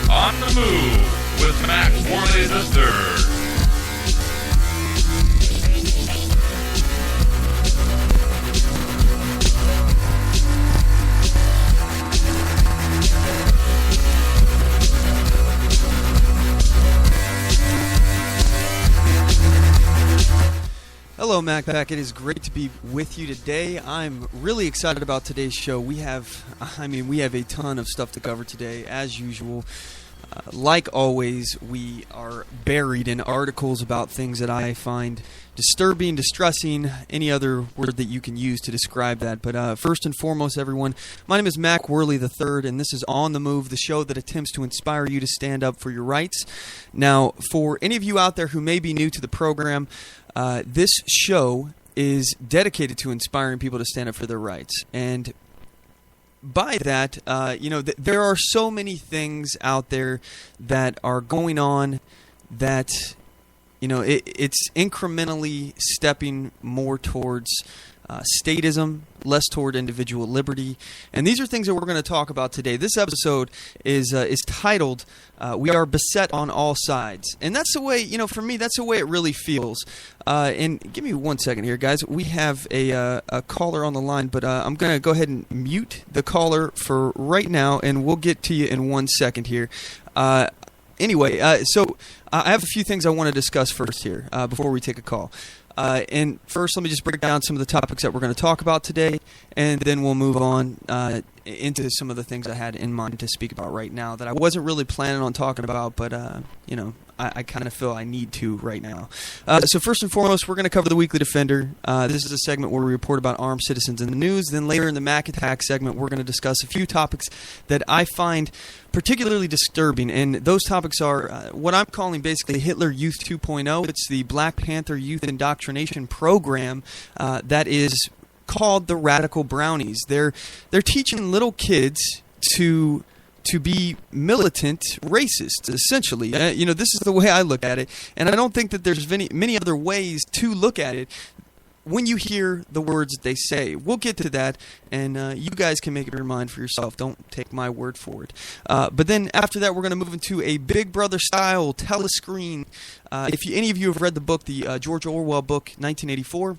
On the Move with Mack Worley III. Hello, Mack. It is great to be with you today. I'm really excited about today's show. We have a ton of stuff to cover today, as usual. Like always, we are buried in articles about things that I find disturbing, distressing, any other word that you can use to describe that. But first and foremost, everyone, my name is Mack Worley III, and this is On the Move, the show that attempts to inspire you to stand up for your rights. Now, for any of you out there who may be new to the program, this show is dedicated to inspiring people to stand up for their rights. And by that, there are so many things out there that are going on that, it's incrementally stepping more towards statism, less toward individual liberty. And these are things that we're going to talk about today. This episode is titled, We Are Beset on All Sides. And that's the way, for me, that's the way it really feels. And give me 1 second here, guys. We have a caller on the line, but I'm going to go ahead and mute the caller for right now, and we'll get to you in 1 second here. Anyway, so I have a few things I want to discuss first here before we take a call. And first, let me just break down some of the topics that we're going to talk about today, and then we'll move on into some of the things I had in mind to speak about right now that I wasn't really planning on talking about, but, I kind of feel I need to right now. So first and foremost, we're going to cover the Weekly Defender. This is a segment where we report about armed citizens in the news. Then later in the Mack Attack segment, we're going to discuss a few topics that I find particularly disturbing, and those topics are what I'm calling basically Hitler Youth 2.0. It's the Black Panther Youth Indoctrination program that is called the Radical Brownies. They're teaching little kids to be militant racists, essentially. This is the way I look at it, and I don't think that there's many other ways to look at it when you hear the words that they say. We'll get to that, and you guys can make up your mind for yourself. Don't take my word for it. But then after that, we're going to move into a Big Brother-style telescreen. If any of you have read the book, the George Orwell book, 1984,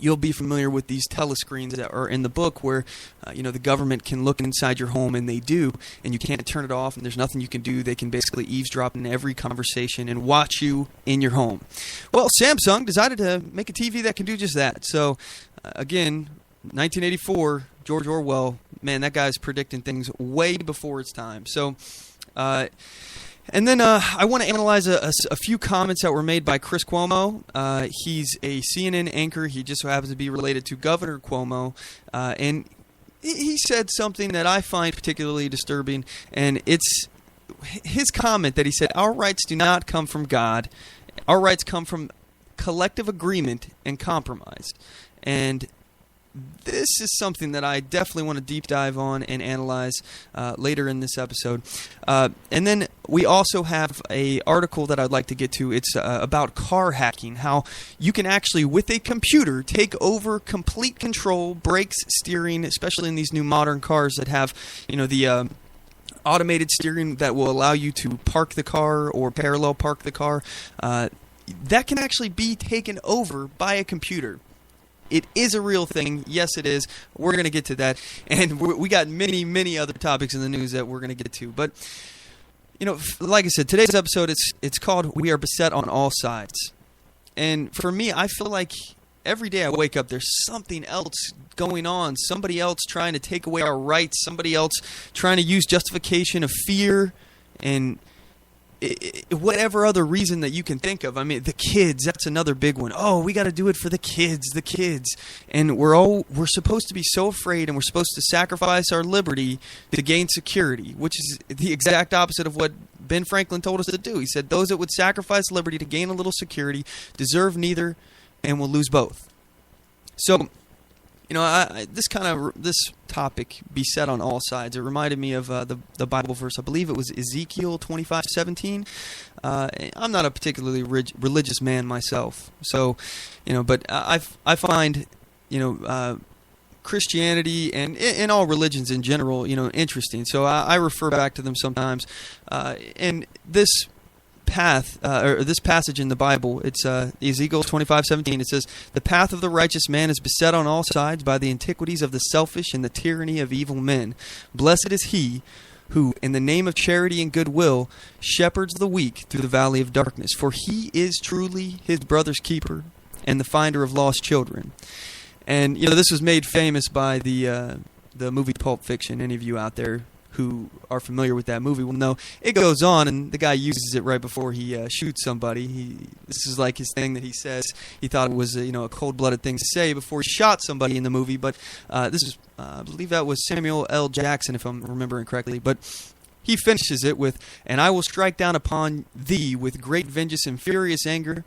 you'll be familiar with these telescreens that are in the book where, the government can look inside your home, and they do, and you can't turn it off, and there's nothing you can do. They can basically eavesdrop in every conversation and watch you in your home. Well, Samsung decided to make a TV that can do just that. So, again, 1984, George Orwell, man, that guy's predicting things way before its time. So, and then I want to analyze a few comments that were made by Chris Cuomo. He's a CNN anchor. He just so happens to be related to Governor Cuomo. And he said something that I find particularly disturbing. And it's his comment that he said, "Our rights do not come from God. Our rights come from collective agreement and compromise." And this is something that I definitely want to deep dive on and analyze later in this episode. And then we also have an article that I'd like to get to. It's about car hacking, how you can actually, with a computer, take over complete control, brakes, steering, especially in these new modern cars that have, the automated steering that will allow you to park the car or parallel park the car. That can actually be taken over by a computer. It is a real thing. Yes, it is. We're going to get to that. And we got many, many other topics in the news that we're going to get to. But, like I said, today's episode, it's called We Are Beset on All Sides. And for me, I feel like every day I wake up, there's something else going on. Somebody else trying to take away our rights. Somebody else trying to use justification of fear and whatever other reason that you can think of. I mean, the kids, that's another big one. Oh, we got to do it for the kids. And we're supposed to be so afraid, and we're supposed to sacrifice our liberty to gain security, which is the exact opposite of what Ben Franklin told us to do. He said, those that would sacrifice liberty to gain a little security deserve neither and will lose both. So, this topic, beset on all sides, it reminded me of the Bible verse. I believe it was Ezekiel 25:17. I'm not a particularly religious man myself, so but I find Christianity and in all religions in general, interesting. So I refer back to them sometimes. And this or this passage in the Bible, it's Ezekiel 25:17. It says, "The path of the righteous man is beset on all sides by the antiquities of the selfish and the tyranny of evil men. Blessed is he who, in the name of charity and goodwill, shepherds the weak through the valley of darkness. For he is truly his brother's keeper and the finder of lost children." And this was made famous by the movie Pulp Fiction. Any of you out there who are familiar with that movie will know it goes on, and the guy uses it right before he shoots somebody. This is like his thing that he says. He thought it was a cold-blooded thing to say before he shot somebody in the movie, but this is I believe that was Samuel L. Jackson, if I'm remembering correctly. But he finishes it with, "And I will strike down upon thee with great vengeance and furious anger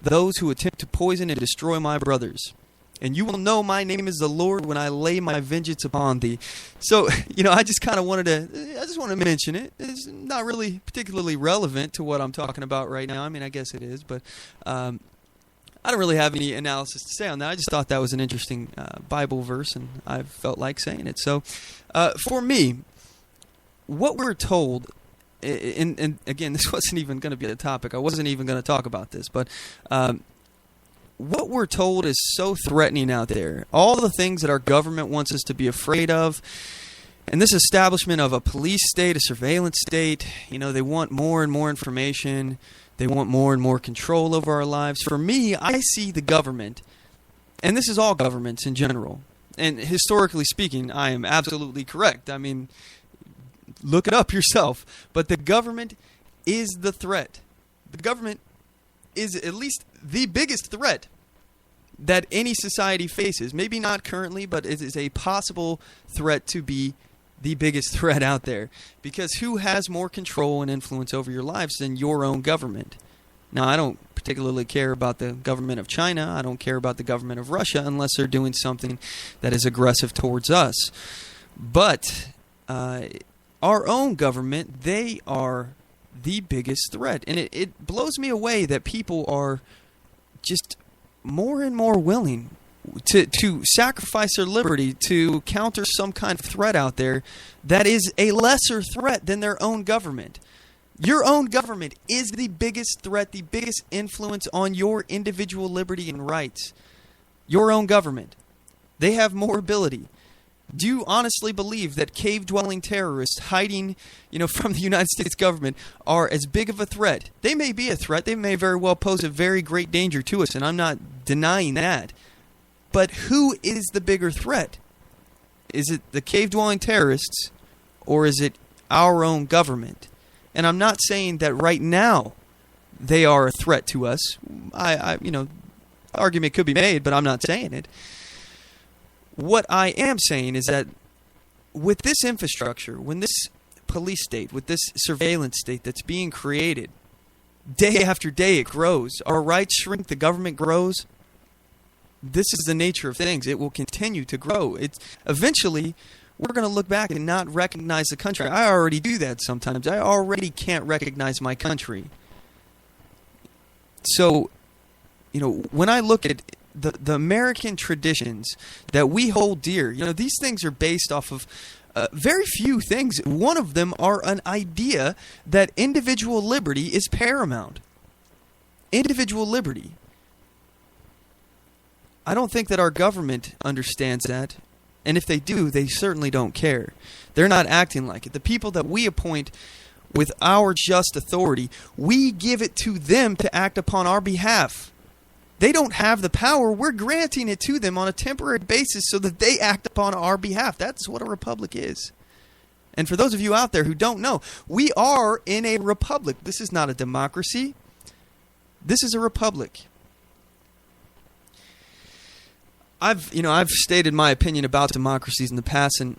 those who attempt to poison and destroy my brothers. And you will know my name is the Lord when I lay my vengeance upon thee." So, I just kind of wanted to mention it. It's not really particularly relevant to what I'm talking about right now. I mean, I guess it is, but I don't really have any analysis to say on that. I just thought that was an interesting Bible verse, and I felt like saying it. So, for me, what we're told, and again, this wasn't even going to be the topic. I wasn't even going to talk about this, but what we're told is so threatening out there. All the things that our government wants us to be afraid of, and this establishment of a police state, a surveillance state, they want more and more information. They want more and more control over our lives. For me, I see the government, and this is all governments in general, and historically speaking, I am absolutely correct. I mean, look it up yourself. But the government is the threat. The government is at least the biggest threat that any society faces. Maybe not currently, but it is a possible threat to be the biggest threat out there. Because who has more control and influence over your lives than your own government? Now, I don't particularly care about the government of China. I don't care about the government of Russia unless they're doing something that is aggressive towards us. But our own government, they are the biggest threat. And it blows me away that people are just more and more willing to sacrifice their liberty to counter some kind of threat out there that is a lesser threat than their own government. Your own government is the biggest threat, the biggest influence on your individual liberty and rights. Your own government. They have more ability. Do you honestly believe that cave-dwelling terrorists hiding, from the United States government are as big of a threat? They may be a threat. They may very well pose a very great danger to us, and I'm not denying that. But who is the bigger threat? Is it the cave-dwelling terrorists, or is it our own government? And I'm not saying that right now they are a threat to us. Argument could be made, but I'm not saying it. What I am saying is that with this infrastructure, when this police state, with this surveillance state that's being created, day after day it grows. Our rights shrink, the government grows. This is the nature of things. It will continue to grow. Eventually, we're going to look back and not recognize the country. I already do that sometimes. I already can't recognize my country. So, when I look at the American traditions that we hold dear, these things are based off of very few things. One of them are an idea that individual liberty is paramount. Individual liberty. I don't think that our government understands that. And if they do, they certainly don't care. They're not acting like it. The people that we appoint with our just authority, we give it to them to act upon our behalf. They don't have the power. We're granting it to them on a temporary basis so that they act upon our behalf. That's what a republic is. And for those of you out there who don't know, we are in a republic. This is not a democracy. This is a republic. I've stated my opinion about democracies in the past, and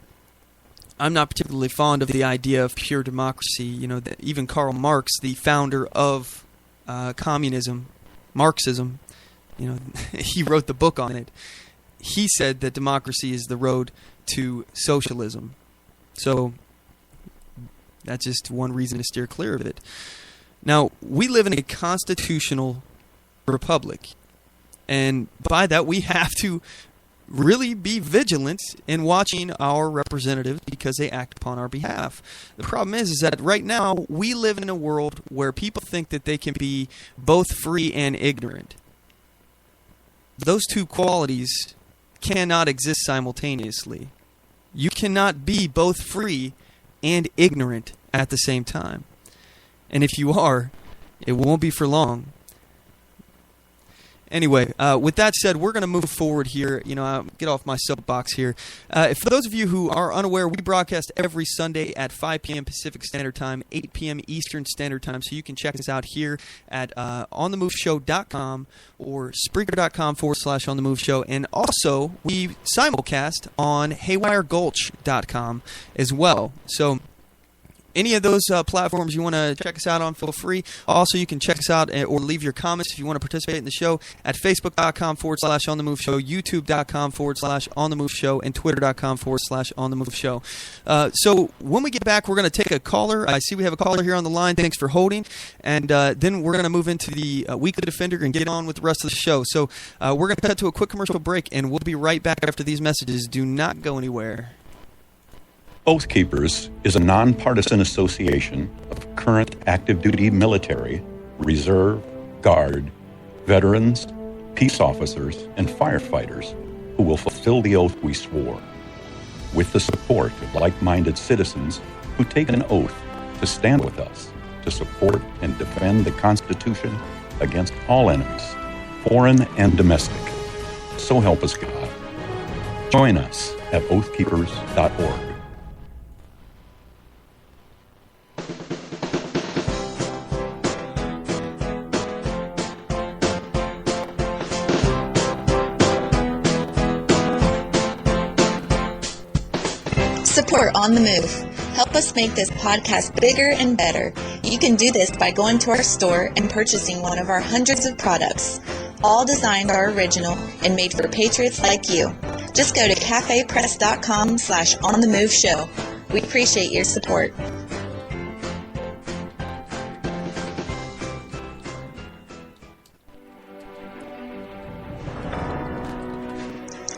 I'm not particularly fond of the idea of pure democracy. Even Karl Marx, the founder of communism, Marxism, he wrote the book on it. He said that democracy is the road to socialism. So that's just one reason to steer clear of it. Now, we live in a constitutional republic. And by that, we have to really be vigilant in watching our representatives because they act upon our behalf. The problem is that right now we live in a world where people think that they can be both free and ignorant. Those two qualities cannot exist simultaneously. You cannot be both free and ignorant at the same time. And if you are, it won't be for long. Anyway, with that said, we're going to move forward here. I'll get off my soapbox here. For those of you who are unaware, we broadcast every Sunday at 5 p.m. Pacific Standard Time, 8 p.m. Eastern Standard Time. So you can check us out here at OnTheMoveShow.com or Spreaker.com/OnTheMoveShow. And also, we simulcast on HaywireGulch.com as well. So any of those platforms you want to check us out on, feel free. Also, you can check us out or leave your comments if you want to participate in the show at Facebook.com/OnTheMoveShow, YouTube.com/OnTheMoveShow, and Twitter.com/OnTheMoveShow. So when we get back, we're going to take a caller. I see we have a caller here on the line. Thanks for holding. And then we're going to move into the Weekly Defender and get on with the rest of the show. So we're going to cut to a quick commercial break, and we'll be right back after these messages. Do not go anywhere. Oath Keepers is a nonpartisan association of current active duty military, reserve, guard, veterans, peace officers, and firefighters who will fulfill the oath we swore, with the support of like-minded citizens who take an oath to stand with us to support and defend the Constitution against all enemies, foreign and domestic. So help us God. Join us at oathkeepers.org. Support On The Move. Help us make this podcast bigger and better. You can do this by going to our store and purchasing one of our hundreds of products. All designs are original and made for patriots like you. Just go to cafepress.com/OnTheMoveShow. We appreciate your support.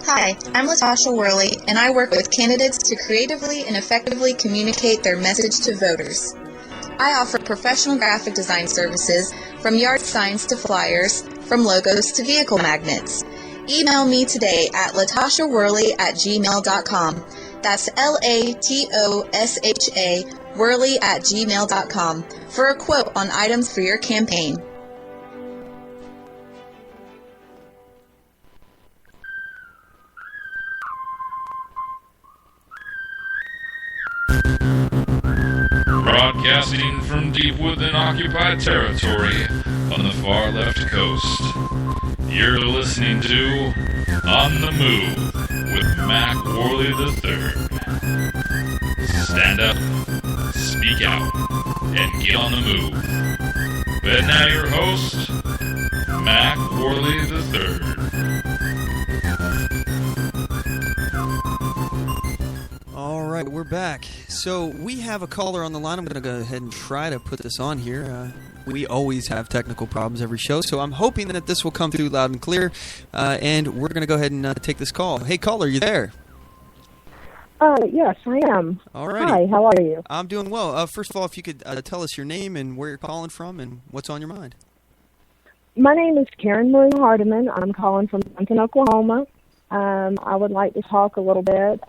Hi, I'm Latasha Worley, and I work with candidates to creatively and effectively communicate their message to voters. I offer professional graphic design services, from yard signs to flyers, from logos to vehicle magnets. Email me today at latashaworley@gmail.com. That's LATOSHA Worley@gmail.com for a quote on items for your campaign. Broadcasting from deep within occupied territory on the far left coast. You're listening to On the Move with Mack Worley III. Stand up, speak out, and get on the move. But now your host, Mack Worley III. All right, we're back. So we have a caller on the line. I'm going to go ahead and try to put this on here. We always have technical problems every show, so I'm hoping that this will come through loud and clear. And we're going to go ahead and take this call. Hey, caller, you there? Yes, I am. All right. Hi, how are you? I'm doing well. First of all, if you could tell us your name and where you're calling from and what's on your mind. My name is Karen Marie Hardiman. I'm calling from Duncan, Oklahoma. I would like to talk a little bit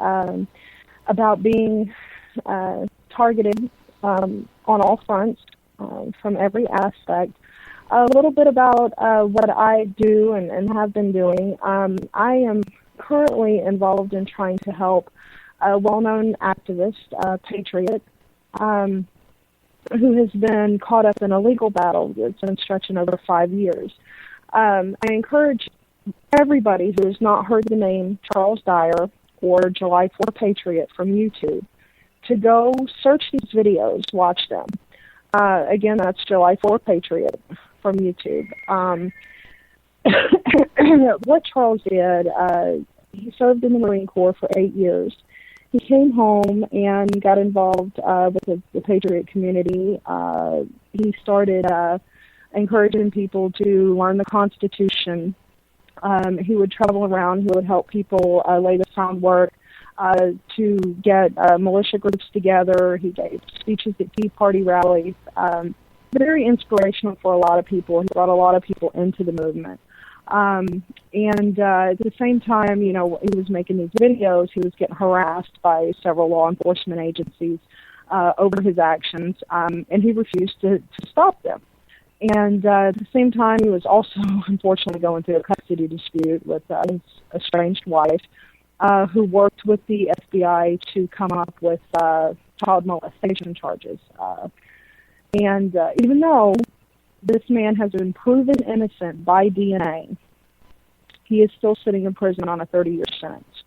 about being targeted on all fronts from every aspect. A little bit about what I do and have been doing. I am currently involved in trying to help a well-known activist, patriot, who has been caught up in a legal battle that's been stretching over 5 years. I encourage everybody who has not heard the name Charles Dyer or July 4 Patriot from YouTube to go search these videos, watch them. Again, that's July 4 Patriot from YouTube. What Charles did, he served in the Marine Corps for 8 years. He came home and got involved with the Patriot community. He started encouraging people to learn the Constitution, He would travel around. He would help people lay the groundwork to get militia groups together. He gave speeches at Tea Party rallies. Very inspirational for a lot of people. He brought a lot of people into the movement. And at the same time, he was making these videos. He was getting harassed by several law enforcement agencies over his actions, and he refused to stop them. And at the same time, he was also, unfortunately, going through a custody dispute with his estranged wife, who worked with the FBI to come up with child molestation charges. And even though this man has been proven innocent by DNA, he is still sitting in prison on a 30-year sentence.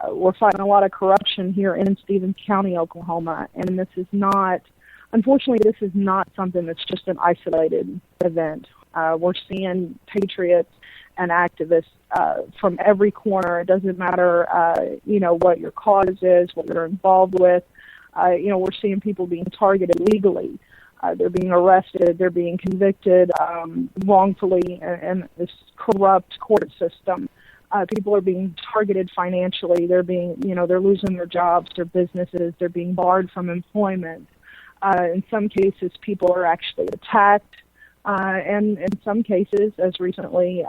We're fighting a lot of corruption here in Stevens County, Oklahoma, and unfortunately, this is not something that's just an isolated event. We're seeing patriots and activists from every corner. It doesn't matter, what your cause is, what you're involved with. We're seeing people being targeted legally. They're being arrested. They're being convicted wrongfully in this corrupt court system. People are being targeted financially. They're losing their jobs, their businesses. They're being barred from employment. In some cases, people are actually attacked. And in some cases, as recently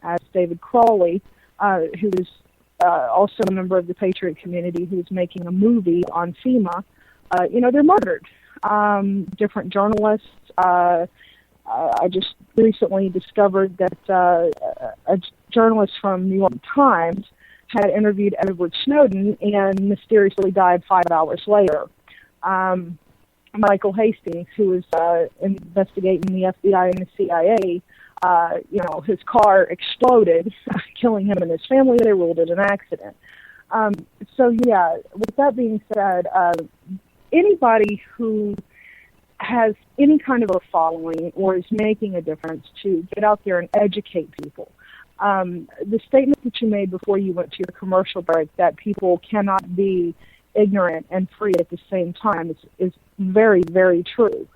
as David Crowley, who is also a member of the Patriot community who's making a movie on FEMA, they're murdered. Different journalists. I just recently discovered that a journalist from New York Times had interviewed Edward Snowden and mysteriously died 5 hours later. Michael Hastings, who was investigating the FBI and the CIA, his car exploded, killing him and his family. They ruled it an accident. With that being said, anybody who has any kind of a following or is making a difference to get out there and educate people. The statement that you made before you went to your commercial break, that people cannot be ignorant and free at the same time, is very, very true.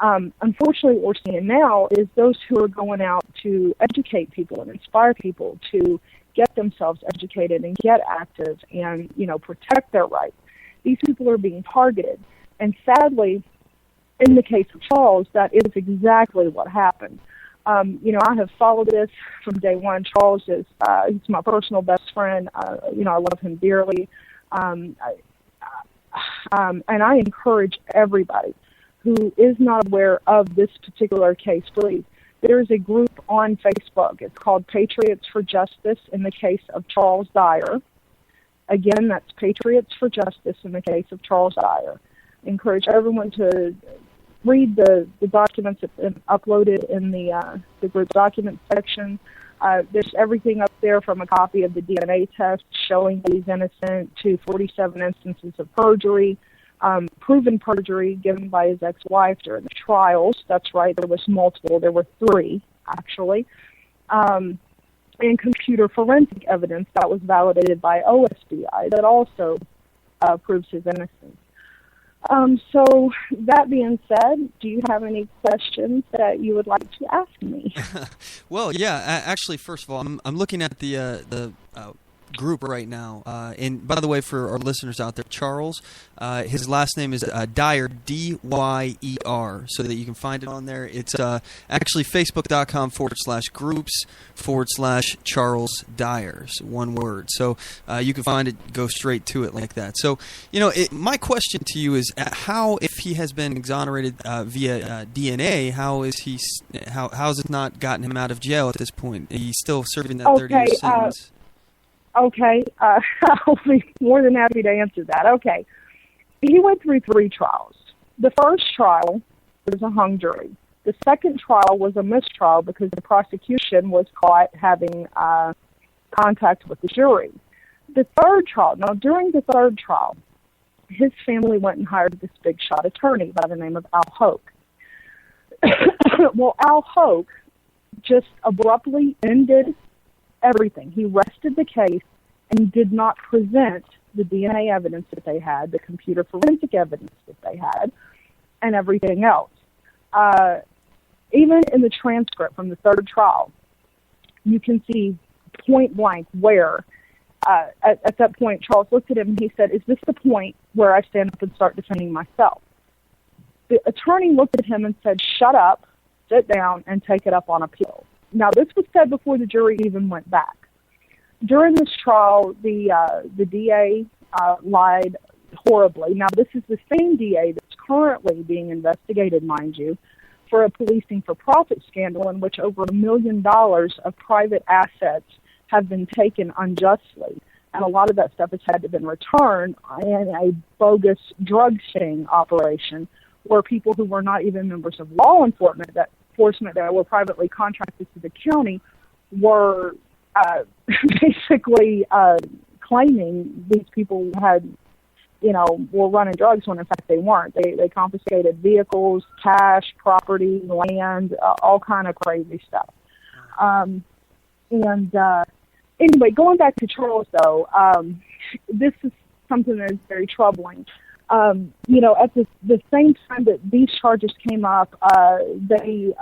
Unfortunately, what we're seeing now is those who are going out to educate people and inspire people to get themselves educated and get active and, protect their rights. These people are being targeted. And sadly, in the case of Charles, that is exactly what happened. I have followed this from day one. Charles is he's my personal best friend. I love him dearly. And I encourage everybody who is not aware of this particular case, please. There is a group on Facebook. It's called Patriots for Justice in the case of Charles Dyer. Again, that's Patriots for Justice in the case of Charles Dyer. I encourage everyone to read the documents that have been uploaded in the group document section. There's everything up there from a copy of the DNA test showing that he's innocent to 47 instances of perjury, proven perjury given by his ex-wife during the trials. That's right, there was multiple. There were 3, actually. And computer forensic evidence that was validated by OSBI that also proves his innocence. So that being said, do you have any questions that you would like to ask me? Well, yeah. Actually, first of all, I'm looking at the group right now. And by the way, for our listeners out there, Charles, his last name is Dyer, D-Y-E-R, so that you can find it on there. It's actually facebook.com/groups/Charles Dyer, one word. So you can find it, go straight to it like that. So, my question to you is, how, if he has been exonerated via DNA, how has it not gotten him out of jail at this point? He's still serving that 30-year sentence. Okay, I'll be more than happy to answer that. Okay, he went through 3 trials. The first trial was a hung jury. The second trial was a mistrial because the prosecution was caught having contact with the jury. The third trial, now during the third trial, his family went and hired this big shot attorney by the name of Al Hoke. Well, Al Hoke just abruptly ended everything. He rested the case and did not present the DNA evidence that they had, the computer forensic evidence that they had, and everything else. Even in the transcript from the third trial, you can see point blank where, at that point, Charles looked at him and he said, "Is this the point where I stand up and start defending myself?" The attorney looked at him and said, "Shut up, sit down, and take it up on appeal." Now, this was said before the jury even went back. During this trial, the DA lied horribly. Now, this is the same DA that's currently being investigated, mind you, for a policing for profit scandal in which over $1 million of private assets have been taken unjustly. And a lot of that stuff has had to be returned in a bogus drug sting operation where people who were not even members of law enforcement that were privately contracted to the county were basically claiming these people had, were running drugs when in fact they weren't. They confiscated vehicles, cash, property, land, all kind of crazy stuff. Anyway, going back to Charles, though, this is something that is very troubling. At the same time that these charges came up, they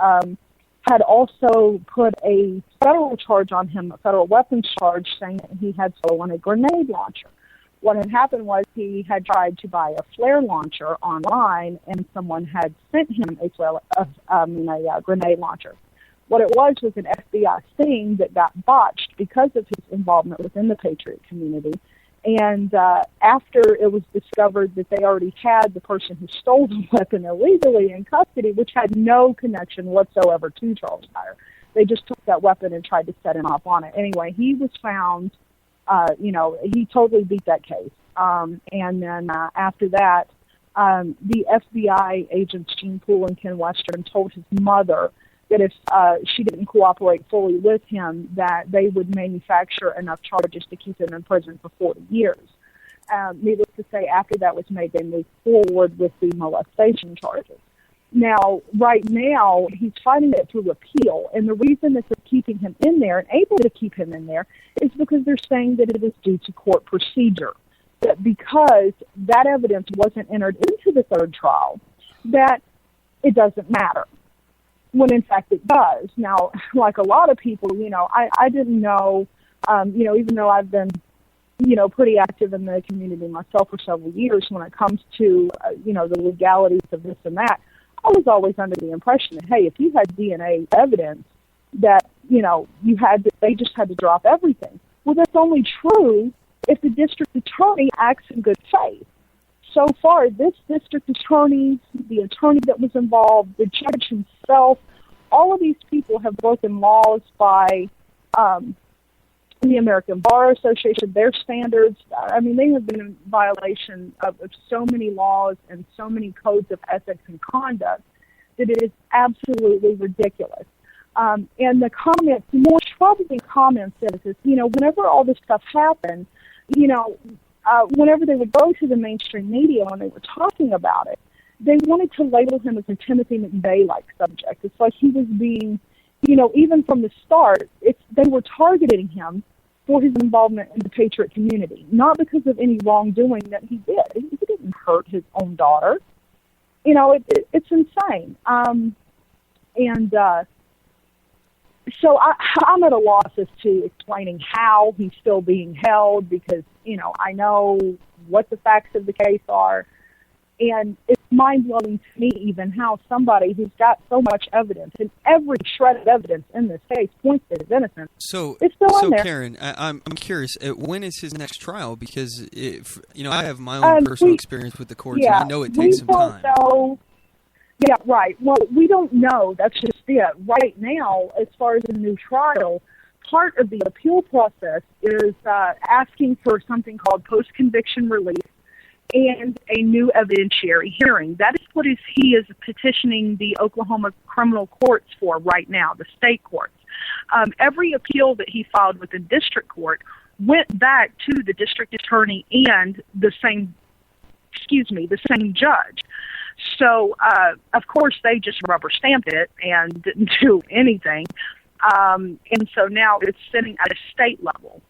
had also put a federal charge on him, a federal weapons charge, saying that he had stolen a grenade launcher. What had happened was he had tried to buy a flare launcher online, and someone had sent him a grenade launcher. What it was an FBI sting that got botched because of his involvement within the Patriot community. And after it was discovered that they already had the person who stole the weapon illegally in custody, which had no connection whatsoever to Charles Dyer, they just took that weapon and tried to set him up on it. Anyway, he was found, he totally beat that case. And then after that, the FBI agents, Gene Poole and Ken Western, told his mother that if she didn't cooperate fully with him, that they would manufacture enough charges to keep him in prison for 40 years. Needless to say, after that was made, they moved forward with the molestation charges. Now, right now, he's fighting it through appeal, and the reason that they're keeping him in there and able to keep him in there is because they're saying that it is due to court procedure, that because that evidence wasn't entered into the third trial, that it doesn't matter. When in fact it does. Now, like a lot of people, I didn't know, even though I've been, pretty active in the community myself for several years, when it comes to, the legalities of this and that, I was always under the impression that, hey, if you had DNA evidence that, they just had to drop everything. Well, that's only true if the district attorney acts in good faith. So far, this district attorney, the attorney that was involved, the judge himself, all of these people have broken laws by the American Bar Association, their standards. I mean, they have been in violation of so many laws and so many codes of ethics and conduct that it is absolutely ridiculous. And the more troubling comments is, whenever all this stuff happened, whenever they would go to the mainstream media when they were talking about it, they wanted to label him as a Timothy McVeigh-like subject. It's like he was being, even from the start, they were targeting him for his involvement in the Patriot community, not because of any wrongdoing that he did. He didn't hurt his own daughter. It's insane. So I'm at a loss as to explaining how he's still being held because, I know what the facts of the case are. And it's mind-blowing to me even how somebody who's got so much evidence, and every shred of evidence in this case points to his innocence. So there. Karen, I'm curious, when is his next trial? Because, I have my own personal experience with the courts, and I know it takes some time. Yeah, right. Well, we don't know. That's just it. Right now, as far as a new trial, part of the appeal process is asking for something called post-conviction relief and a new evidentiary hearing. That is what he is petitioning the Oklahoma criminal courts for right now, the state courts. Every appeal that he filed with the district court went back to the district attorney and the same judge. So, of course, they just rubber stamped it and didn't do anything. And so now it's sitting at a state level.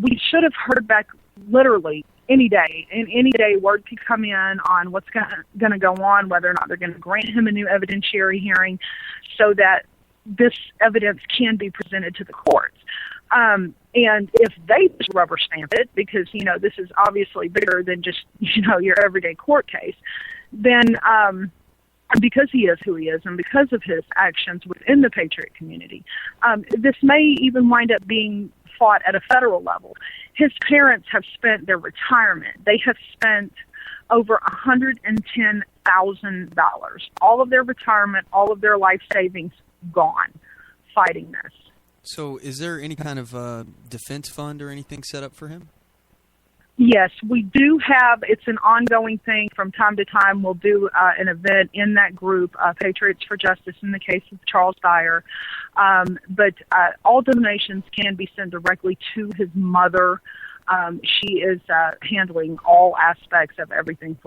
We should have heard back literally any day. And any day, word could come in on what's going to go on, whether or not they're going to grant him a new evidentiary hearing so that this evidence can be presented to the courts. And if they just rubber stamp it, because, this is obviously bigger than just, your everyday court case, then because he is who he is and because of his actions within the Patriot community, this may even wind up being fought at a federal level. His parents have spent their retirement. They have spent over $110,000. All of their retirement, all of their life savings gone fighting this. So is there any kind of defense fund or anything set up for him? Yes, we do have. It's an ongoing thing. From time to time, we'll do an event in that group, Patriots for Justice, in the case of Charles Dyer. But all donations can be sent directly to his mother. She is handling all aspects of everything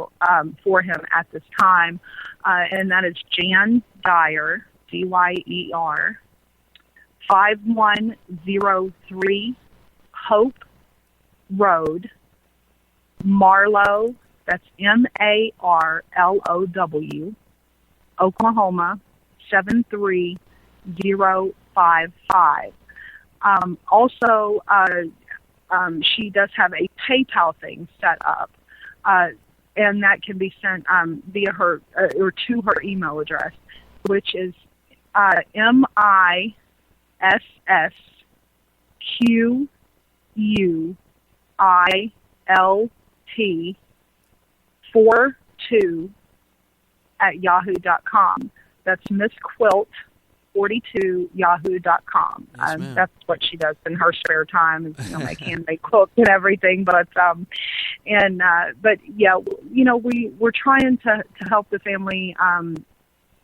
for him at this time. And that is Jan Dyer, D-Y-E-R, 5103 Hope Road, Marlow, that's M-A-R-L-O-W, Oklahoma, 73055. Also, she does have a PayPal thing set up, and that can be sent via her or to her email address, which is MissQuilt42@yahoo.com. That's MissQuilt42@yahoo.com. That's what she does in her spare time, is make handmade quilts and everything. But yeah, we're trying to help the family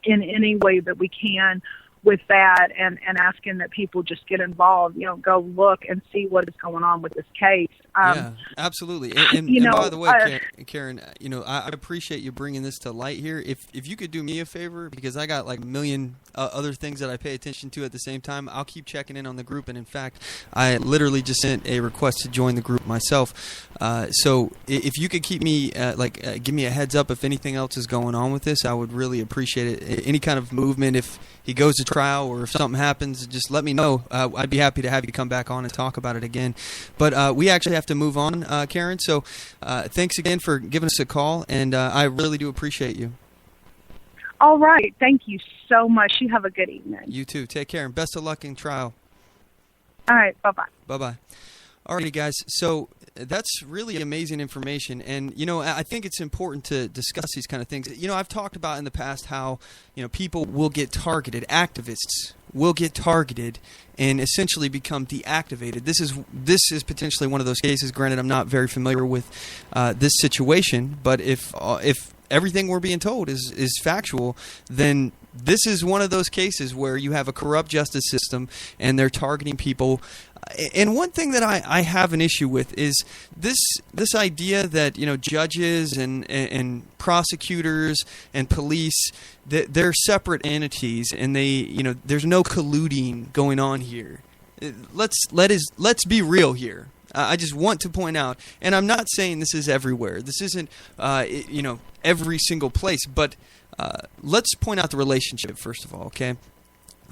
in any way that we can with that, and asking that people just get involved, go look and see what is going on with this case. Yeah, absolutely. And by the way, Karen, I appreciate you bringing this to light here. If you could do me a favor, because I got like a million other things that I pay attention to at the same time, I'll keep checking in on the group. And in fact, I literally just sent a request to join the group myself. So if you could keep me, give me a heads up if anything else is going on with this, I would really appreciate it. Any kind of movement, if he goes to trial or if something happens, just let me know. I'd be happy to have you come back on and talk about it again. But we actually have to move on, Karen. So thanks again for giving us a call, and I really do appreciate you. All right. Thank you so much. You have a good evening. You too. Take care, and best of luck in trial. All right. Bye-bye. Bye-bye. All righty, guys. So that's really amazing information. And, I think it's important to discuss these kind of things. I've talked about in the past how, people will get targeted. Activists will get targeted and essentially become deactivated. This is potentially one of those cases. Granted, I'm not very familiar with this situation, but if everything we're being told is factual, then this is one of those cases where you have a corrupt justice system and they're targeting people. And one thing that I have an issue with is this idea that judges and prosecutors and police, that they're separate entities and there's no colluding going on here. Let's be real here. I just want to point out, and I'm not saying this is everywhere. This isn't every single place, but let's point out the relationship first of all. Okay.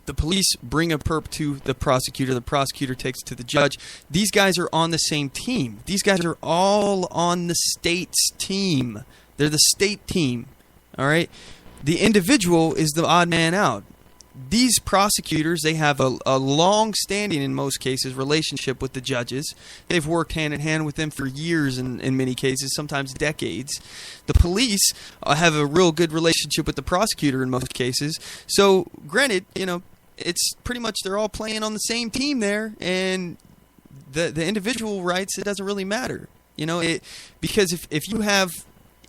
The police bring a perp to the prosecutor takes it to the judge. These guys are on the same team. These guys are all on the state's team. They're the state team, all right? The individual is the odd man out. These prosecutors, they have a long-standing, in most cases, relationship with the judges. They've worked hand-in-hand with them for years in many cases, sometimes decades. The police have a real good relationship with the prosecutor in most cases. So, granted, it's pretty much they're all playing on the same team there, and the individual rights, it doesn't really matter. Because if you have,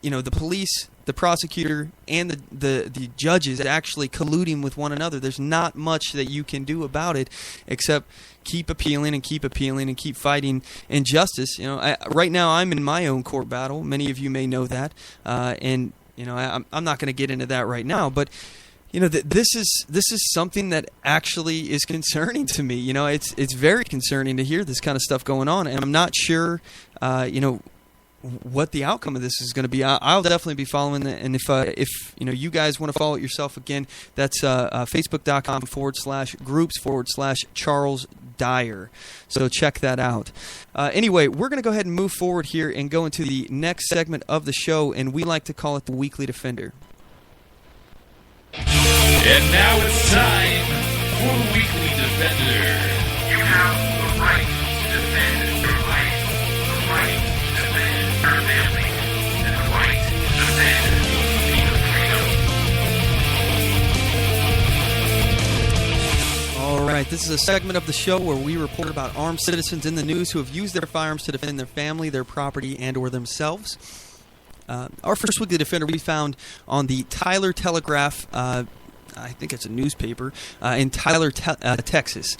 the police, the prosecutor, and the judges actually colluding with one another, there's not much that you can do about it except keep appealing and keep fighting injustice. Right now I'm in my own court battle. Many of you may know that, and I'm not going to get into that right now, but this is something that actually is concerning to me. It's very concerning to hear this kind of stuff going on, and I'm not sure, what the outcome of this is going to be. I'll definitely be following that. And if you guys want to follow it yourself, again, that's facebook.com/groups/Charles Dyer. So check that out. Anyway, we're going to go ahead and move forward here and go into the next segment of the show, and we like to call it the Weekly Defender. And now it's time for the Weekly Defender. You have the right to defend your life, the right to defend your family, and the right to defend your freedom. All right, this is a segment of the show where we report about armed citizens in the news who have used their firearms to defend their family, their property, and or themselves. Our first Weekly Defender we found on the Tyler Telegraph, I think it's a newspaper, in Tyler, Texas.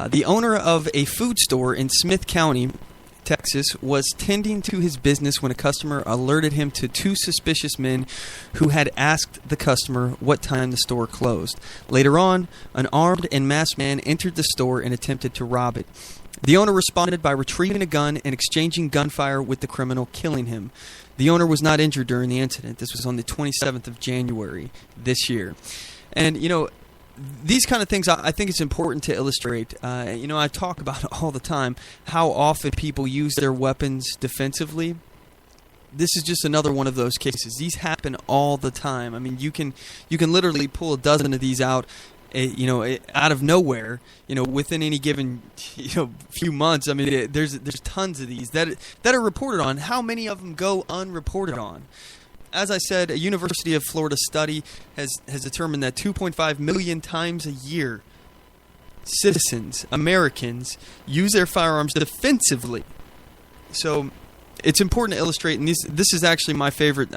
The owner of a food store in Smith County, Texas, was tending to his business when a customer alerted him to two suspicious men who had asked the customer what time the store closed. Later on, an armed and masked man entered the store and attempted to rob it. The owner responded by retrieving a gun and exchanging gunfire with the criminal, killing him. The owner was not injured during the incident. This was on the 27th of January this year. And, these kind of things, I think it's important to illustrate. I talk about it all the time, how often people use their weapons defensively. This is just another one of those cases. These happen all the time. I mean, you can literally pull a dozen of these out, out of nowhere, within any given, few months. I mean, there's tons of these that are reported on. How many of them go unreported on? As I said, a University of Florida study has determined that 2.5 million times a year, citizens, Americans, use their firearms defensively. So it's important to illustrate, and this is actually my favorite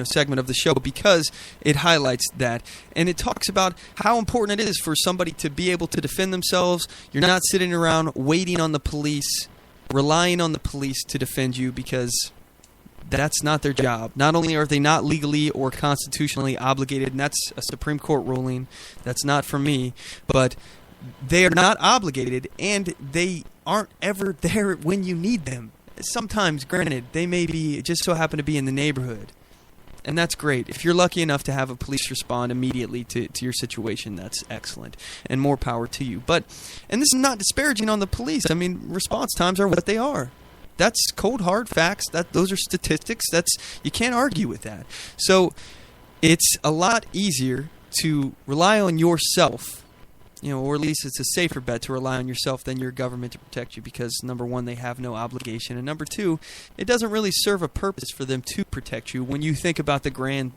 segment of the show because it highlights that. And it talks about how important it is for somebody to be able to defend themselves. You're not sitting around waiting on the police, relying on the police to defend you, because that's not their job. Not only are they not legally or constitutionally obligated, and that's a Supreme Court ruling, that's not for me, but they are not obligated, and they aren't ever there when you need them. Sometimes, granted, they may be just so happen to be in the neighborhood, and that's great. If you're lucky enough to have a police respond immediately to your situation, that's excellent, and more power to you. And this is not disparaging on the police. I mean, response times are what they are. That's cold, hard facts. Those are statistics. You can't argue with that. So it's a lot easier to rely on yourself, or at least it's a safer bet to rely on yourself than your government to protect you, because, number one, they have no obligation, and number two, it doesn't really serve a purpose for them to protect you when you think about the grand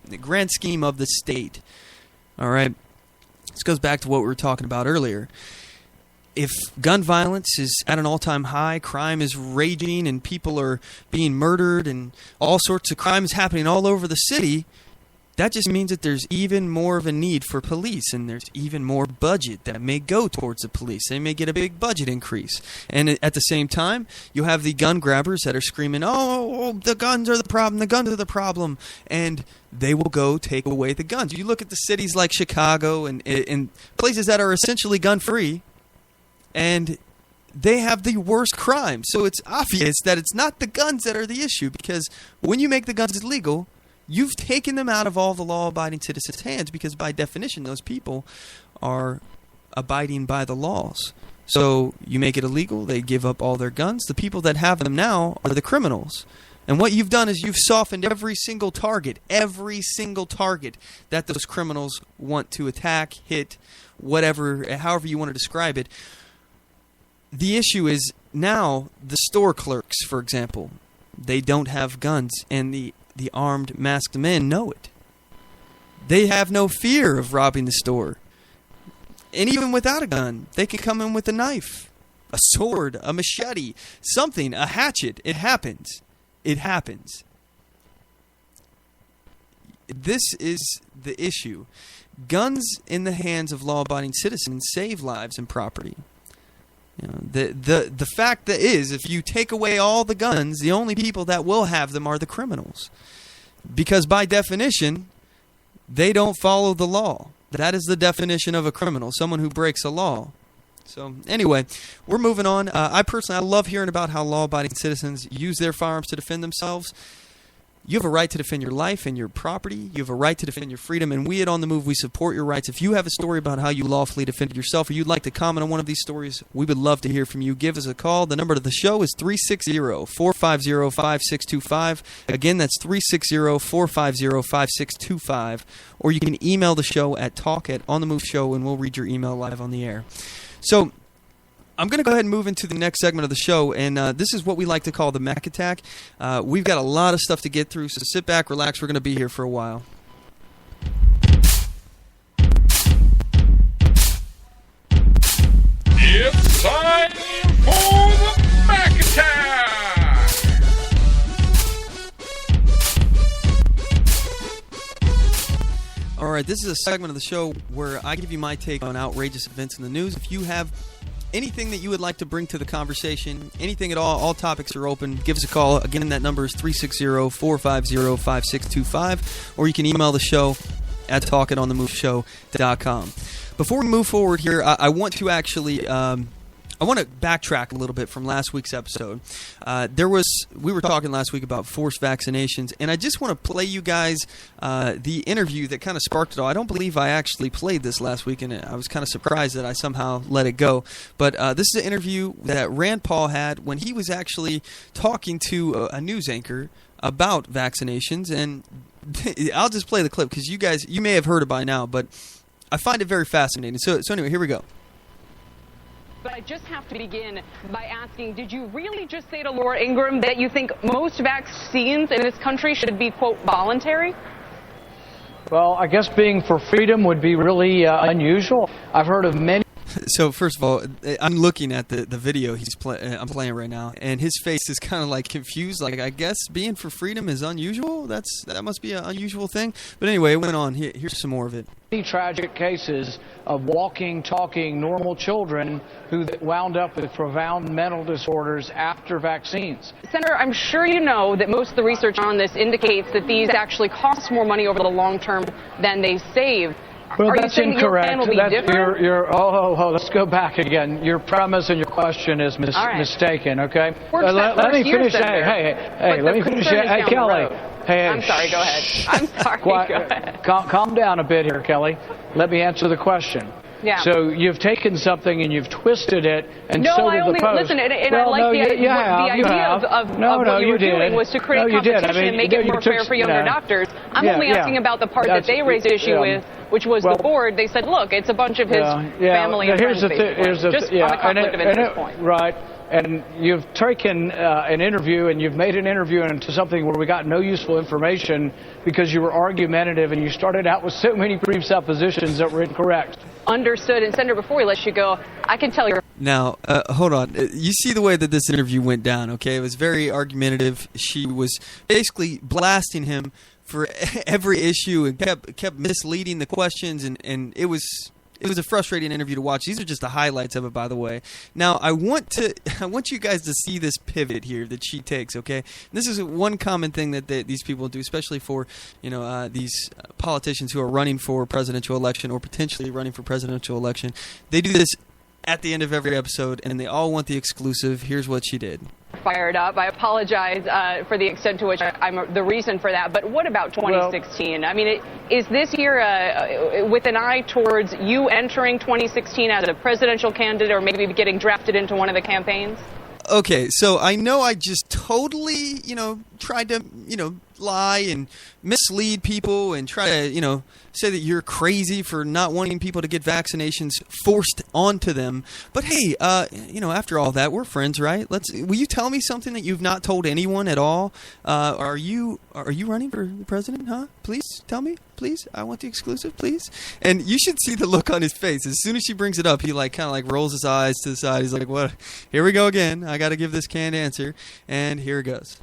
scheme of the state. All right? This goes back to what we were talking about earlier. If gun violence is at an all-time high, crime is raging, and people are being murdered, and all sorts of crime is happening all over the city, that just means that there's even more of a need for police, and there's even more budget that may go towards the police. They may get a big budget increase. And at the same time, you have the gun grabbers that are screaming, oh, the guns are the problem, the guns are the problem, and they will go take away the guns. You look at the cities like Chicago and places that are essentially gun-free, and they have the worst crime. So it's obvious that it's not the guns that are the issue, because when you make the guns illegal, you've taken them out of all the law-abiding citizens' hands, because by definition, those people are abiding by the laws. So you make it illegal, they give up all their guns. The people that have them now are the criminals. And what you've done is you've softened every single target that those criminals want to attack, hit, whatever, however you want to describe it. The issue is now the store clerks, for example, they don't have guns, and the armed, masked men know it. They have no fear of robbing the store. And even without a gun, they can come in with a knife, a sword, a machete, something, a hatchet. It happens. It happens. This is the issue. Guns in the hands of law-abiding citizens save lives and property. The fact that is, if you take away all the guns, the only people that will have them are the criminals. Because by definition, they don't follow the law. That is the definition of a criminal, someone who breaks a law. So anyway, we're moving on. I love hearing about how law-abiding citizens use their firearms to defend themselves. You have a right to defend your life and your property. You have a right to defend your freedom. And we at On The Move, we support your rights. If you have a story about how you lawfully defended yourself or you'd like to comment on one of these stories, we would love to hear from you. Give us a call. The number to the show is 360-450-5625. Again, that's 360-450-5625. Or you can email the show at talk@OnTheMoveShow, and we'll read your email live on the air. So I'm going to go ahead and move into the next segment of the show, and this is what we like to call the Mack Attack. We've got a lot of stuff to get through, so sit back, relax. We're going to be here for a while. It's time for the Mack Attack! All right, this is a segment of the show where I give you my take on outrageous events in the news. If you have anything that you would like to bring to the conversation, anything at all topics are open. Give us a call. Again, that number is 360-450-5625, or you can email the show at talk@onthemoveshow.com. Before we move forward here, I want to actually I want to backtrack a little bit from last week's episode. We were talking last week about forced vaccinations, and I just want to play you guys the interview that kind of sparked it all. I don't believe I actually played this last week, and I was kind of surprised that I somehow let it go. But this is an interview that Rand Paul had when he was actually talking to a news anchor about vaccinations, and I'll just play the clip because you may have heard it by now, but I find it very fascinating. So anyway, here we go. But I just have to begin by asking, did you really just say to Laura Ingraham that you think most vaccines in this country should be, quote, voluntary? Well, I guess being for freedom would be really unusual. I've heard of many. So first of all, I'm looking at the video I'm playing right now, and his face is kind of like confused. Like, I guess being for freedom is unusual. That must be an unusual thing. But anyway, it went on. Here's some more of it. Many tragic cases of walking, talking, normal children who wound up with profound mental disorders after vaccines. Senator, I'm sure you know that most of the research on this indicates that these actually cost more money over the long term than they save. Well, Are that's you saying incorrect. Your plan will be different? Let's go back again. Your premise and your question is mistaken, okay? Let me finish. Hey, let me finish. Hey, Kelly. Hey, I'm sorry, go ahead. I'm sorry, go ahead. Calm down a bit here, Kelly. Let me answer the question. Yeah. So you've taken something and you've twisted it, and so did the Post. Listen, and I like the idea of what you were doing was to create competition and make it more fair for younger doctors. I'm only asking about the part that they raised issue with, which was the board. They said, look, it's a bunch of his family and friends. Just on a conflict of interest point. Right. And you've taken an interview and you've made an interview into something where we got no useful information because you were argumentative and you started out with so many presuppositions that were incorrect. Understood. And Senator, before we let you go, I can tell you. Now, hold on. You see the way that this interview went down, okay? It was very argumentative. She was basically blasting him for every issue and kept misleading the questions, and it was a frustrating interview to watch. These are just the highlights of it, by the way. Now, I want you guys to see this pivot here that she takes, okay? This is one common thing that these people do, especially for, these politicians who are running for presidential election or potentially running for presidential election. They do this at the end of every episode, and they all want the exclusive. Here's what she did. Fired up. I apologize for the extent to which I'm the reason for that. But what about 2016? Well, I mean, is this year with an eye towards you entering 2016 as a presidential candidate or maybe getting drafted into one of the campaigns? Okay, so I know I just totally, tried to, lie and mislead people and try to, say that you're crazy for not wanting people to get vaccinations forced onto them. But hey, after all that, we're friends, right? Will you tell me something that you've not told anyone at all? Are you running for president? Huh? Please tell me, please. I want the exclusive, please. And you should see the look on his face as soon as she brings it up. He kind of rolls his eyes to the side. He's like, "What? Here we go again. I got to give this canned answer." And here it goes.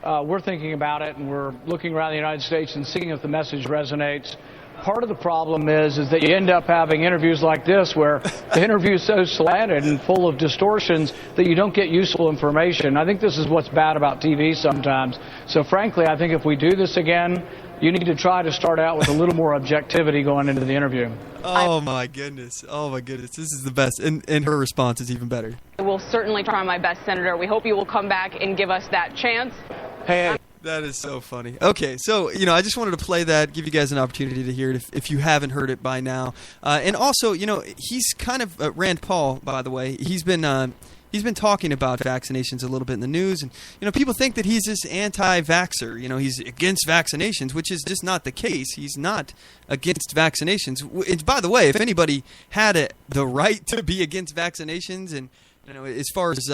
We're thinking about it, and we're looking around the United States and seeing if the message resonates. Part of the problem is that you end up having interviews like this where the interview is so slanted and full of distortions that you don't get useful information. I think this is what's bad about TV sometimes. So frankly, I think if we do this again, you need to try to start out with a little more objectivity going into the interview. Oh, my goodness. This is the best. And her response is even better. I will certainly try my best, Senator. We hope you will come back and give us that chance. Hey. That is so funny. Okay, so, I just wanted to play that, give you guys an opportunity to hear it if you haven't heard it by now. And also, he's kind of, Rand Paul, by the way, he's been talking about vaccinations a little bit in the news. And, people think that he's this anti-vaxxer. He's against vaccinations, which is just not the case. He's not against vaccinations. And by the way, if anybody had the right to be against vaccinations and as far as,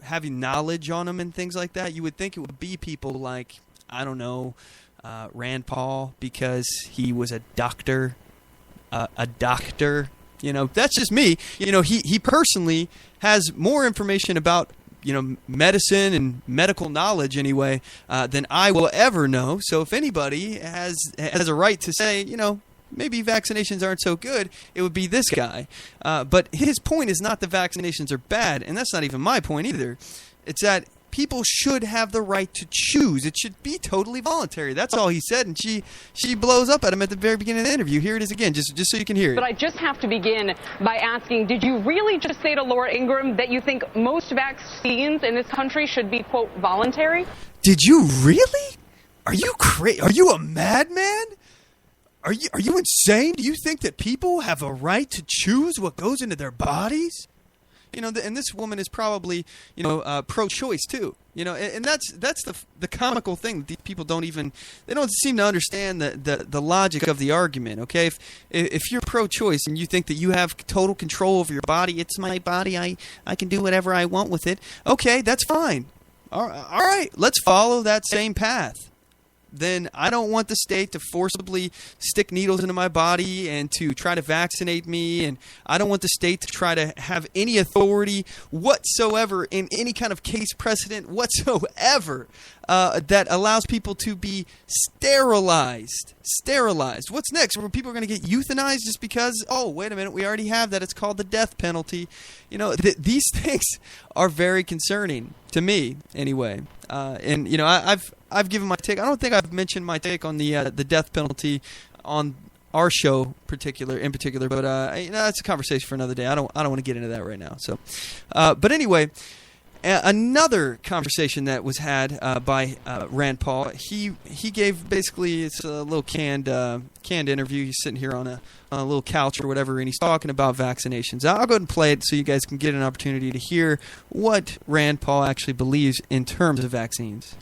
having knowledge on them and things like that, you would think it would be people like, I don't know, Rand Paul, because he was a doctor. That's just me. He personally has more information about, medicine and medical knowledge anyway, than I will ever know. So if anybody has a right to say, maybe vaccinations aren't so good, it would be this guy. But his point is not that vaccinations are bad, and that's not even my point either. It's that people should have the right to choose. It should be totally voluntary. That's all he said, and she blows up at him at the very beginning of the interview. Here it is again, just so you can hear it. But I just have to begin by asking, did you really just say to Laura Ingraham that you think most vaccines in this country should be, quote, voluntary? Did you really? Are you crazy? Are you a madman? Are you insane? Do you think that people have a right to choose what goes into their bodies? And this woman is probably, pro-choice too. And that's the comical thing. These people don't seem to understand the logic of the argument. Okay, if you're pro-choice and you think that you have total control over your body, it's my body. I can do whatever I want with it. Okay, that's fine. All right, let's follow that same path. Then I don't want the state to forcibly stick needles into my body and to try to vaccinate me, and I don't want the state to try to have any authority whatsoever in any kind of case precedent whatsoever that allows people to be sterilized. What's next? Where people are going to get euthanized just because, oh, wait a minute, we already have that. It's called the death penalty. These things are very concerning to me anyway. And I've given my take. I don't think I've mentioned my take on the death penalty on our show in particular, but that's a conversation for another day. I don't want to get into that right now. So, but anyway, another conversation that was had by Rand Paul. He gave basically, it's a little canned interview. He's sitting here on a little couch or whatever, and he's talking about vaccinations. I'll go ahead and play it so you guys can get an opportunity to hear what Rand Paul actually believes in terms of vaccines.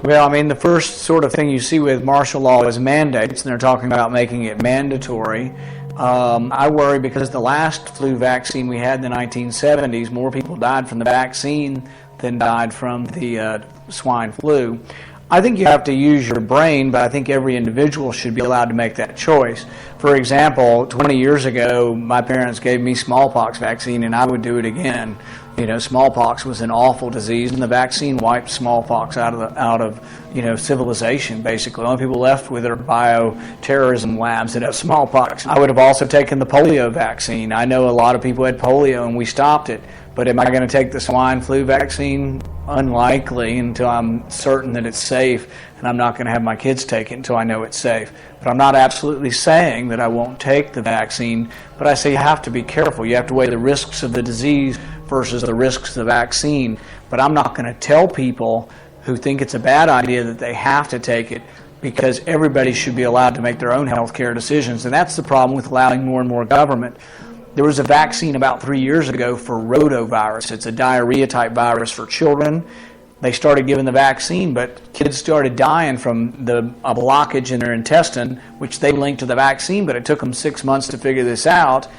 Well, the first sort of thing you see with martial law is mandates, and they're talking about making it mandatory. I worry because the last flu vaccine we had in the 1970s, more people died from the vaccine than died from the swine flu. I think you have to use your brain, but I think every individual should be allowed to make that choice. For example, 20 years ago, my parents gave me smallpox vaccine, and I would do it again. Smallpox was an awful disease, and the vaccine wiped smallpox out of civilization, basically. The only people left with are bioterrorism labs that have smallpox. I would have also taken the polio vaccine. I know a lot of people had polio, and we stopped it. But am I going to take the swine flu vaccine? Unlikely, until I'm certain that it's safe, and I'm not going to have my kids take it until I know it's safe. But I'm not absolutely saying that I won't take the vaccine, but I say you have to be careful. You have to weigh the risks of the disease versus the risks of the vaccine. But I'm not going to tell people who think it's a bad idea that they have to take it, because everybody should be allowed to make their own health care decisions. And that's the problem with allowing more and more government. There was a vaccine about 3 years ago for rotavirus. It's a diarrhea-type virus for children. They started giving the vaccine, but kids started dying from a blockage in their intestine, which they linked to the vaccine, but it took them 6 months to figure this out.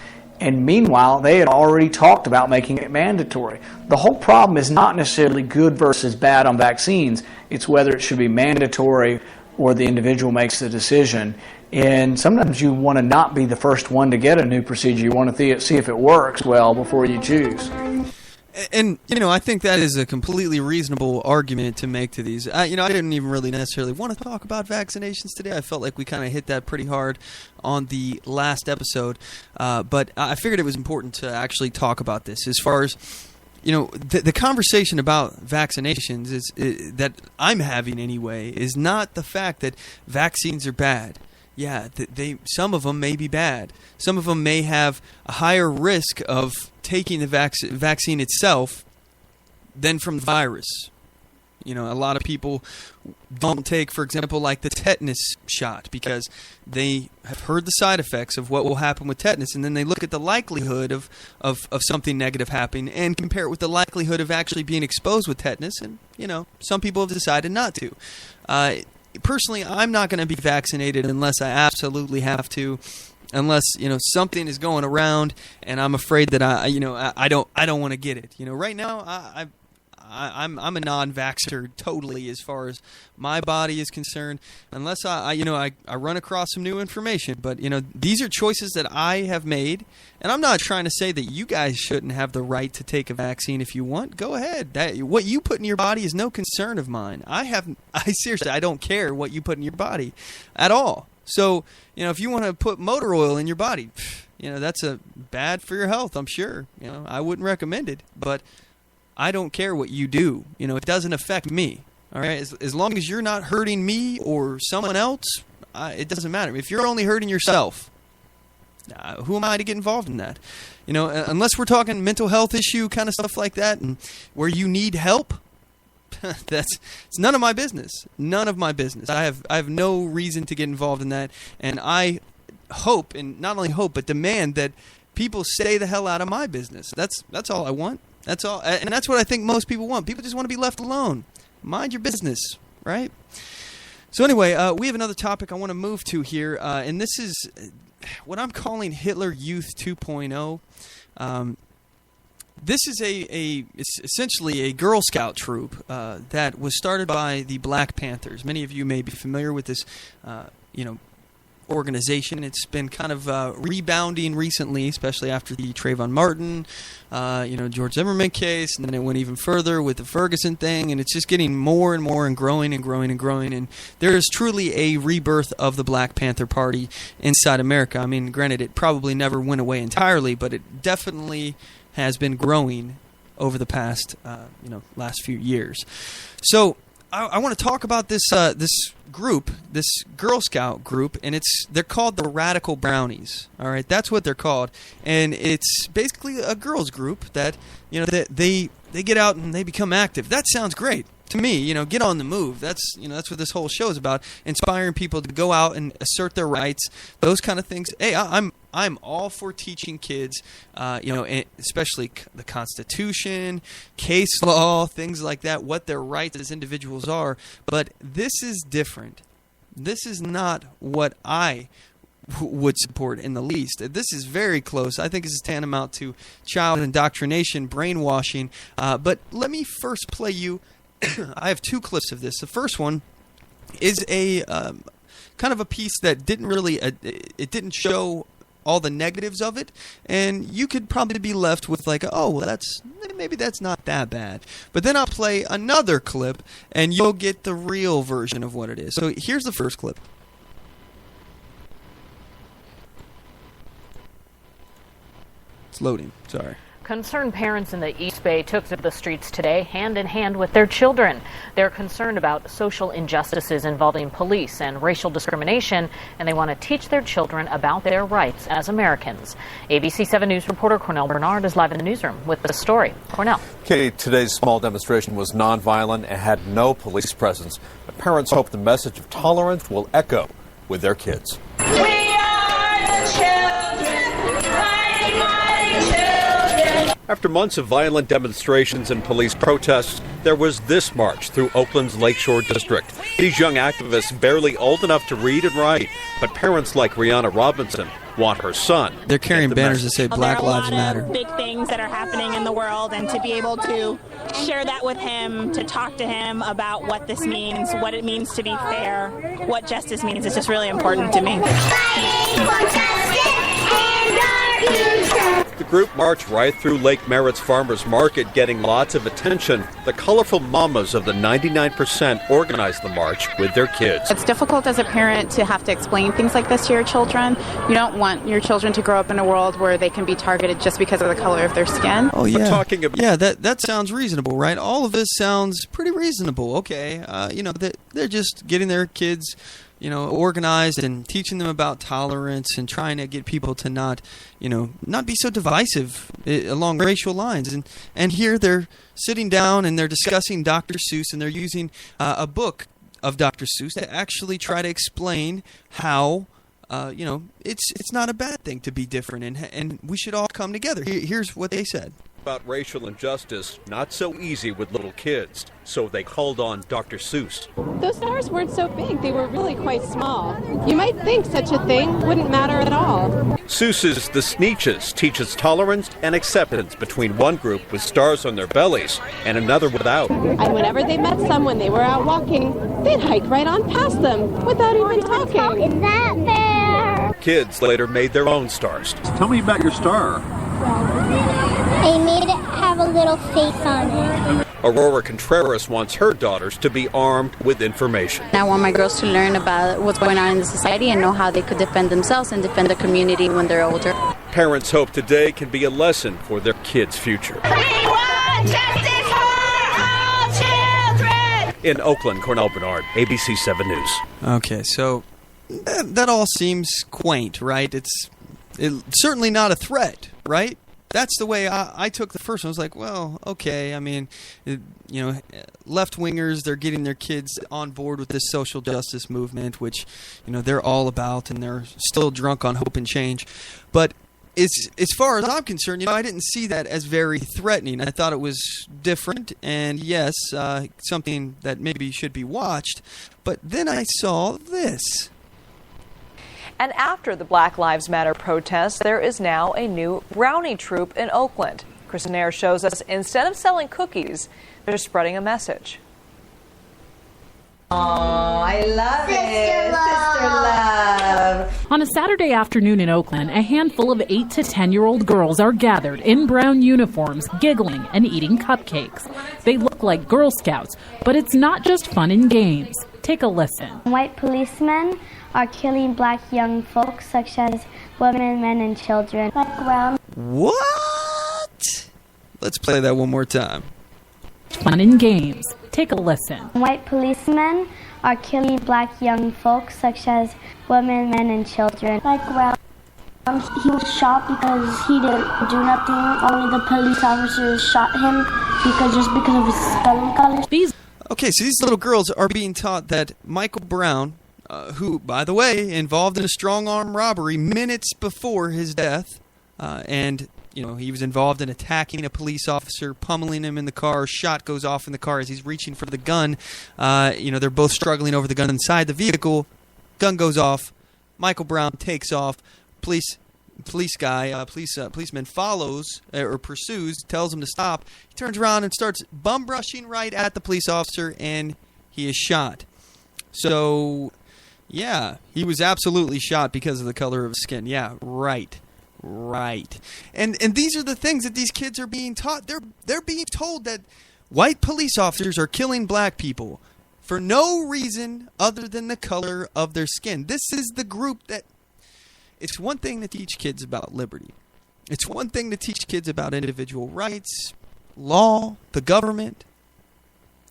And meanwhile, they had already talked about making it mandatory. The whole problem is not necessarily good versus bad on vaccines. It's whether it should be mandatory or the individual makes the decision. And sometimes you want to not be the first one to get a new procedure. You want to see if it works well before you choose. And, I think that is a completely reasonable argument to make to these. I didn't even really necessarily want to talk about vaccinations today. I felt like we kind of hit that pretty hard on the last episode. But I figured it was important to actually talk about this as far as, the conversation about vaccinations that I'm having anyway is not the fact that vaccines are bad. Yeah, some of them may be bad. Some of them may have a higher risk of taking the vaccine itself than from the virus. A lot of people don't take, for example, like the tetanus shot because they have heard the side effects of what will happen with tetanus, and then they look at the likelihood of something negative happening and compare it with the likelihood of actually being exposed with tetanus, and, some people have decided not to. Personally, I'm not going to be vaccinated unless I absolutely have to, unless something is going around and I'm afraid that I don't want to get it. Right now I'm a non-vaxxer totally as far as my body is concerned, unless I run across some new information. But these are choices that I have made, and I'm not trying to say that you guys shouldn't have the right to take a vaccine if you want. Go ahead. What you put in your body is no concern of mine. Seriously, I don't care what you put in your body at all. So if you want to put motor oil in your body, that's bad for your health. I'm sure. I wouldn't recommend it, but I don't care what you do. It doesn't affect me. All right? As long as you're not hurting me or someone else, it doesn't matter. If you're only hurting yourself, who am I to get involved in that? Unless we're talking mental health issue kind of stuff like that, and where you need help, it's none of my business. None of my business. I have no reason to get involved in that, and I hope, and not only hope, but demand that people stay the hell out of my business. That's all I want. That's all, and that's what I think most people want. People just want to be left alone. Mind your business, right? So anyway, we have another topic I want to move to here, and this is what I'm calling Hitler Youth 2.0. This is it's essentially a Girl Scout troop that was started by the Black Panthers. Many of you may be familiar with this, organization. It's been kind of rebounding recently, especially after the Trayvon Martin, George Zimmerman case, and then it went even further with the Ferguson thing, and it's just getting more and more and growing and growing and growing, and there is truly a rebirth of the Black Panther Party inside America. I mean, granted, it probably never went away entirely, but it definitely has been growing over the past, last few years. So I want to talk about this group, this Girl Scout group, and they're called the Radical Brownies. All right, that's what they're called, and it's basically a girls group that they get out and they become active. That sounds great to me. Get on the move. That's what this whole show is about: inspiring people to go out and assert their rights, those kind of things. Hey, I'm all for teaching kids, especially the Constitution, case law, things like that, what their rights as individuals are. But this is different. This is not what I would support in the least. This is very close. I think this is tantamount to child indoctrination, brainwashing. But let me first play you. I have two clips of this. The first one is a kind of a piece that didn't really it didn't show all the negatives of it, and you could probably be left with like, oh, well, maybe that's not that bad. But then I'll play another clip, and you'll get the real version of what it is. So here's the first clip. It's loading. Sorry. Concerned parents in the East Bay took to the streets today, hand in hand with their children. They're concerned about social injustices involving police and racial discrimination, and they want to teach their children about their rights as Americans. ABC 7 News reporter Cornell Bernard is live in the newsroom with the story. Cornell. Katie, today's small demonstration was nonviolent and had no police presence. But parents hope the message of tolerance will echo with their kids. We are the children. After months of violent demonstrations and police protests, there was this march through Oakland's Lakeshore District. These young activists, barely old enough to read and write, but parents like Rihanna Robinson want her son. They're carrying banners that say Black Lives Matter. There are a lot of big things that are happening in the world, and to be able to share that with him, to talk to him about what this means, what it means to be fair, what justice means, is just really important to me. The group marched right through Lake Merritt's Farmers Market, getting lots of attention. The colorful mamas of the 99% organized the march with their kids. It's difficult as a parent to have to explain things like this to your children. You don't want your children to grow up in a world where they can be targeted just because of the color of their skin. Oh, yeah. We're talking about that sounds reasonable, right? All of this sounds pretty reasonable. Okay, they're just getting their kids, organized and teaching them about tolerance and trying to get people to not be so divisive along racial lines. And here they're sitting down and they're discussing Dr. Seuss, and they're using a book of Dr. Seuss to actually try to explain how it's not a bad thing to be different, and we should all come together. Here's what they said. About racial injustice, not so easy with little kids, so they called on Dr. Seuss. Those stars weren't so big, they were really quite small. You might think such a thing wouldn't matter at all. Seuss's The Sneetches teaches tolerance and acceptance between one group with stars on their bellies and another without. And whenever they met someone they were out walking, they'd hike right on past them without even talking. Is that fair? Kids later made their own stars. Tell me about your star. I made it have a little face on it. Aurora Contreras wants her daughters to be armed with information. I want my girls to learn about what's going on in the society and know how they could defend themselves and defend the community when they're older. Parents hope today can be a lesson for their kids' future. We want justice for all children! In Oakland, Cornell Bernard, ABC 7 News. Okay, so that all seems quaint, right? It's certainly not a threat, right? That's the way I took the first one. I was like, well, okay. I mean, left-wingers, they're getting their kids on board with this social justice movement, which, they're all about, and they're still drunk on hope and change. But as far as I'm concerned, I didn't see that as very threatening. I thought it was different, and yes, something that maybe should be watched. But then I saw this. And after the Black Lives Matter protests, there is now a new brownie troupe in Oakland. Chris Nair shows us instead of selling cookies, they're spreading a message. Oh, I love it. Sister love. On a Saturday afternoon in Oakland, a handful of 8 to 10-year-old girls are gathered in brown uniforms, giggling and eating cupcakes. They look like Girl Scouts, but it's not just fun and games. Take a listen. White policemen are killing black young folks, such as women, men, and children. What? Let's play that one more time. Fun and games. Take a listen. White policemen are killing black young folks, such as women, men, and children. He was shot because he didn't do nothing. Only the police officers shot him because of his skin color. Okay, so these little girls are being taught that Michael Brown, who, by the way, involved in a strong-arm robbery minutes before his death, and he was involved in attacking a police officer, pummeling him in the car. A shot goes off in the car as he's reaching for the gun. They're both struggling over the gun inside the vehicle. Gun goes off. Michael Brown takes off. Policeman follows or pursues, tells him to stop. He turns around and starts bum rushing right at the police officer, and he is shot. So, yeah, he was absolutely shot because of the color of his skin. Yeah, right. And these are the things that these kids are being taught. They're being told that white police officers are killing black people for no reason other than the color of their skin. This is the group that... It's one thing to teach kids about liberty. It's one thing to teach kids about individual rights, law, the government.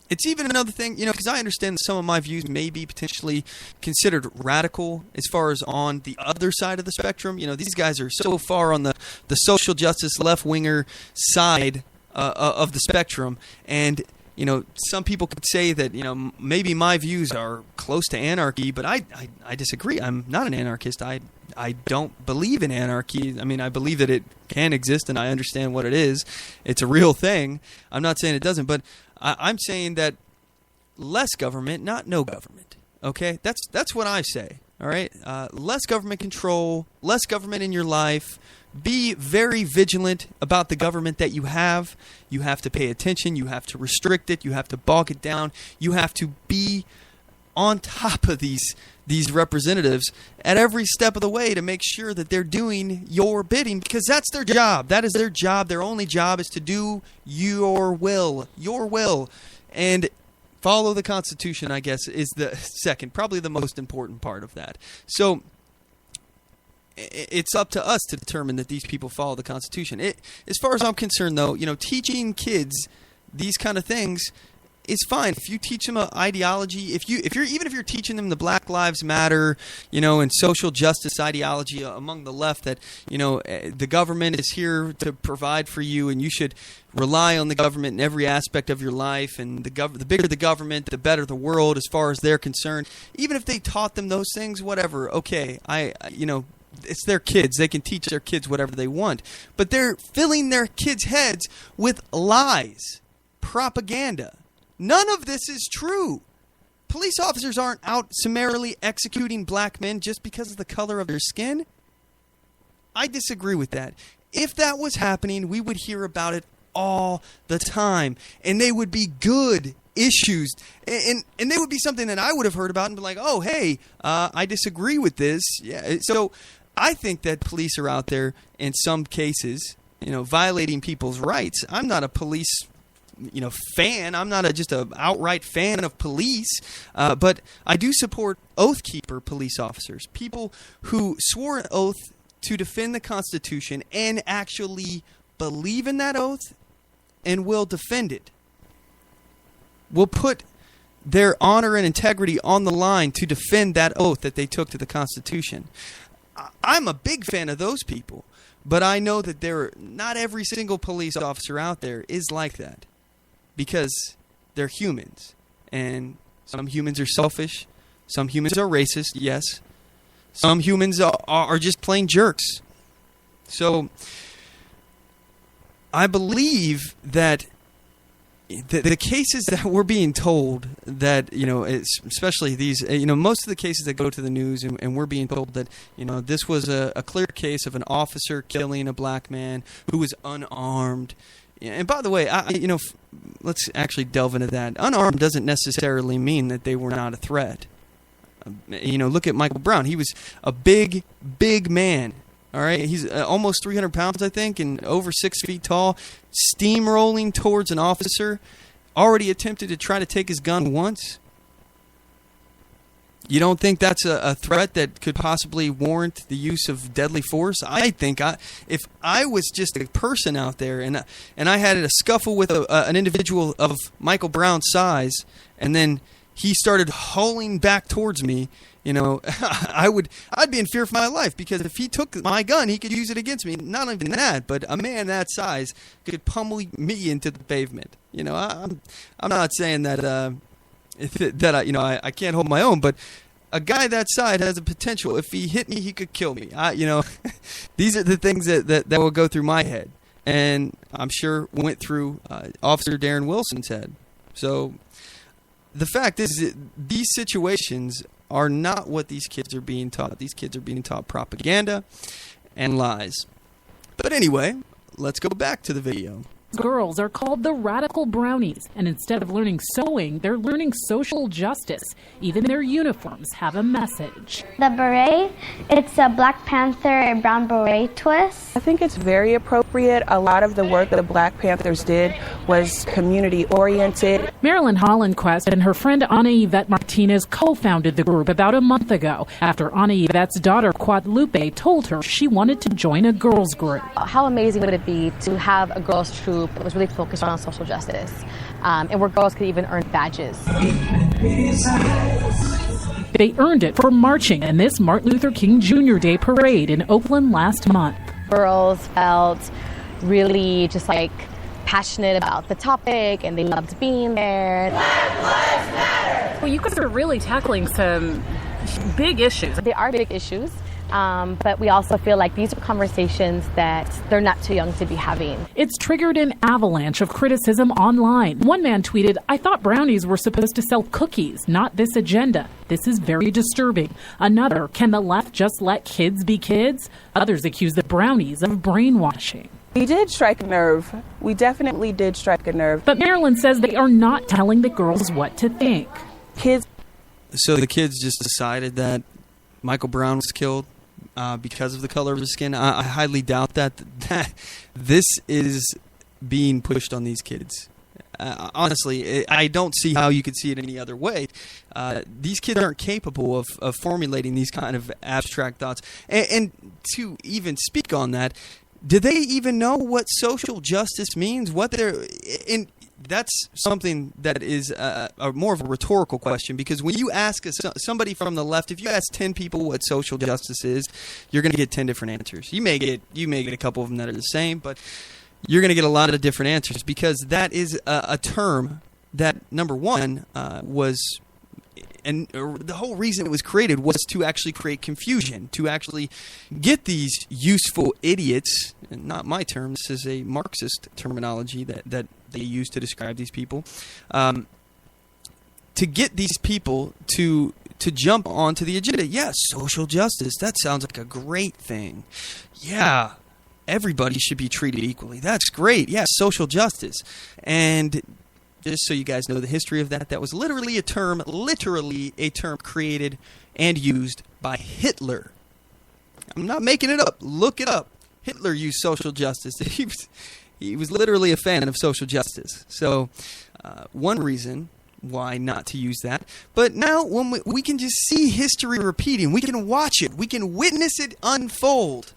It's even another thing, because I understand that some of my views may be potentially considered radical as far as on the other side of the spectrum. These guys are so far on the social justice left-winger side of the spectrum. And, some people could say that, maybe my views are close to anarchy, but I disagree. I'm not an anarchist. I don't believe in anarchy. I mean, I believe that it can exist, and I understand what it is. It's a real thing. I'm not saying it doesn't, but I'm saying that less government, not no government. Okay? That's what I say. All right? Less government control, less government in your life. Be very vigilant about the government that you have. You have to pay attention. You have to restrict it. You have to bog it down. You have to be on top of these these representatives at every step of the way to make sure that they're doing your bidding, because that's their job. That is their job. Their only job is to do your will. Your will. And follow the Constitution, I guess, is the second, probably the most important part of that. So it's up to us to determine that these people follow the Constitution. As far as I'm concerned, though, teaching kids these kind of things is fine. If you teach them an ideology, if you're teaching them the Black Lives Matter, and social justice ideology among the left, that the government is here to provide for you, and you should rely on the government in every aspect of your life, and the bigger the government, the better the world, as far as they're concerned. Even if they taught them those things, whatever. Okay, it's their kids. They can teach their kids whatever they want, but they're filling their kids' heads with lies, propaganda. None of this is true. Police officers aren't out summarily executing black men just because of the color of their skin. I disagree with that. If that was happening, we would hear about it all the time, and they would be good issues, and they would be something that I would have heard about and be like, oh, hey, I disagree with this. Yeah. So I think that police are out there in some cases, violating people's rights. I'm not a police fan. I'm not just an outright fan of police, but I do support oath keeper police officers, people who swore an oath to defend the Constitution and actually believe in that oath and will defend it. Will put their honor and integrity on the line to defend that oath that they took to the Constitution. I'm a big fan of those people, but I know that not every single police officer out there is like that. Because they're humans, and some humans are selfish, some humans are racist, yes. Some humans are just plain jerks. So I believe that the cases that we're being told that, especially these, most of the cases that go to the news, and we're being told that, this was a clear case of an officer killing a black man who was unarmed. And by the way, let's actually delve into that. Unarmed doesn't necessarily mean that they were not a threat. Look at Michael Brown. He was a big, big man. All right, he's almost 300 pounds, I think, and over 6 feet tall, steamrolling towards an officer. Already attempted to try to take his gun once. You don't think that's a threat that could possibly warrant the use of deadly force? I think if I was just a person out there and I had a scuffle with an individual of Michael Brown's size, and then he started hauling back towards me, I'd be in fear for my life, because if he took my gun, he could use it against me. Not even that, but a man that size could pummel me into the pavement. I'm not saying that. I can't hold my own, but a guy that size has a potential. If he hit me, he could kill me. These are the things that will go through my head, and I'm sure went through Officer Darren Wilson's head. So the fact is that these situations are not what these kids are being taught. These kids are being taught propaganda and lies. But anyway, let's go back to the video. Girls are called the radical brownies, and instead of learning sewing, they're learning social justice. Even their uniforms have a message. The beret, it's a Black Panther and brown beret twist. I think it's very appropriate. A lot of the work that the Black Panthers did was community-oriented. Marilyn Hollandquist and her friend Ana Yvette Martinez co-founded the group about a month ago after Ana Yvette's daughter, Guadalupe, told her she wanted to join a girls' group. How amazing would it be to have a girls' troop that was really focused on social justice, and where girls could even earn badges. They earned it for marching in this Martin Luther King Jr. Day parade in Oakland last month. Girls felt really just passionate about the topic, and they loved being there. Black Lives Matter! Well, you guys are really tackling some big issues. They are big issues. But we also feel like these are conversations that they're not too young to be having. It's triggered an avalanche of criticism online. One man tweeted, "I thought brownies were supposed to sell cookies, not this agenda. This is very disturbing." Another, "Can the left just let kids be kids?" Others accuse the brownies of brainwashing. We did strike a nerve. We definitely did strike a nerve. But Marilyn says they are not telling the girls what to think. Kids So the kids just decided that Michael Brown was killed because of the color of his skin. I highly doubt that this is being pushed on these kids. Honestly, I don't see how you could see it any other way. These kids aren't capable of formulating these kind of abstract thoughts. And to even speak on that, do they even know what social justice means? That's something that is more of a rhetorical question, because when you ask somebody from the left, if you ask 10 people what social justice is, you're going to get 10 different answers. You may get a couple of them that are the same, but you're going to get a lot of different answers, because that is a term that, number one, the whole reason it was created was to actually create confusion, to actually get these useful idiots, and not my term, this is a Marxist terminology that they use to describe these people, to get these people to jump onto the agenda. Yeah, social justice, that sounds like a great thing. Yeah, everybody should be treated equally. That's great. Yeah, social justice. And just so you guys know the history of that was literally a term created and used by Hitler. I'm not making it up. Look it up. Hitler used social justice. He was literally a fan of social justice. So one reason why not to use that. But now when we can just see history repeating, we can watch it. We can witness it unfold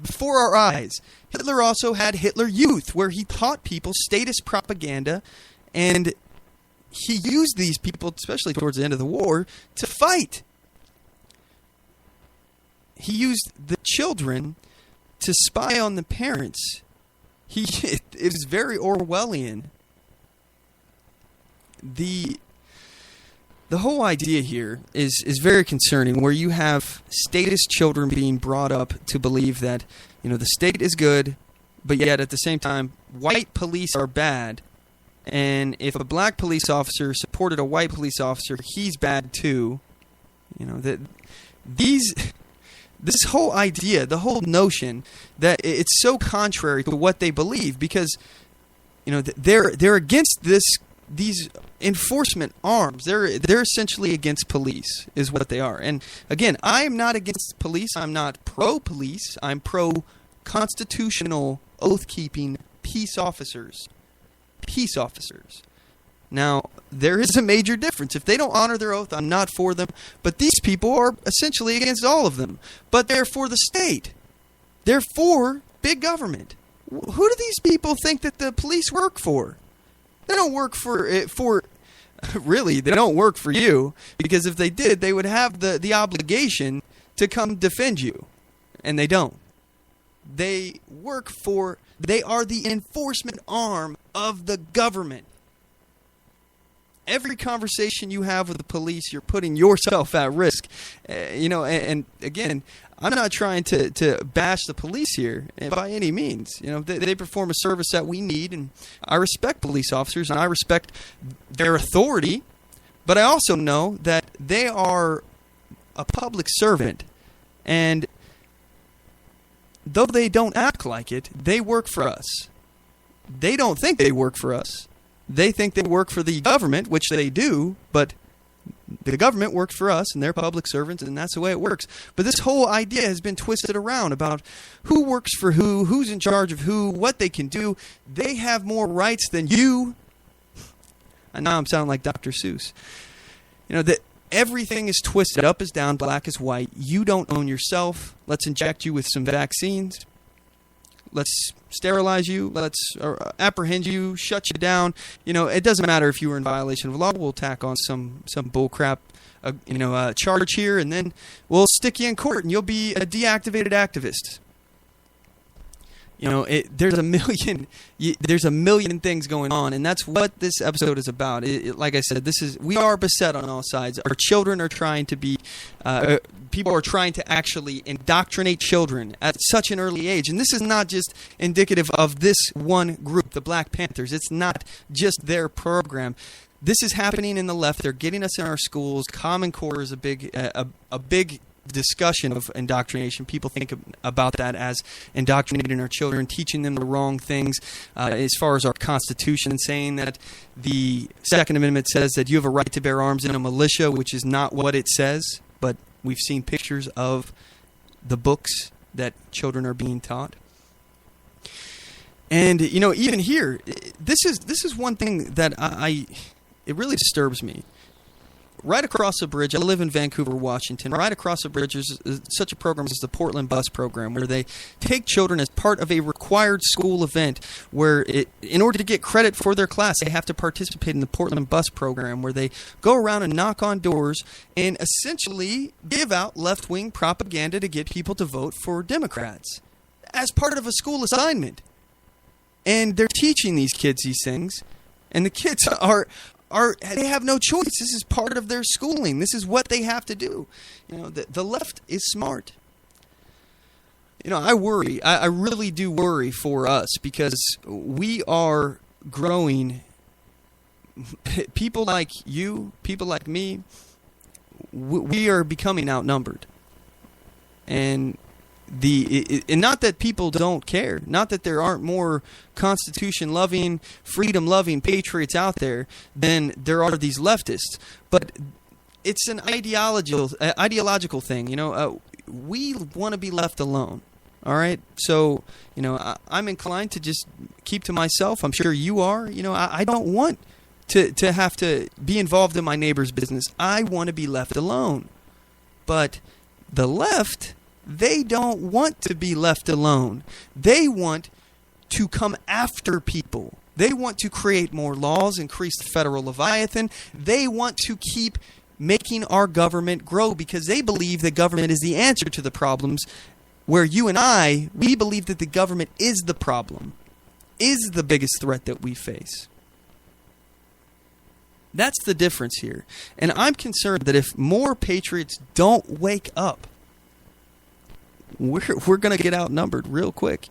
before our eyes. Hitler also had Hitler Youth, where he taught people statist propaganda, and he used these people, especially towards the end of the war, to fight. He used the children to spy on the parents. It was very Orwellian. The whole idea here is very concerning, where you have statist children being brought up to believe that, the state is good, but yet at the same time, white police are bad. And if a black police officer supported a white police officer, he's bad too. This whole idea, the whole notion that it's so contrary to what they believe, because they're against these enforcement arms. They're essentially against police, is what they are. And again, I am not against police. I'm not pro-police. I'm pro-constitutional, oath-keeping peace officers. Peace officers. Now, there is a major difference. If they don't honor their oath, I'm not for them. But these people are essentially against all of them. But they're for the state. They're for big government. Who do these people think that the police work for? They don't work really, they don't work for you. Because if they did, they would have the obligation to come defend you. And they don't. They are the enforcement arm of the government. Every conversation you have with the police, you're putting yourself at risk. And again, I'm not trying to bash the police here by any means. They perform a service that we need, and I respect police officers, and I respect their authority, but I also know that they are a public servant, and though they don't act like it, they work for us. They don't think they work for us. They think they work for the government, which they do, but the government works for us, and they're public servants, and that's the way it works. But this whole idea has been twisted around about who works for who, who's in charge of who, what they can do. They have more rights than you. And now I'm sounding like Dr. Seuss. That everything is twisted. Up is down, black is white. You don't own yourself. Let's inject you with some vaccines. Let's sterilize you. Let's apprehend you, shut you down. It doesn't matter if you were in violation of law. We'll tack on some bullcrap, charge here, and then we'll stick you in court, and you'll be a deactivated activist. There's a million things going on, and that's what this episode is about. Like I said, we are beset on all sides. Our children are trying to be, people are trying to actually indoctrinate children at such an early age, and this is not just indicative of this one group, the Black Panthers. It's not just their program. This is happening in the left. They're getting us in our schools. Common Core is a big discussion of indoctrination. People think about that as indoctrinating our children, teaching them the wrong things as far as our Constitution, saying that the Second Amendment says that you have a right to bear arms in a militia, which is not what it says, but we've seen pictures of the books that children are being taught. And, even here, this is one thing that it really disturbs me. Right across the bridge, I live in Vancouver, Washington. Right across the bridge, there's such a program as the Portland Bus Program, where they take children as part of a required school event where, in order to get credit for their class, they have to participate in the Portland Bus Program, where they go around and knock on doors and essentially give out left-wing propaganda to get people to vote for Democrats as part of a school assignment. And they're teaching these kids these things, and the kids they have no choice. This is part of their schooling. This is what they have to do. The left is smart. I worry. I really do worry for us, because we are growing. People like you, people like me, we are becoming outnumbered. And and not that people don't care, not that there aren't more Constitution-loving, freedom-loving patriots out there than there are these leftists, but it's an ideological thing. We want to be left alone. All right, so I'm inclined to just keep to myself. I'm sure you are. I don't want to have to be involved in my neighbor's business. I want to be left alone. But the left, they don't want to be left alone. They want to come after people. They want to create more laws, increase the federal Leviathan. They want to keep making our government grow, because they believe that government is the answer to the problems, where you and we believe that the government is the problem, is the biggest threat that we face. That's the difference here. And I'm concerned that if more patriots don't wake up, we're going to get outnumbered real quick,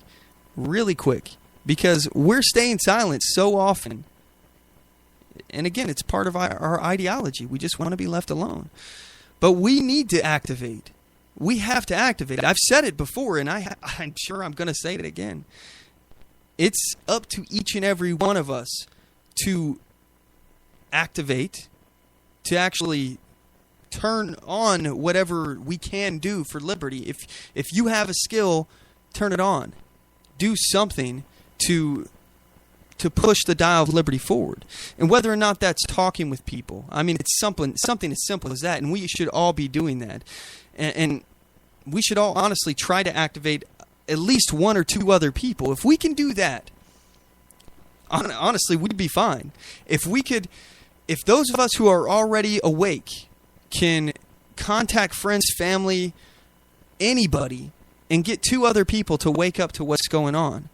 really quick, because we're staying silent so often. And again, it's part of our ideology. We just want to be left alone. But we need to activate. We have to activate. I've said it before, and I'm sure I'm going to say it again. It's up to each and every one of us to activate, to actually turn on whatever we can do for liberty. If you have a skill, turn it on. Do something to push the dial of liberty forward. And whether or not that's talking with people, I mean, it's something as simple as that, and we should all be doing that. And we should all honestly try to activate at least one or two other people. If we can do that, honestly, we'd be fine. If those of us who are already awake can contact friends, family, anybody, and get two other people to wake up to what's going on,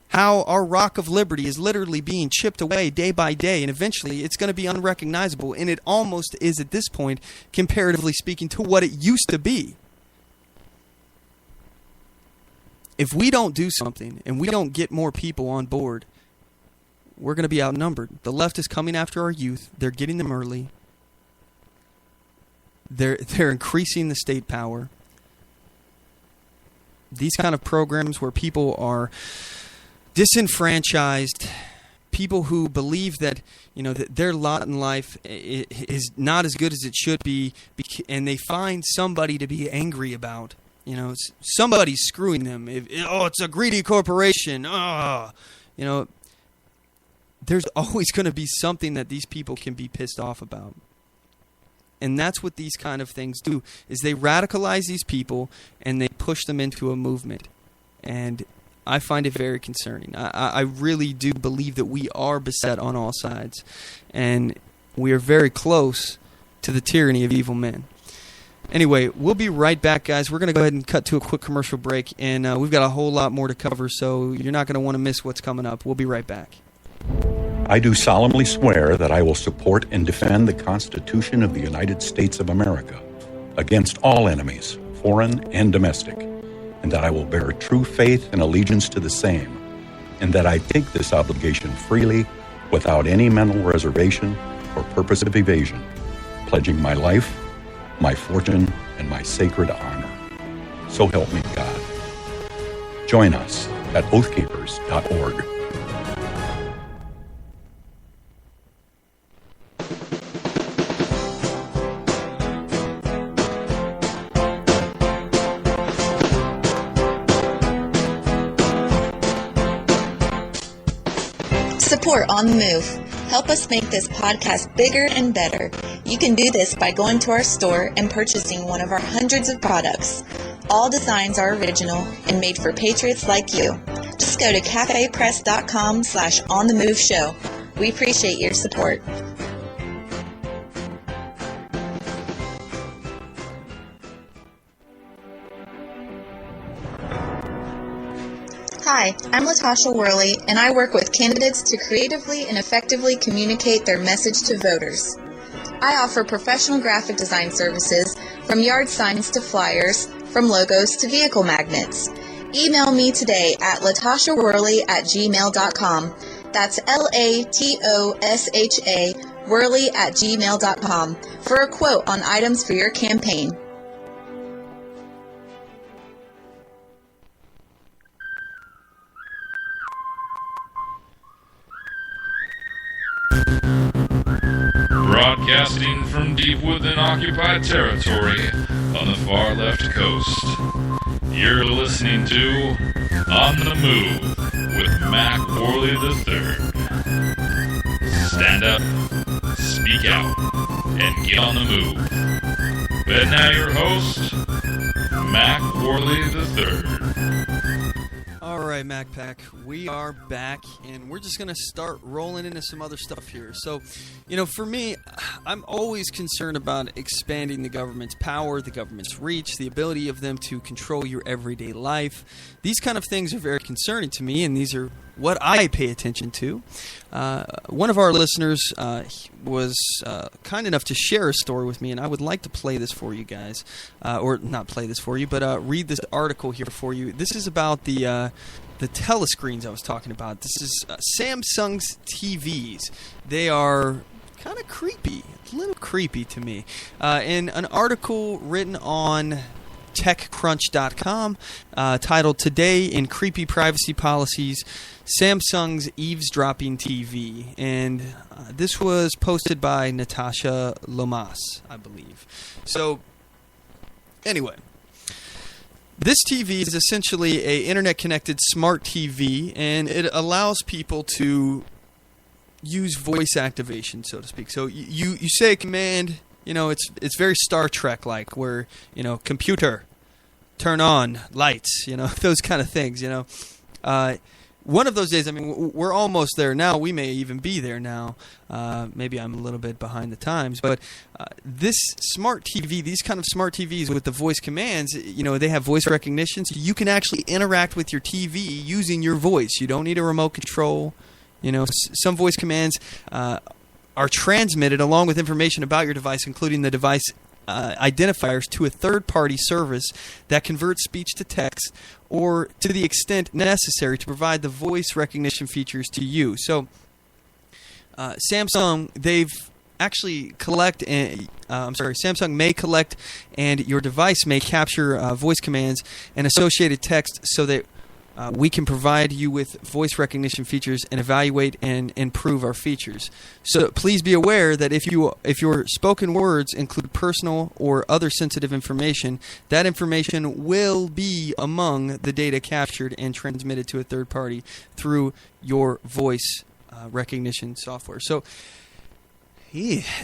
how our rock of liberty is literally being chipped away day by day, and eventually it's going to be unrecognizable, and it almost is at this point, comparatively speaking, to what it used to be. If we don't do something and we don't get more people on board, we're going to be outnumbered. The left is coming after our youth. They're getting them early. They're increasing the state power. These kind of programs where people are disenfranchised, people who believe that that their lot in life is not as good as it should be, and they find somebody to be angry about. Somebody's screwing them. It's a greedy corporation. There's always going to be something that these people can be pissed off about. And that's what these kind of things do, is they radicalize these people and they push them into a movement. And I find it very concerning. I really do believe that we are beset on all sides. And we are very close to the tyranny of evil men. Anyway, we'll be right back, guys. We're going to go ahead and cut to a quick commercial break. And we've got a whole lot more to cover, so you're not going to want to miss what's coming up. We'll be right back. I do solemnly swear that I will support and defend the Constitution of the United States of America against all enemies, foreign and domestic, and that I will bear true faith and allegiance to the same, and that I take this obligation freely without any mental reservation or purpose of evasion, pledging my life, my fortune, and my sacred honor So help me God. Join us at oathkeepers.org. Support On The Move. Help us make this podcast bigger and better. You can do this by going to our store and purchasing one of our hundreds of products. All designs are original and made for patriots like you. Just go to cafepress.com/OnTheMoveShow. We appreciate your support. Hi, I'm Latasha Worley, and I work with candidates to creatively and effectively communicate their message to voters. I offer professional graphic design services, from yard signs to flyers, from logos to vehicle magnets. Email me today at latashaworley@gmail.com. That's LATOSHA Worley@gmail.com for a quote on items for your campaign. Broadcasting from deep within occupied territory on the far left coast. You're listening to On the Move with Mack Worley III. Stand up, speak out, and get on the move. And now your host, Mack Worley III. All right, MacPack, we are back, and we're just going to start rolling into some other stuff here. So, for me, I'm always concerned about expanding the government's power, the government's reach, the ability of them to control your everyday life. These kind of things are very concerning to me, and these are what I pay attention to. One of our listeners was kind enough to share a story with me, and I would like to play this for you guys. Or not play this for you, but read this article here for you. This is about the telescreens I was talking about. This is Samsung's TVs. They are kind of creepy, a little creepy to me. In an article written on TechCrunch.com titled "Today in Creepy Privacy Policies, Samsung's Eavesdropping TV," and this was posted by Natasha Lomas, I believe. So, anyway, this TV is essentially a internet-connected smart TV, and it allows people to use voice activation, so to speak. So you say a command, it's very Star Trek-like, where, computer, turn on lights, those kind of things, One of those days, we're almost there now. We may even be there now. Maybe I'm a little bit behind the times. But this smart TV, these kind of smart TVs with the voice commands, they have voice recognition. So you can actually interact with your TV using your voice. You don't need a remote control. Some voice commands are transmitted along with information about your device, including the device identifiers, to a third-party service that converts speech to text, or to the extent necessary to provide the voice recognition features to you. So, Samsung, they've actually Samsung may collect, and your device may capture voice commands and associated text, so that we can provide you with voice recognition features and evaluate and improve our features. So please be aware that if your spoken words include personal or other sensitive information, that information will be among the data captured and transmitted to a third party through your voice recognition software. So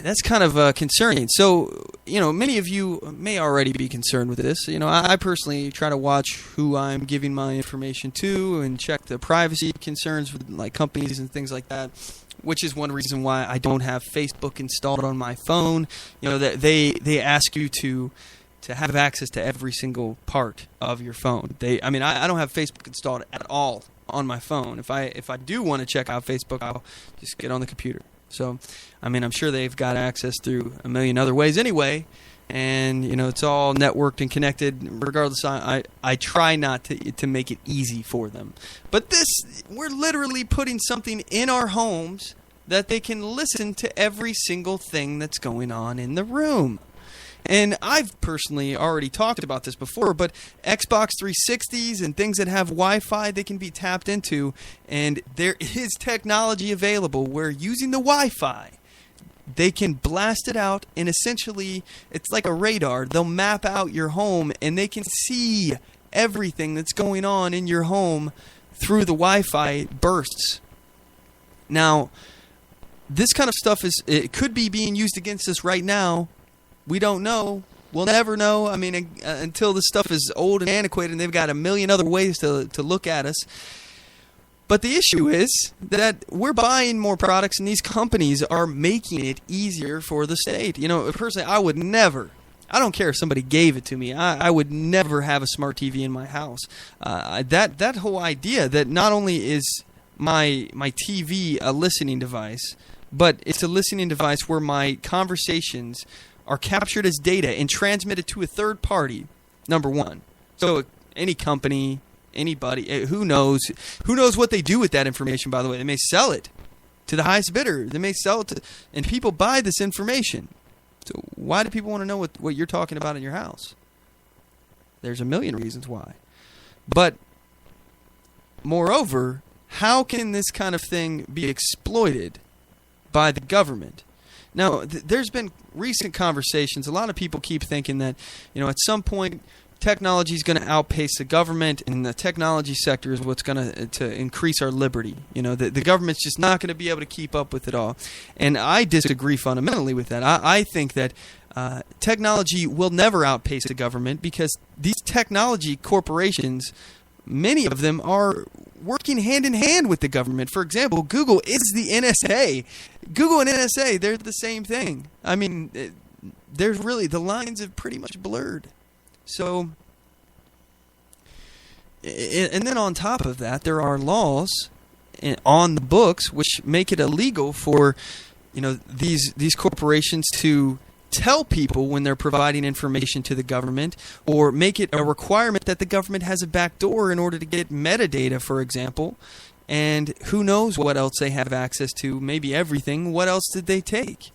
that's kind of concerning. So, many of you may already be concerned with this. I personally try to watch who I'm giving my information to and check the privacy concerns with companies and things like that, which is one reason why I don't have Facebook installed on my phone. That they ask you to have access to every single part of your phone. I don't have Facebook installed at all on my phone. If I do want to check out Facebook, I'll just get on the computer. So, I'm sure they've got access through a million other ways anyway, and, it's all networked and connected. Regardless, I try not to make it easy for them. But we're literally putting something in our homes that they can listen to every single thing that's going on in the room. And I've personally already talked about this before, but Xbox 360s and things that have Wi-Fi, they can be tapped into, and there is technology available where using the Wi-Fi, they can blast it out, and essentially it's like a radar. They'll map out your home, and they can see everything that's going on in your home through the Wi-Fi bursts. Now, this kind of stuff it could be being used against us right now. We don't know. We'll never know. I mean, until this stuff is old and antiquated, and they've got a million other ways to look at us. But the issue is that we're buying more products, and these companies are making it easier for the state. You know, personally, I would never. I don't care if somebody gave it to me. I would never have a smart TV in my house. That whole idea that not only is my TV a listening device, but it's a listening device where my conversations are captured as data and transmitted to a third party, number one. So any company, anybody, who knows what they do with that information, by the way. They may sell it to the highest bidder. They may sell it to, and people buy this information. So why do people want to know what you're talking about in your house? There's a million reasons why. But moreover, how can this kind of thing be exploited by the government? Now, there's been recent conversations. A lot of people keep thinking that, you know, at some point technology is going to outpace the government, and the technology sector is what's going to increase our liberty. You know, the government's just not going to be able to keep up with it all. And I disagree fundamentally with that. I think that technology will never outpace the government, because these technology corporations, many of them are working hand in hand with the government. For example, Google is the NSA. Google and NSA, they're the same thing. I mean, there's really, the lines have pretty much blurred. So, and then on top of that, there are laws on the books which make it illegal for, you know, these corporations to tell people when they're providing information to the government, or make it a requirement that the government has a back door in order to get metadata, for example. And who knows what else they have access to, maybe everything. What else did they take?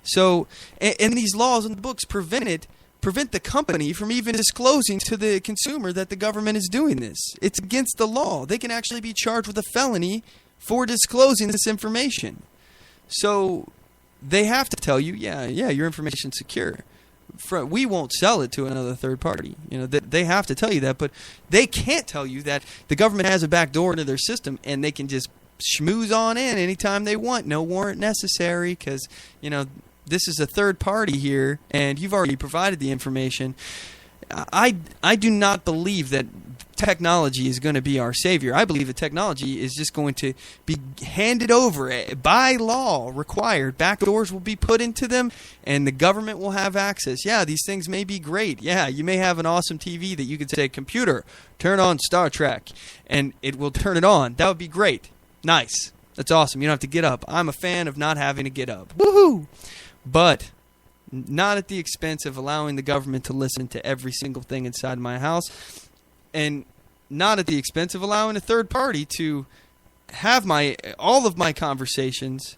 So, and these laws in the books prevent the company from even disclosing to the consumer that the government is doing this. It's against the law. They can actually be charged with a felony for disclosing this information. So they have to tell you, yeah, your information's secure. We won't sell it to another third party. You know, they have to tell you that, but they can't tell you that the government has a back door into their system and they can just schmooze on in anytime they want. No warrant necessary, because, you know, this is a third party here, and you've already provided the information. I do not believe that technology is going to be our savior. I believe that technology is just going to be handed over by law, required. Backdoors will be put into them, and the government will have access. Yeah, these things may be great. Yeah, you may have an awesome TV that you could say, computer, turn on Star Trek, and it will turn it on. That would be great. Nice. That's awesome. You don't have to get up. I'm a fan of not having to get up. Woohoo! But not at the expense of allowing the government to listen to every single thing inside my house, and not at the expense of allowing a third party to have all of my conversations,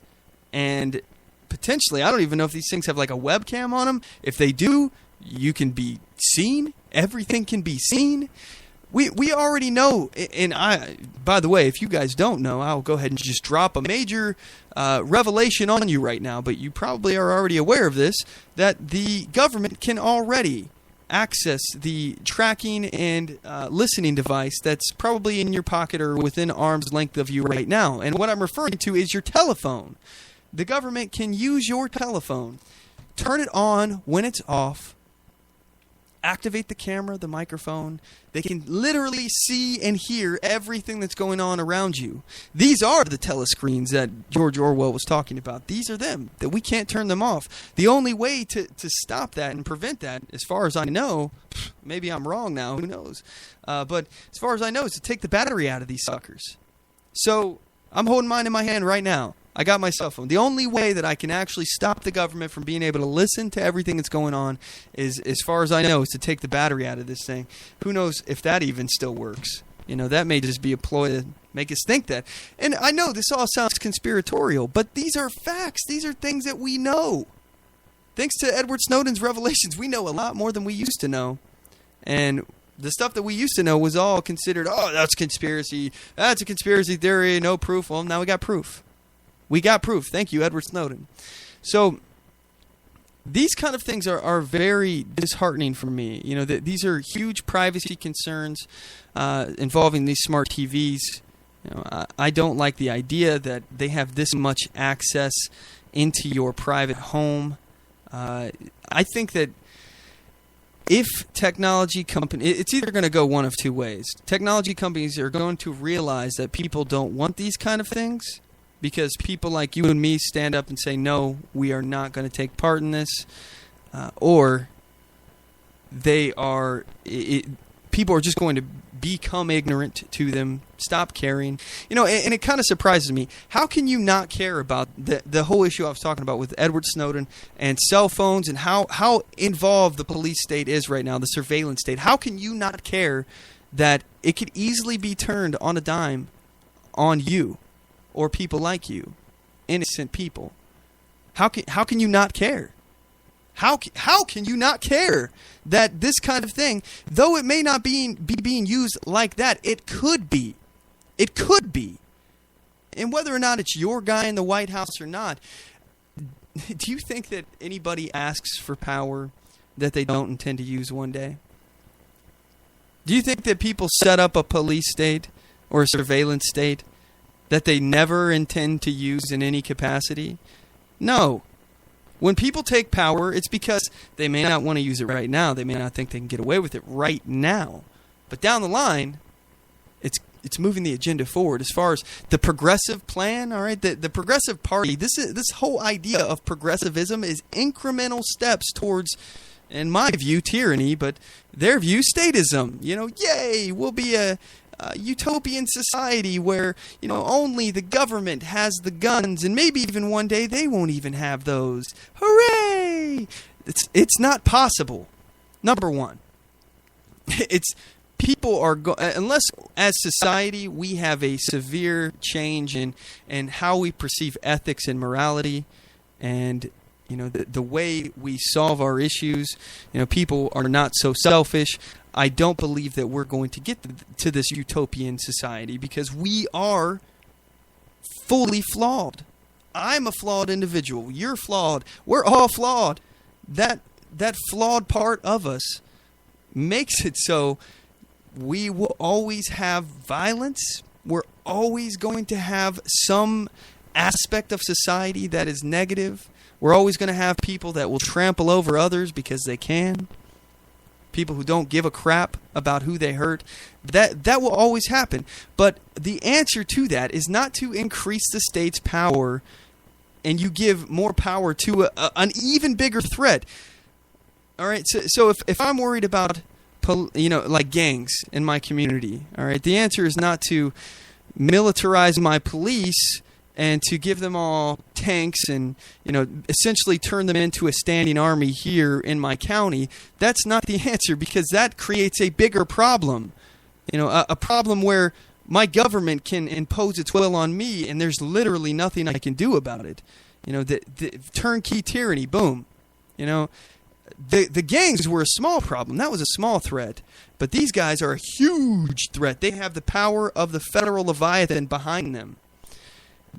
and potentially, I don't even know if these things have like a webcam on them. If they do, you can be seen. Everything can be seen. We already know, and by the way, if you guys don't know, I'll go ahead and just drop a major revelation on you right now, but you probably are already aware of this, that the government can already access the tracking and listening device that's probably in your pocket or within arm's length of you right now. And what I'm referring to is your telephone. The government can use your telephone, turn it on when it's off, activate the camera, the microphone. They can literally see and hear everything that's going on around you. These are the telescreens that George Orwell was talking about. These are them, that we can't turn them off. The only way to stop that and prevent that, as far as I know, maybe I'm wrong now, who knows, but as far as I know, is to take the battery out of these suckers. So I'm holding mine in my hand right now. I got my cell phone. The only way that I can actually stop the government from being able to listen to everything that's going on is, as far as I know, is to take the battery out of this thing. Who knows if that even still works? You know, that may just be a ploy to make us think that. And I know this all sounds conspiratorial, but these are facts. These are things that we know. thanks to Edward Snowden's revelations, we know a lot more than we used to know. And the stuff that we used to know was all considered, oh, that's conspiracy. That's a conspiracy theory, no proof. Well, now we got proof. We got proof. Thank you, Edward Snowden. So these kind of things are very disheartening for me. You know, these are huge privacy concerns involving these smart TVs. You know, I don't like the idea that they have this much access into your private home. I think that if technology companies, it's either going to go one of two ways. Technology companies are going to realize that people don't want these kind of things because people like you and me stand up and say, no, we are not going to take part in this. Or people are just going to become ignorant to them, stop caring. You know, and it kind of surprises me. How can you not care about the whole issue I was talking about with Edward Snowden and cell phones and how involved the police state is right now, the surveillance state? How can you not care that it could easily be turned on a dime on you or people like you, innocent people? How can you not care? How can you not care that this kind of thing, though it may not be being used like that, it could be. It could be. And whether or not it's your guy in the White House or not, do you think that anybody asks for power that they don't intend to use one day? Do you think that people set up a police state or a surveillance state that they never intend to use in any capacity? No. When people take power, it's because they may not want to use it right now. They may not think they can get away with it right now. But down the line, it's moving the agenda forward. As far as the progressive plan, all right, the Progressive Party, this whole idea of progressivism is incremental steps towards, in my view, tyranny, but their view, statism. You know, yay, we'll be a utopian society where, you know, only the government has the guns, and maybe even one day they won't even have those. Hooray! It's not possible. Number one, people are unless as society we have a severe change in how we perceive ethics and morality, and you know the way we solve our issues. You know, people are not so selfish. I don't believe that we're going to get to this utopian society because we are fully flawed. I'm a flawed individual. You're flawed. We're all flawed. That flawed part of us makes it so we will always have violence. We're always going to have some aspect of society that is negative. We're always going to have people that will trample over others because they can. People who don't give a crap about who they hurt. That will always happen. But the answer to that is not to increase the state's power and you give more power to an even bigger threat. All right, so if I'm worried about like gangs in my community, all right, the answer is not to militarize my police and to give them all tanks and, you know, essentially turn them into a standing army here in my county. That's not the answer, because that creates a bigger problem. You know, a problem where my government can impose its will on me and there's literally nothing I can do about it. You know, the turnkey tyranny, boom. You know, the gangs were a small problem. That was a small threat. But these guys are a huge threat. They have the power of the federal Leviathan behind them.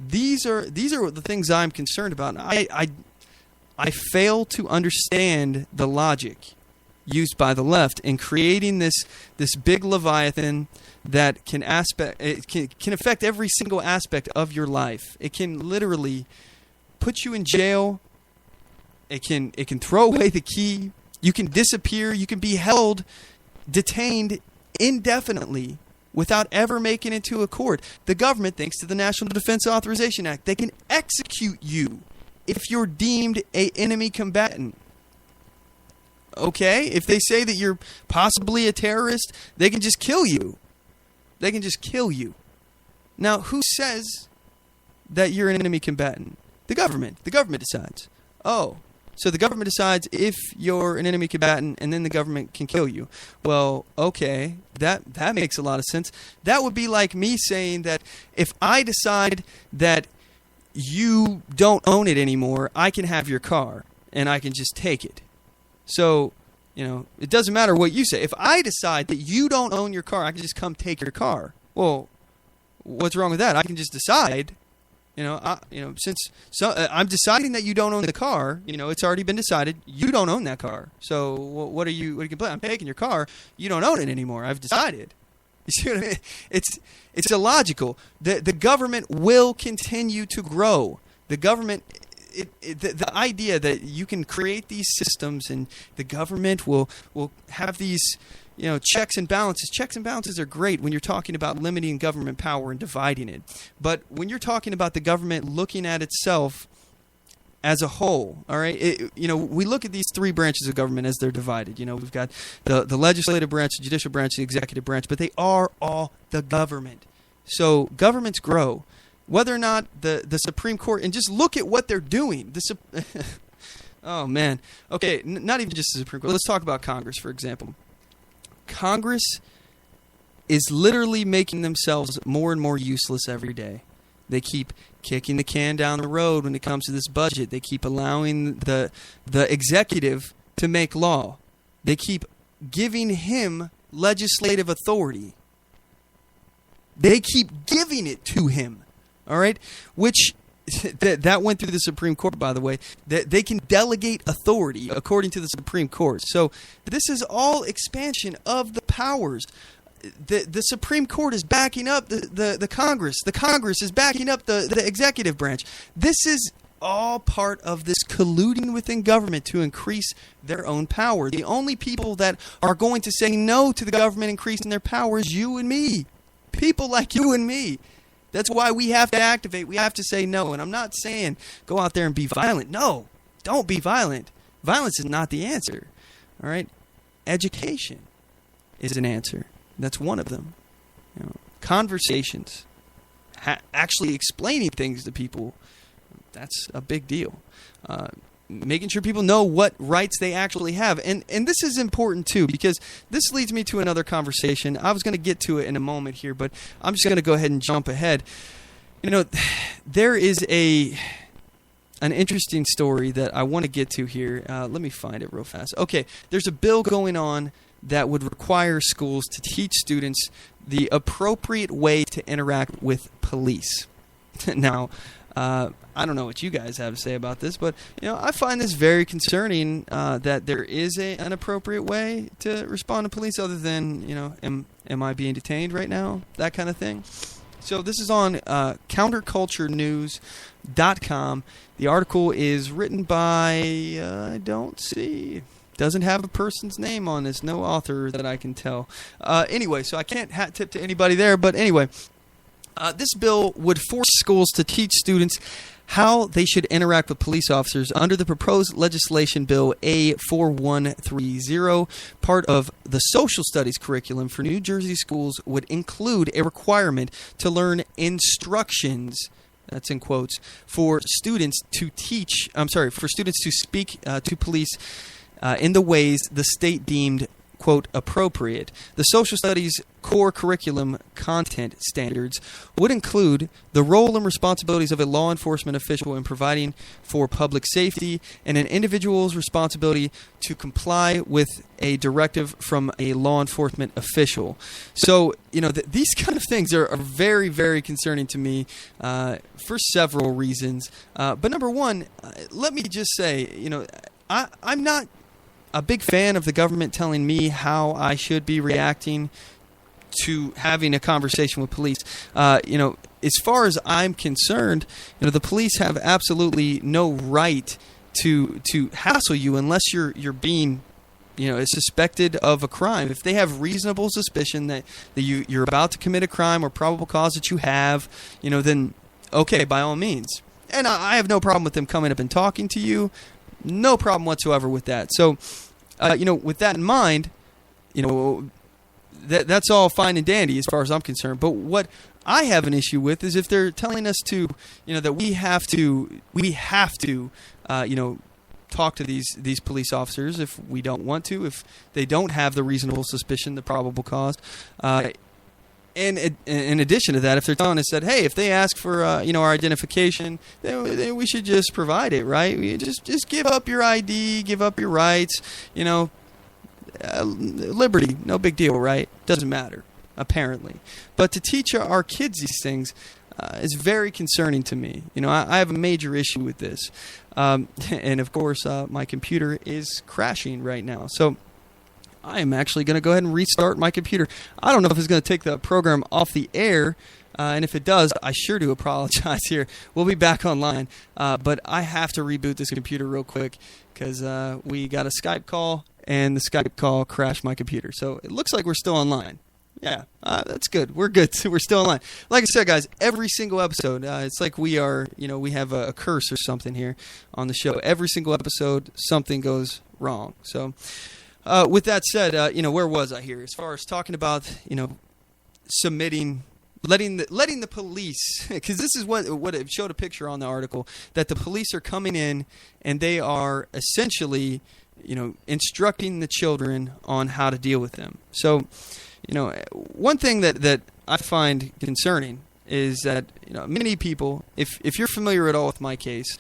These are the things I'm concerned about. I fail to understand the logic used by the left in creating this big Leviathan that can affect every single aspect of your life. It can literally put you in jail. It can throw away the key. You can disappear. You can be held, detained indefinitely without ever making it to a court. The government, thanks to the National Defense Authorization Act, they can execute you if you're deemed an enemy combatant. Okay? If they say that you're possibly a terrorist, they can just kill you. They can just kill you. Now, who says that you're an enemy combatant? The government. The government decides. Oh, so the government decides if you're an enemy combatant, and then the government can kill you. Well, okay, that makes a lot of sense. That would be like me saying that if I decide that you don't own it anymore, I can have your car. and I can just take it. So, it doesn't matter what you say. If I decide that you don't own your car, I can just come take your car. Well, what's wrong with that? I can just decide. Since I'm deciding that you don't own the car, it's already been decided you don't own that car. So what are you complaining? I'm taking your car. You don't own it anymore. I've decided. You see what I mean? It's illogical. The government will continue to grow. The government, the idea that you can create these systems and the government will have these checks and balances. Checks and balances are great when you're talking about limiting government power and dividing it. But when you're talking about the government looking at itself as a whole, all right, we look at these three branches of government as they're divided. We've got the legislative branch, the judicial branch, the executive branch, but they are all the government. So governments grow. Whether or not the Supreme Court, and just look at what they're doing. Oh, man. Okay, not even just the Supreme Court. Let's talk about Congress, for example. Congress is literally making themselves more and more useless every day. They keep kicking the can down the road when it comes to this budget. They keep allowing the executive to make law. They keep giving him legislative authority. They keep giving it to him. All right? Which that went through the Supreme Court, by the way. That they can delegate authority according to the Supreme Court. So this is all expansion of the powers. The Supreme Court is backing up the Congress. The Congress is backing up the executive branch. This is all part of this colluding within government to increase their own power. The only people that are going to say no to the government increasing their power is you and me. People like you and me. That's why we have to activate. We have to say no. And I'm not saying go out there and be violent. No, don't be violent. Violence is not the answer. All right? Education is an answer. That's one of them. Conversations, actually explaining things to people, that's a big deal. Making sure people know what rights they actually have. And this is important, too, because this leads me to another conversation. I was going to get to it in a moment here, but I'm just going to go ahead and jump ahead. There is an interesting story that I want to get to here. Let me find it real fast. Okay, there's a bill going on that would require schools to teach students the appropriate way to interact with police. Now, I don't know what you guys have to say about this, but I find this very concerning that there is an appropriate way to respond to police other than, am I being detained right now? That kind of thing. So this is on counterculturenews.com. The article is written by, doesn't have a person's name on this, no author that I can tell. Anyway, so I can't hat tip to anybody there, but anyway, this bill would force schools to teach students how they should interact with police officers under the proposed legislation bill A4130. Part of the social studies curriculum for New Jersey schools would include a requirement to learn instructions, that's in quotes, for students to speak to police in the ways the state deemed, quote, appropriate. The social studies core curriculum content standards would include the role and responsibilities of a law enforcement official in providing for public safety and an individual's responsibility to comply with a directive from a law enforcement official. So, these kind of things are very, very concerning to me for several reasons. But number one, let me just say, I'm not a big fan of the government telling me how I should be reacting to having a conversation with police. As far as I'm concerned, the police have absolutely no right to hassle you unless you're being suspected of a crime. If they have reasonable suspicion that you're about to commit a crime or probable cause that you have, then okay, by all means. And I have no problem with them coming up and talking to you. No problem whatsoever with that. So, with that in mind, that's all fine and dandy as far as I'm concerned. But what I have an issue with is if they're telling us to, that we have to, talk to these police officers if we don't want to, if they don't have the reasonable suspicion, the probable cause. And in addition to that, if they're telling us that, hey, if they ask for our identification, then we should just provide it, right? We just give up your ID, give up your rights, liberty, no big deal, right? Doesn't matter, apparently. But to teach our kids these things is very concerning to me. I have a major issue with this. And of course, my computer is crashing right now. So I am actually going to go ahead and restart my computer. I don't know if it's going to take the program off the air, and if it does, I sure do apologize here. We'll be back online, but I have to reboot this computer real quick because we got a Skype call, and the Skype call crashed my computer. So it looks like we're still online. Yeah, that's good. We're good. We're still online. Like I said, guys, every single episode, it's like we are, we have a curse or something here on the show. Every single episode, something goes wrong. So with that said, where was I here? As far as talking about, submitting, letting the police, because this is what it showed a picture on the article, that the police are coming in and they are essentially, instructing the children on how to deal with them. So, one thing that I find concerning is that many people, if you're familiar at all with my case,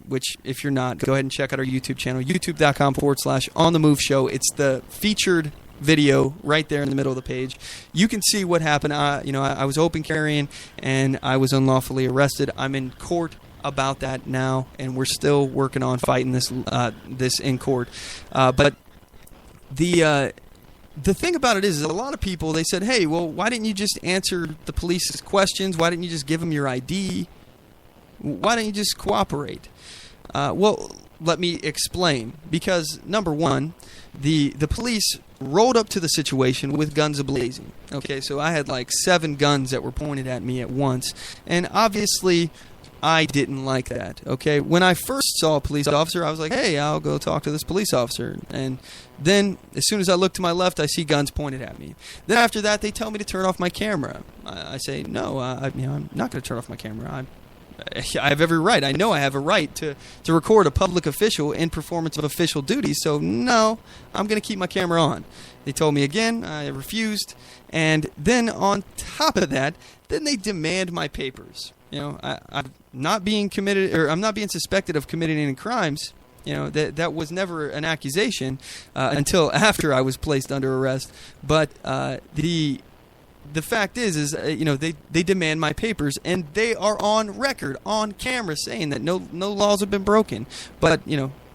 which if you're not, go ahead and check out our YouTube channel, youtube.com/OnTheMoveShow. It's the featured video right there in the middle of the page. You can see what happened. I was open carrying and I was unlawfully arrested. I'm in court about that now, and we're still working on fighting this in court. But the thing about it is a lot of people, they said, hey, well, why didn't you just answer the police's questions? Why didn't you just give them your ID? Why don't you just cooperate? Well, let me explain. Because, number one, the police rolled up to the situation with guns a-blazing. Okay, so I had like 7 guns that were pointed at me at once. And obviously, I didn't like that. Okay, when I first saw a police officer, I was like, hey, I'll go talk to this police officer. And then, as soon as I look to my left, I see guns pointed at me. Then after that, they tell me to turn off my camera. I say, no, I'm not going to turn off my camera. I have every right. I know I have a right to record a public official in performance of official duties. So, no, I'm going to keep my camera on. They told me again. I refused. And then on top of that, then they demand my papers. I'm not being committed, or I'm not being suspected of committing any crimes. That was never an accusation until after I was placed under arrest. But the fact is they demand my papers, and they are on record, on camera, saying that no laws have been broken. But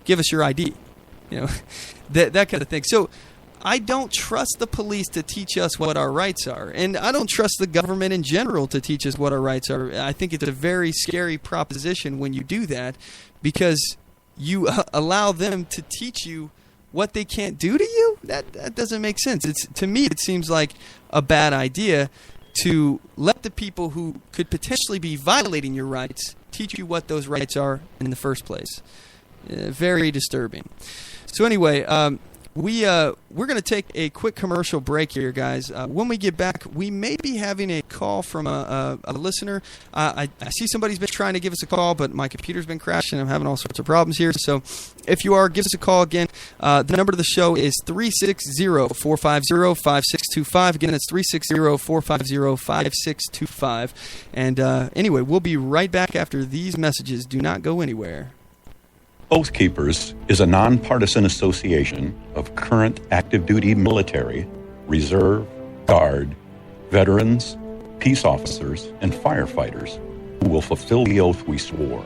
give us your ID, that kind of thing. So I don't trust the police to teach us what our rights are, and I don't trust the government in general to teach us what our rights are. I think it's a very scary proposition when you do that, because you allow them to teach you what they can't do to you. That doesn't make sense. To me, it seems like a bad idea to let the people who could potentially be violating your rights teach you what those rights are in the first place. Very disturbing. So anyway, we're going to take a quick commercial break here, guys. When we get back, we may be having a call from a listener. I see somebody's been trying to give us a call, but my computer's been crashing. I'm having all sorts of problems here. So if you are, give us a call again. The number to the show is 360-450-5625. Again, it's 360-450-5625. And anyway, we'll be right back after these messages. Do not go anywhere. Oath Keepers is a nonpartisan association of current active duty military, reserve, guard, veterans, peace officers, and firefighters who will fulfill the oath we swore,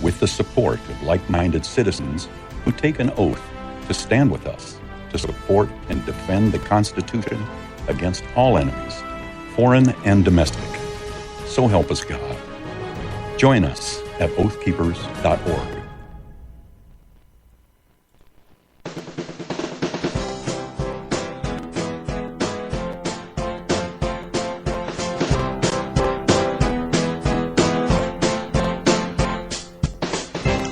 with the support of like-minded citizens who take an oath to stand with us to support and defend the Constitution against all enemies, foreign and domestic. So help us God. Join us at oathkeepers.org.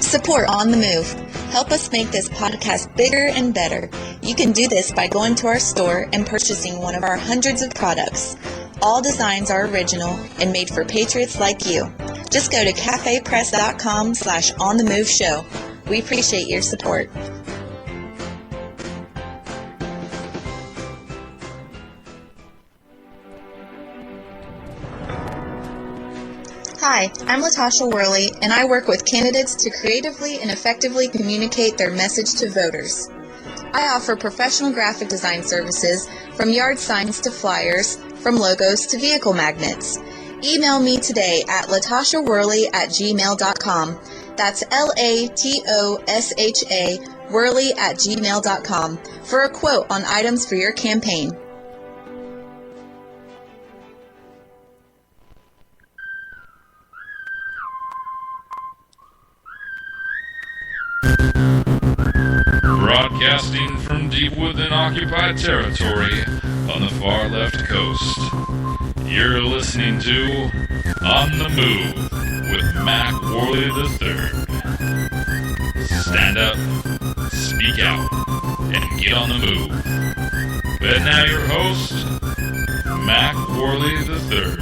Support On The Move. Help us make this podcast bigger and better. You can do this by going to our store and purchasing one of our hundreds of products. All designs are original and made for patriots like you. Just go to cafepress.com/OnTheMoveShow. We appreciate your support. Hi, I'm Latasha Worley, and I work with candidates to creatively and effectively communicate their message to voters. I offer professional graphic design services from yard signs to flyers, from logos to vehicle magnets. Email me today at latashaworley@gmail.com. That's LATOSHA Worley@gmail.com for a quote on items for your campaign. Broadcasting from deep within occupied territory on the far left coast. You're listening to On the Move with Mack Worley III. Stand up, speak out, and get on the move. And now your host, Mack Worley III.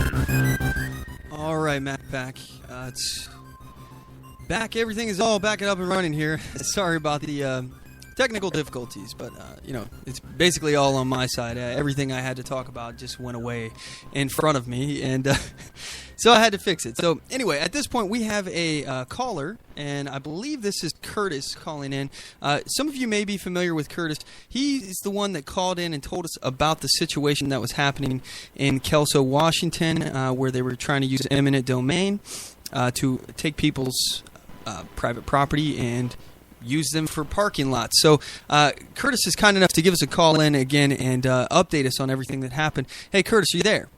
All right, Matt, back. It's back. Everything is all back and up and running here. Sorry about the technical difficulties, but it's basically all on my side. Everything I had to talk about just went away in front of me, and so I had to fix it. So anyway, at this point we have a caller, and I believe this is Curtis calling in. Some of you may be familiar with Curtis. He is the one that called in and told us about the situation that was happening in Kelso, Washington, where they were trying to use eminent domain to take people's private property and use them for parking lots. So Curtis is kind enough to give us a call in again and update us on everything that happened. Hey, Curtis, are you there?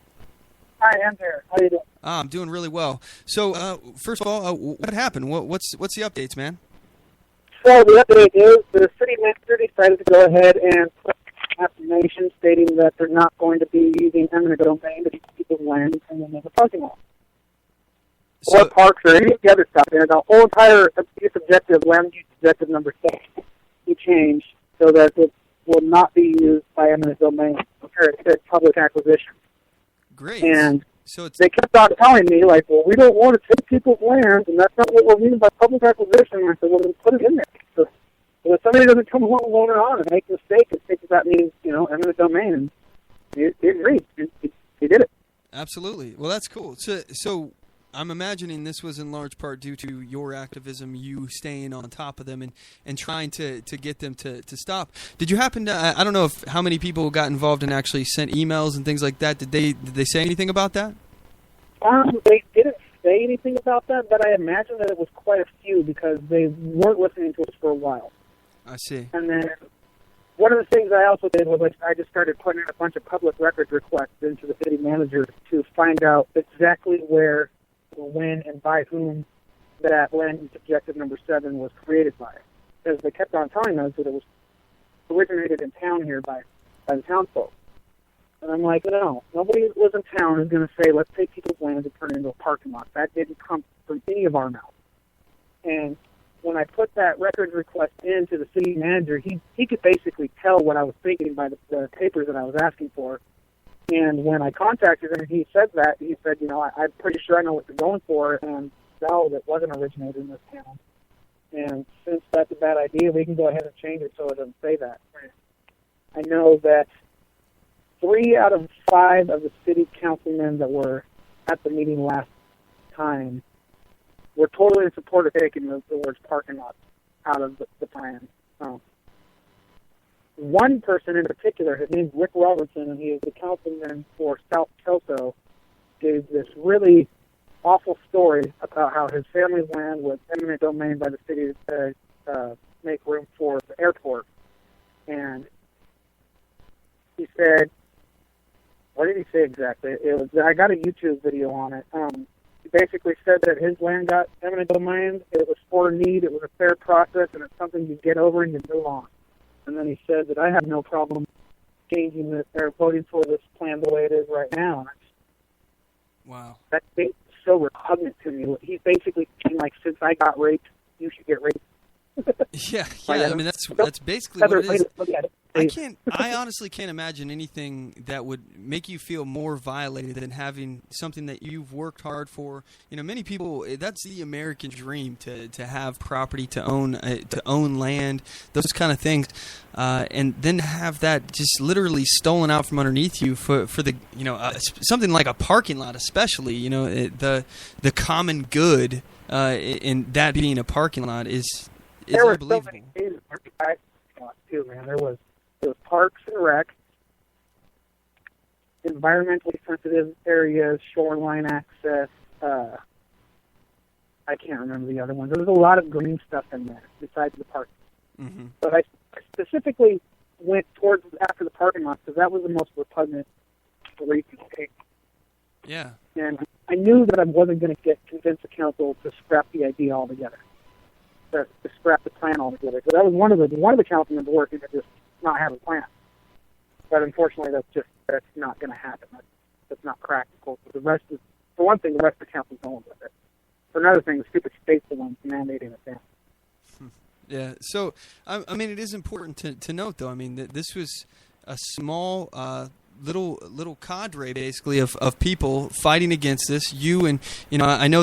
Hi, I'm here. How are you doing? I'm doing really well. So first of all, what happened? What's the updates, man? So the update is the city manager decided to go ahead and put an affirmation stating that they're not going to be using eminent domain to use people's land and then there's a parking lot. Or parks or any of the other stuff. And the whole entire use objective, land use objective number 6, we changed so that it will not be used by eminent domain. It's public acquisition. Great. And so they kept on telling me, like, well, we don't want to take people's land, and that's not what we're meaning by public acquisition. And I said, well, then put it in there. So if somebody doesn't come along later on and make a mistake and think that means, eminent domain, and they agreed. They did it. Absolutely. Well, that's cool. So I'm imagining this was in large part due to your activism, you staying on top of them and trying to get them to stop. Did you happen to, I don't know how many people got involved and actually sent emails and things like that. Did they say anything about that? They didn't say anything about that, but I imagine that it was quite a few because they weren't listening to us for a while. I see. And then one of the things I also did was I just started putting in a bunch of public record requests into the city manager to find out exactly where, when, and by whom that land use objective number 7 was created by. Because they kept on telling us that it was originated in town here by the townsfolk. And I'm like, no, nobody that lives in town is going to say, let's take people's land and turn it into a parking lot. That didn't come from any of our mouths. And when I put that record request into the city manager, he could basically tell what I was thinking by the papers that I was asking for. And when I contacted him, he said, I'm pretty sure I know what you're going for, and no, that wasn't originated in this town. And since that's a bad idea, we can go ahead and change it so it doesn't say that. I know that 3 out of 5 of the city councilmen that were at the meeting last time were totally in support of taking the words parking lot out of the plan. One person in particular, his name's Rick Robertson, and he is the councilman for South Kelso, gave this really awful story about how his family's land was eminent domain by the city to make room for the airport. And he said, what did he say exactly? I got a YouTube video on it. He basically said that his land got eminent domain, it was for need, it was a fair process, and it's something you get over and you move on. And then he said that I have no problem changing this or voting for this plan the way it is right now. Wow. That's so repugnant to me. He's basically saying, like, since I got raped, you should get raped. Yeah. I mean, that's basically what it is. Look at it. I honestly can't imagine anything that would make you feel more violated than having something that you've worked hard for. You know, many people, that's the American dream, to have property, to own land, those kind of things, and then have that just literally stolen out from underneath you for the, you know, something like a parking lot, especially, you know, the common good, in that being a parking lot is unbelievable. So many cases too, man. There was Parks and Rec, environmentally sensitive areas, shoreline access. I can't remember the other ones. There was a lot of green stuff in there besides the park. Mm-hmm. But I specifically went towards after the parking lot because that was the most repugnant reason to take. Yeah. And I knew that I wasn't going to convince the council to scrap the idea altogether, to scrap the plan altogether. So that was one of the councilmen working to just not have a plan. But unfortunately, that's not going to happen. That's not practical. For one thing, the rest of the council's going with it. For another thing, the stupid state's the ones mandating it down. Yeah. So I mean, it is important to note, though. I mean, that this was a small little cadre, basically, of people fighting against this. You and, you know, I know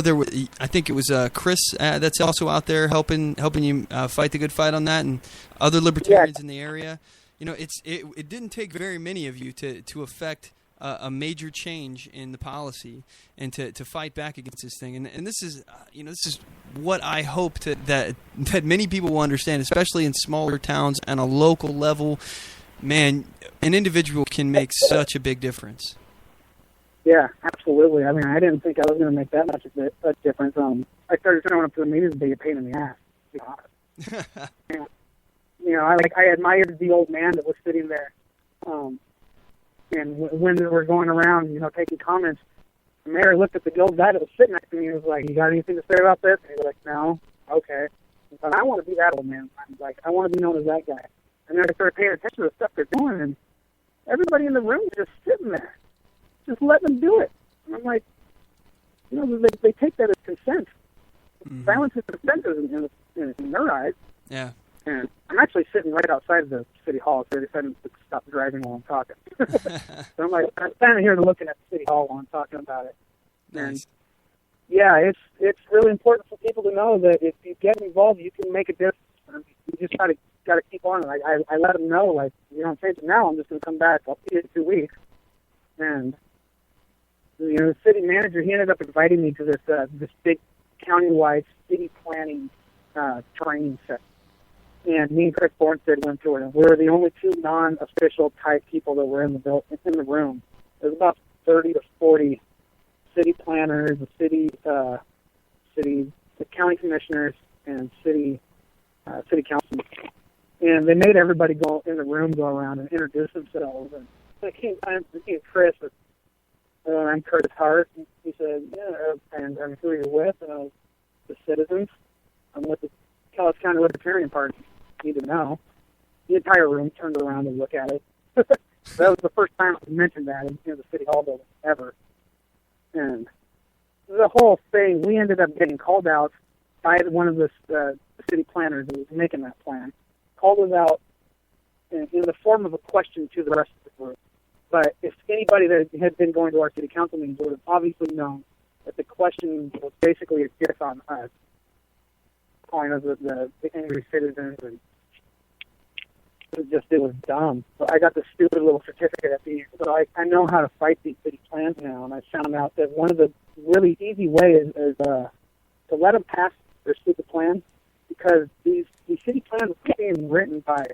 I think it was Chris that's also out there helping you fight the good fight on that, and other libertarians in the area. You know, it didn't take very many of you to affect a major change in the policy and to fight back against this thing. And this is this is what I hope that many people will understand, especially in smaller towns and a local level. Man, an individual can make such a big difference. Yeah, absolutely. I mean, I didn't think I was going to make that much of a difference. I started showing up to the meetings to be a pain in the ass, to be honest. You know, I admired the old man that was sitting there. And when they were going around, you know, taking comments, the mayor looked at the old guy that was sitting next to me and was like, "You got anything to say about this?" And he was like, "No." "Okay." But I want to be that old man. I'm like, I want to be known as that guy. And then I started paying attention to the stuff they're doing, and everybody in the room is just sitting there, just letting them do it. And I'm like, you know, they take that as consent. Mm-hmm. Violence is consent in their eyes. Yeah. And I'm actually sitting right outside the city hall, so they decided to stop driving while I'm talking. So I'm standing here looking at the city hall while I'm talking about it. Nice. And yeah, it's really important for people to know that if you get involved, you can make a difference. You just got to keep on. Like I let them know, like, you don't change it now, I'm just going to come back. I'll see you in 2 weeks. And you know, the city manager, he ended up inviting me to this big countywide city planning training session. And me and Chris Bornstead went to it, and we were the only two non-official type people that were in the room. There was about 30 to 40 city planners, the county commissioners, and city councilmen. And they made everybody go in the room, go around and introduce themselves. And I came Chris, I'm Curtis Hart. And he said, "Yeah, and who are you with?" And I was the citizens. I'm with the Telescreens County Libertarian Party. Need to know. The entire room turned around and looked at it. That was the first time I mentioned that in the city hall building ever. And the whole thing, we ended up getting called out by one of the city planners who was making that plan. Called us out in the form of a question to the rest of the group. But if anybody that had been going to our city council meetings would have obviously known that the question was basically a diss on us, calling us the angry citizens, and it was dumb. But I got this stupid little certificate at the end. So I know how to fight these city plans now, and I found out that one of the really easy ways is to let them pass their stupid plans, because these city plans are being written by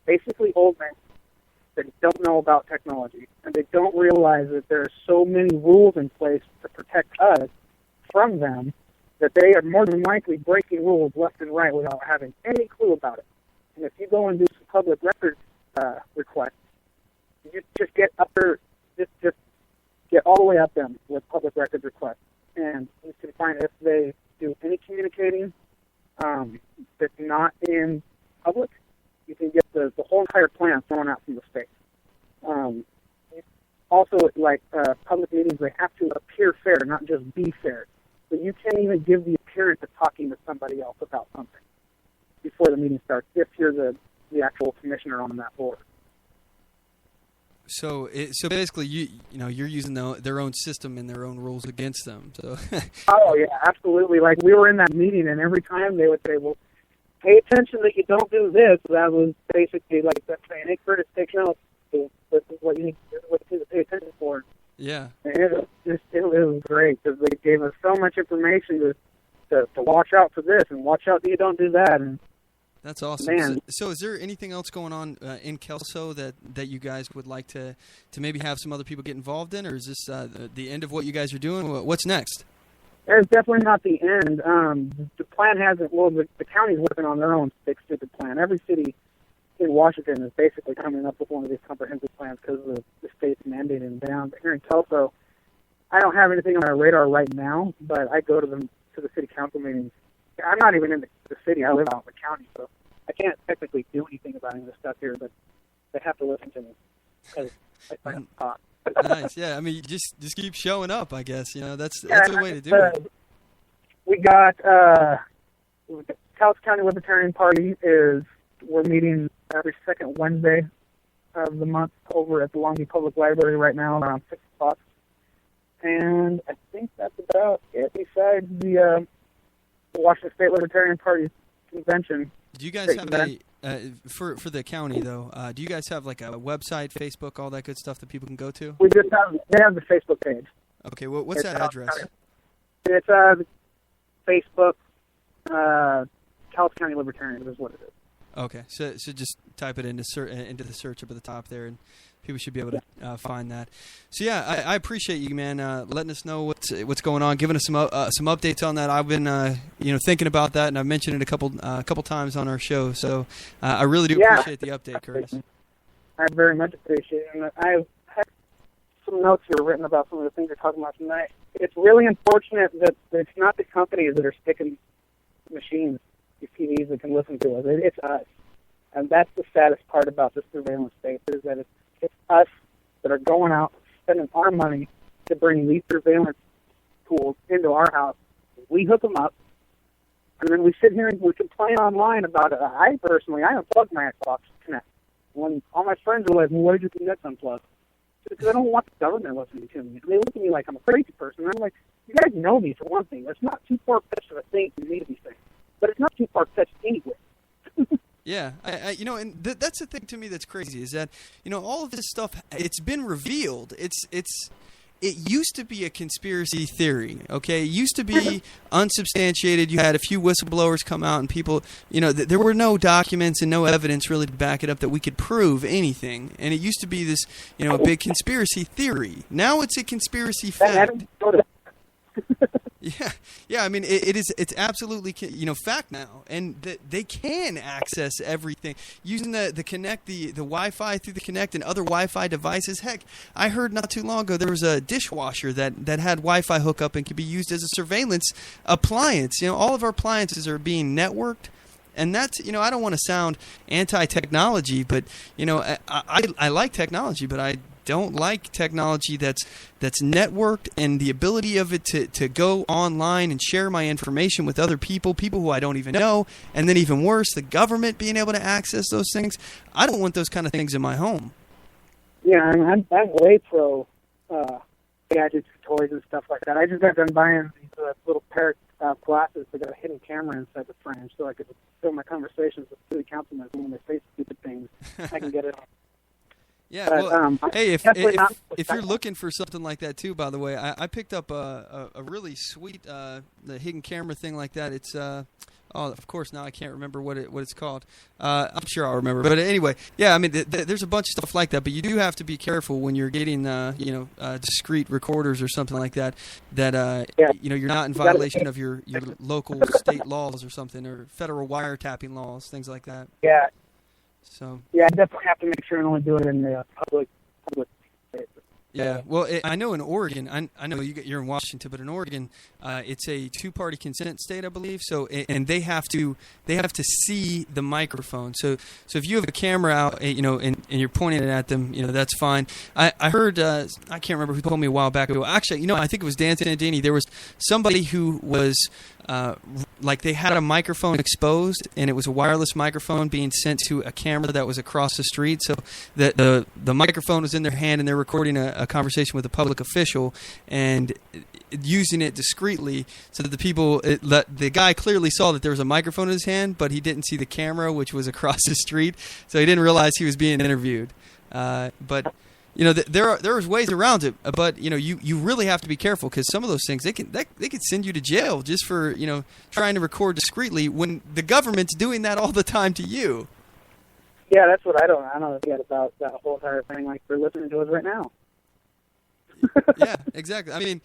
basically old men that don't know about technology, and they don't realize that there are so many rules in place to protect us from them that they are more than likely breaking rules left and right without having any clue about it. And if you go and do some public records requests, you just get up there, just get all the way up them with public records requests. And you can find if they do any communicating that's not in public, you can get the whole entire plan thrown out from the state. Also, like public meetings, they have to appear fair, not just be fair. So you can't even give the appearance of talking to somebody else about something before the meeting starts if you're the actual commissioner on that board. So basically, you're using their own system and their own rules against them. So. Oh yeah, absolutely. Like we were in that meeting, and every time they would say, "Well, pay attention that you don't do this." That was basically like that saying, "Hey, Curtis, take notes. This is what you need to pay attention for." Yeah. And it was great because they gave us so much information to watch out for this and watch out that you don't do that. And that's awesome. Man. So is there anything else going on in Kelso that you guys would like to maybe have some other people get involved in, or is this the end of what you guys are doing? What's next? It's definitely not the end. The plan hasn't. Well, the county's working on their own big stupid plan. Every city in Washington is basically coming up with one of these comprehensive plans because of the state's mandating them down. But here in Kelso, I don't have anything on my radar right now, but I go to the city council meetings. I'm not even in the city. I live out in the county, so I can't technically do anything about any of this stuff here, but they have to listen to me because I talk. Nice. Yeah, I mean, just keep showing up, I guess. That's the way to do it. We got the Taos County Libertarian Party we're meeting every second Wednesday of the month over at the Longview Public Library right now around 6 o'clock. And I think that's about it besides the Washington State Libertarian Party convention. Do you guys have for the county though? Do you guys have like a website, Facebook, all that good stuff that people can go to? They have the Facebook page. Okay, what's that address? It's Facebook, Taos County Libertarian is what it is. Okay, so just type it into the search up at the top there, and people should be able to find that. So yeah, I appreciate you, man, letting us know what's going on, giving us some updates on that. I've been thinking about that, and I've mentioned it a couple times on our show. So I really do appreciate the update, Curtis. I very much appreciate it. And I have some notes here written about some of the things you're talking about tonight. It's really unfortunate that it's not the companies that are sticking machines, these TVs that can listen to us. It's us. And that's the saddest part about this surveillance state, is that it's us that are going out, spending our money to bring these surveillance tools into our house. We hook them up, and then we sit here and we complain online about it. I unplugged my Xbox Connect. When all my friends are like, well, why did you Connect unplug? Because I don't want the government listening to me. They look at me like I'm a crazy person. And I'm like, you guys know me for one thing. It's not too far-fetched of a thing for me to be saying. But it's not too far-fetched anyway. Yeah, and that's the thing to me that's crazy, is that, all of this stuff, it's been revealed. It used to be a conspiracy theory, okay? It used to be unsubstantiated. You had a few whistleblowers come out and people, there were no documents and no evidence really to back it up that we could prove anything. And it used to be this, a big conspiracy theory. Now it's a conspiracy fact. Yeah. I mean, it's absolutely fact now, and they can access everything using the Kinect, the Wi-Fi through the Kinect and other Wi-Fi devices. Heck, I heard not too long ago there was a dishwasher that had Wi-Fi hookup and could be used as a surveillance appliance. All of our appliances are being networked. And that's, I don't want to sound anti-technology, but, I like technology, but I don't like technology that's networked, and the ability of it to go online and share my information with other people who I don't even know, and then even worse, the government being able to access those things. I don't want those kind of things in my home. Yeah, I'm way pro gadgets, toys, and stuff like that. I just got done buying these little pair of glasses that got a hidden camera inside the frame, so I could film my conversations with city councilmen when they say stupid things. I can get it on. Yeah, well, hey, if you're looking for something like that too, by the way, I picked up a really sweet the hidden camera thing like that. It's of course now I can't remember what it's called. I'm sure I'll remember. But anyway, yeah, I mean there's a bunch of stuff like that, but you do have to be careful when you're getting discrete recorders or something like that. You're not in violation of your local state laws or something, or federal wiretapping laws, things like that. Yeah. So yeah, I definitely have to make sure and only do it in the public space. Yeah, well, I know in Oregon, I know you're in Washington, but in Oregon, it's a two-party consent state, I believe. So, and they have to see the microphone. So if you have a camera out, and you're pointing it at them, that's fine. I heard, I can't remember who told me a while back ago. Actually, I think it was Dan Sandini. There was somebody who was they had a microphone exposed, and it was a wireless microphone being sent to a camera that was across the street. So the microphone was in their hand, and they're recording a conversation with a public official and using it discreetly so that the guy clearly saw that there was a microphone in his hand, but he didn't see the camera, which was across the street, so he didn't realize he was being interviewed. But there's ways around it, but you really have to be careful, because some of those things they could send you to jail just for trying to record discreetly when the government's doing that all the time to you. Yeah, that's what I don't get about that whole entire thing. Like, they're listening to us right now. Yeah, exactly. I mean,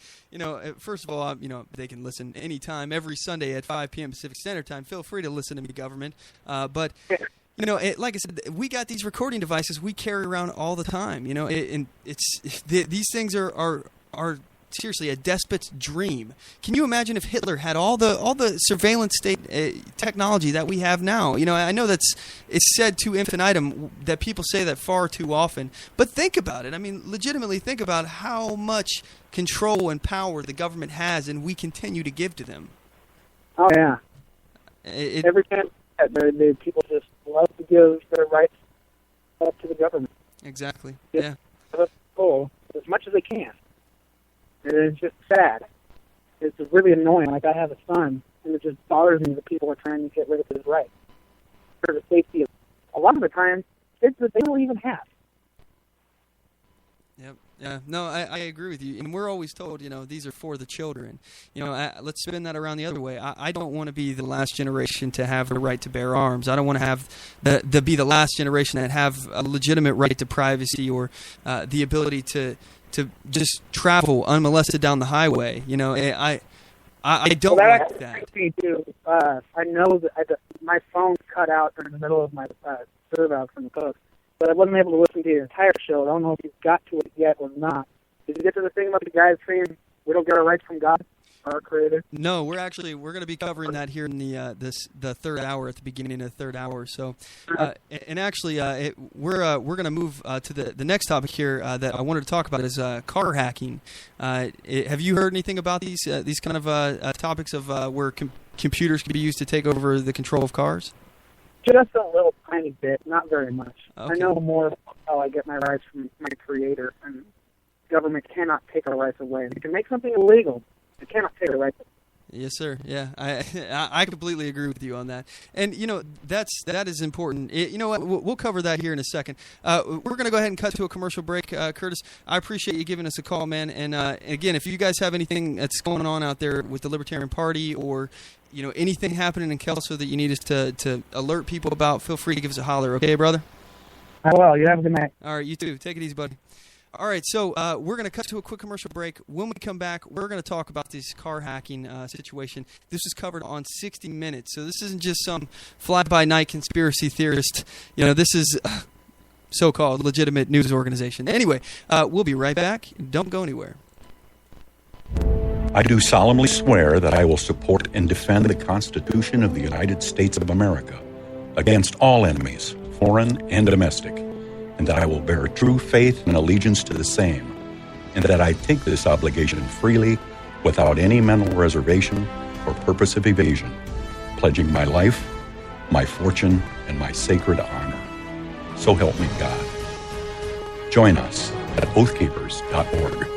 first of all, they can listen anytime, every Sunday at 5 p.m. Pacific Standard Time. Feel free to listen to me, government. But like I said, we got these recording devices we carry around all the time. And these things are seriously a despot's dream. Can you imagine if Hitler had all the surveillance state technology that we have now? I know it's said to infinitum, that people say that far too often, but think about it. I mean, legitimately think about how much control and power the government has, and we continue to give to them. Oh yeah. Every time people just love to give their rights up to the government. Exactly. Yeah. As much as they can. It's just sad. It's really annoying. Like, I have a son, and it just bothers me that people are trying to get rid of his rights for the safety of, a lot of the time, kids that they don't even have. Yep. Yeah. No, I agree with you. And we're always told, these are for the children. Let's spin that around the other way. I don't want to be the last generation to have the right to bear arms. I don't want to have be the last generation that have a legitimate right to privacy or the ability to just travel unmolested down the highway. I don't like that. Me too. I know that my phone cut out in the middle of my serve out from the coast, but I wasn't able to listen to the entire show. I don't know if you've got to it yet or not. Did you get to the thing about the guys saying we don't get our rights from God, our Creator? No, we're going to be covering that here in the third hour, at the beginning of the third hour. So, and actually, we're going to move to the next topic here that I wanted to talk about is car hacking. Have you heard anything about these kind of topics of where computers can be used to take over the control of cars? Just a little tiny bit, not very much. Okay. I know more about how I get my rights from my Creator, and government cannot take our rights away. They can make something illegal. They cannot take our rights away. Yes, sir. Yeah, I completely agree with you on that. And that is important. You know what? We'll cover that here in a second. We're going to go ahead and cut to a commercial break. Curtis, I appreciate you giving us a call, man. And again, if you guys have anything that's going on out there with the Libertarian Party, or anything happening in Kelso that you need us to alert people about, feel free to give us a holler. Okay, brother? I will. You have a good night. All right, you too. Take it easy, buddy. All right, so we're going to cut to a quick commercial break. When we come back, we're going to talk about this car hacking situation. This was covered on 60 Minutes, so this isn't just some fly-by-night conspiracy theorist. This is so-called legitimate news organization. Anyway, we'll be right back. Don't go anywhere. I do solemnly swear that I will support and defend the Constitution of the United States of America against all enemies, foreign and domestic, and that I will bear true faith and allegiance to the same, and that I take this obligation freely without any mental reservation or purpose of evasion, pledging my life, my fortune, and my sacred honor. So help me God. Join us at oathkeepers.org.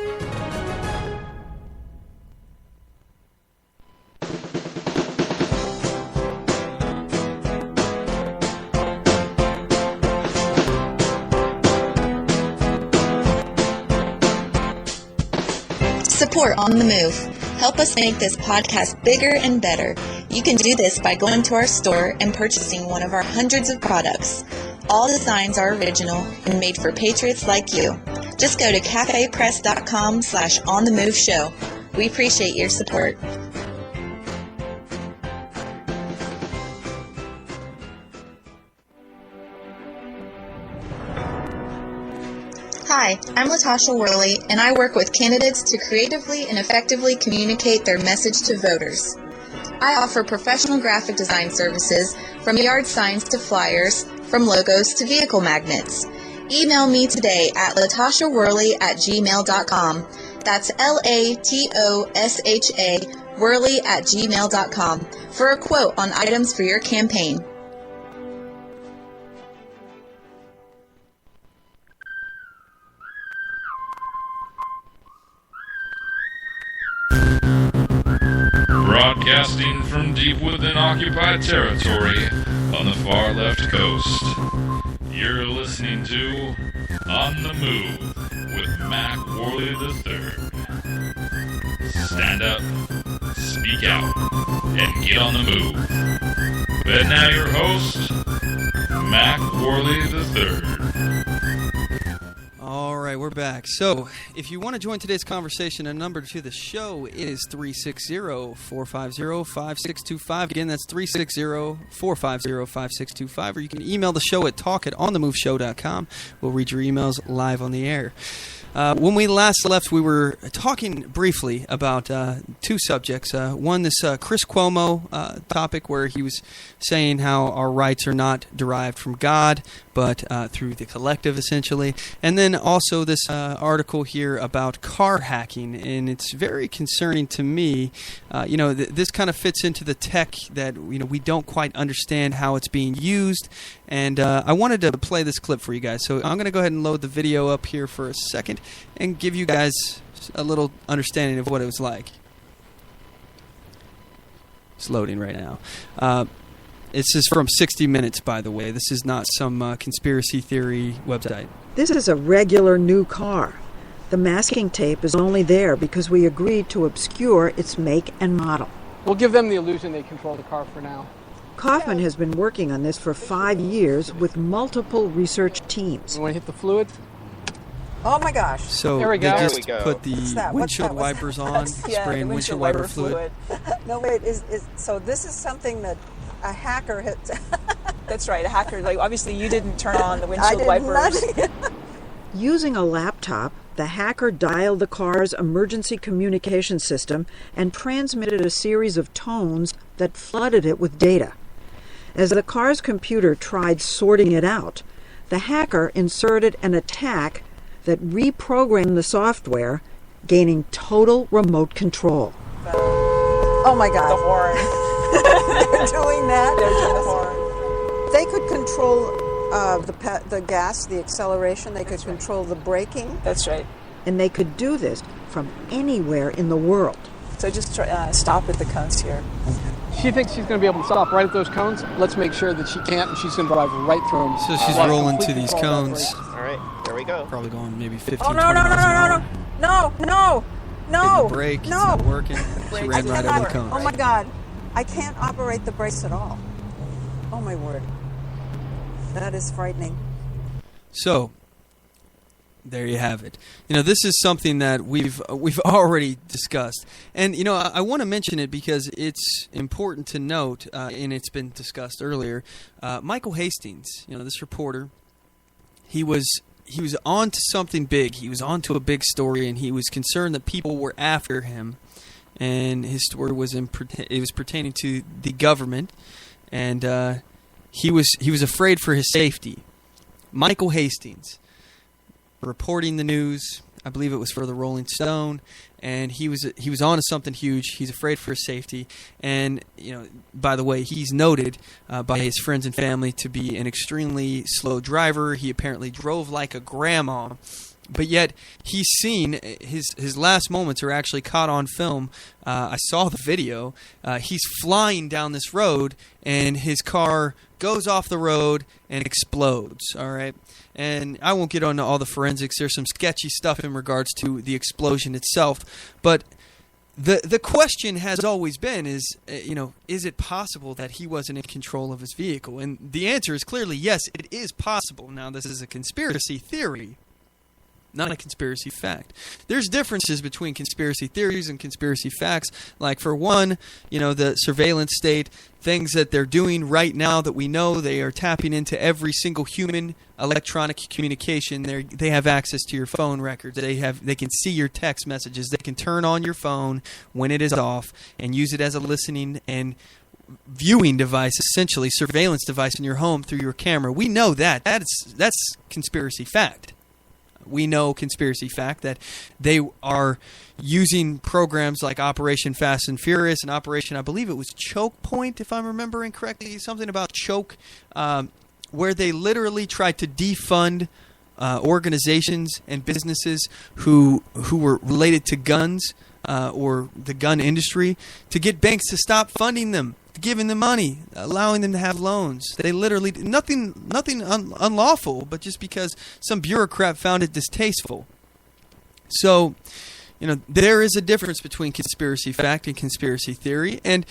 Support On The Move. Help us make this podcast bigger and better. You can do this by going to our store and purchasing one of our hundreds of products. All designs are original and made for patriots like you. Just go to cafepress.com/OnTheMoveShow. We appreciate your support. Hi, Hi, I'm Latasha Worley, and I work with candidates to creatively and effectively communicate their message to voters. I offer professional graphic design services from yard signs to flyers, from logos to vehicle magnets. Email me today at latashaworley@gmail.com. That's LATOSHA Worley@gmail.com for a quote on items for your campaign. Broadcasting from deep within occupied territory on the far left coast. You're listening to On the Move with Mack Worley III. Stand up, speak out, and get on the move. And now your host, Mack Worley III. All right, we're back. So, if you want to join today's conversation, a number to the show is 360-450-5625. Again, that's 360-450-5625. Or you can email the show at talk@onthemoveshow.com. We'll read your emails live on the air. When we last left, we were talking briefly about two subjects. One, this Chris Cuomo topic, where he was saying how our rights are not derived from God, but through the collective, essentially. And then also this article here about car hacking, and it's very concerning to me. This kind of fits into the tech that we don't quite understand how it's being used. And I wanted to play this clip for you guys. So I'm going to go ahead and load the video up here for a second and give you guys a little understanding of what it was like. It's loading right now. This is from 60 Minutes, by the way. This is not some conspiracy theory website. This is a regular new car. The masking tape is only there because we agreed to obscure its make and model. We'll give them the illusion they control the car for now. Kaufman has been working on this for 5 years with multiple research teams. You want to hit the fluid? Oh my gosh. So there we go. they just put the windshield wipers on, spraying windshield wiper fluid. No, wait, so this is something that a hacker hit. That's right, a hacker. Like, obviously you didn't turn on the windshield wipers. Using a laptop, the hacker dialed the car's emergency communication system and transmitted a series of tones that flooded it with data. As the car's computer tried sorting it out, the hacker inserted an attack that reprogrammed the software, gaining total remote control. Oh my God. The horn. They're doing that? They're doing the horn. They could control the gas, the acceleration. They could control the braking. That's right. And they could do this from anywhere in the world. So just stop at the cones here. She thinks she's going to be able to stop right at those cones. Let's make sure that she can't, and she's going to drive right through them. So she's rolling to these cones. All right, there we go. Probably going maybe 15, Oh, 20 miles an hour. No. Hitting the brake, it's not working. She ran right over the cones. Oh my God. I can't operate the brakes at all. Oh my word. That is frightening. So, there you have it. This is something that we've already discussed. And, I want to mention it because it's important to note, and it's been discussed earlier, Michael Hastings, this reporter, he was on to something big. He was on to a big story, and he was concerned that people were after him. And his story was pertaining to the government, and he was afraid for his safety. Michael Hastings, reporting the news, I believe it was for the Rolling Stone, and he was on to something huge. He's afraid for his safety, and by the way, he's noted by his friends and family to be an extremely slow driver. He apparently drove like a grandma. But yet, he's seen, his last moments are actually caught on film. I saw the video. He's flying down this road, and his car goes off the road and explodes, all right? And I won't get into all the forensics. There's some sketchy stuff in regards to the explosion itself. But the question has always been is it possible that he wasn't in control of his vehicle? And the answer is clearly yes, it is possible. Now, this is a conspiracy theory. not a conspiracy fact. There's differences between conspiracy theories and conspiracy facts. Like, for one, the surveillance state, things that they're doing right now that we know, they are tapping into every single human electronic communication. They have access to your phone records. They can see your text messages. They can turn on your phone when it is off and use it as a listening and viewing device, essentially surveillance device in your home through your camera. We know that. That's conspiracy fact. We know conspiracy fact that they are using programs like Operation Fast and Furious and Operation, I believe it was Choke Point, if I'm remembering correctly, something about choke, where they literally tried to defund organizations and businesses who were related to guns or the gun industry, to get banks to stop funding them, giving them money, allowing them to have loans. They literally nothing unlawful, but just because some bureaucrat found it distasteful. So, there is a difference between conspiracy fact and conspiracy theory, and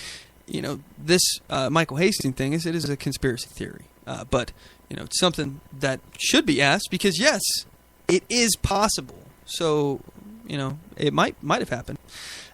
this Michael Hastings thing it is a conspiracy theory, but it's something that should be asked because yes, it is possible. So it might have happened.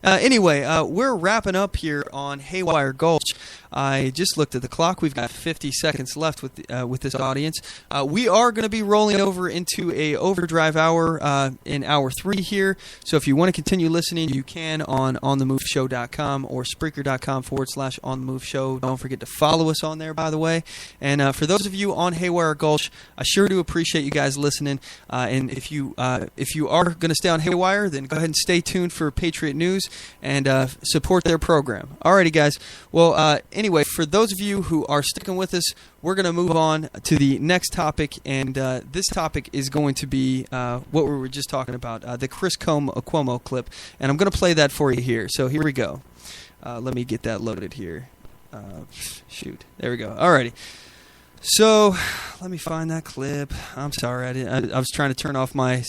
Anyway, we're wrapping up here on Haywire Gulch. I just looked at the clock. We've got 50 seconds left with this audience. We are going to be rolling over into a overdrive hour in hour 3 here. So if you want to continue listening, you can on OnTheMoveShow.com or Spreaker.com/OnTheMoveShow. Don't forget to follow us on there, by the way. And for those of you on Haywire Gulch, I sure do appreciate you guys listening. And if you are going to stay on Haywire, then go ahead and stay tuned for Patriot News and support their program. Alrighty, guys. Well, anyway, for those of you who are sticking with us, we're going to move on to the next topic, and this topic is going to be what we were just talking about, the Chris Cuomo clip, and I'm going to play that for you here. So here we go. Let me get that loaded here. Shoot. There we go. Alrighty. So let me find that clip. I'm sorry. I was trying to turn off my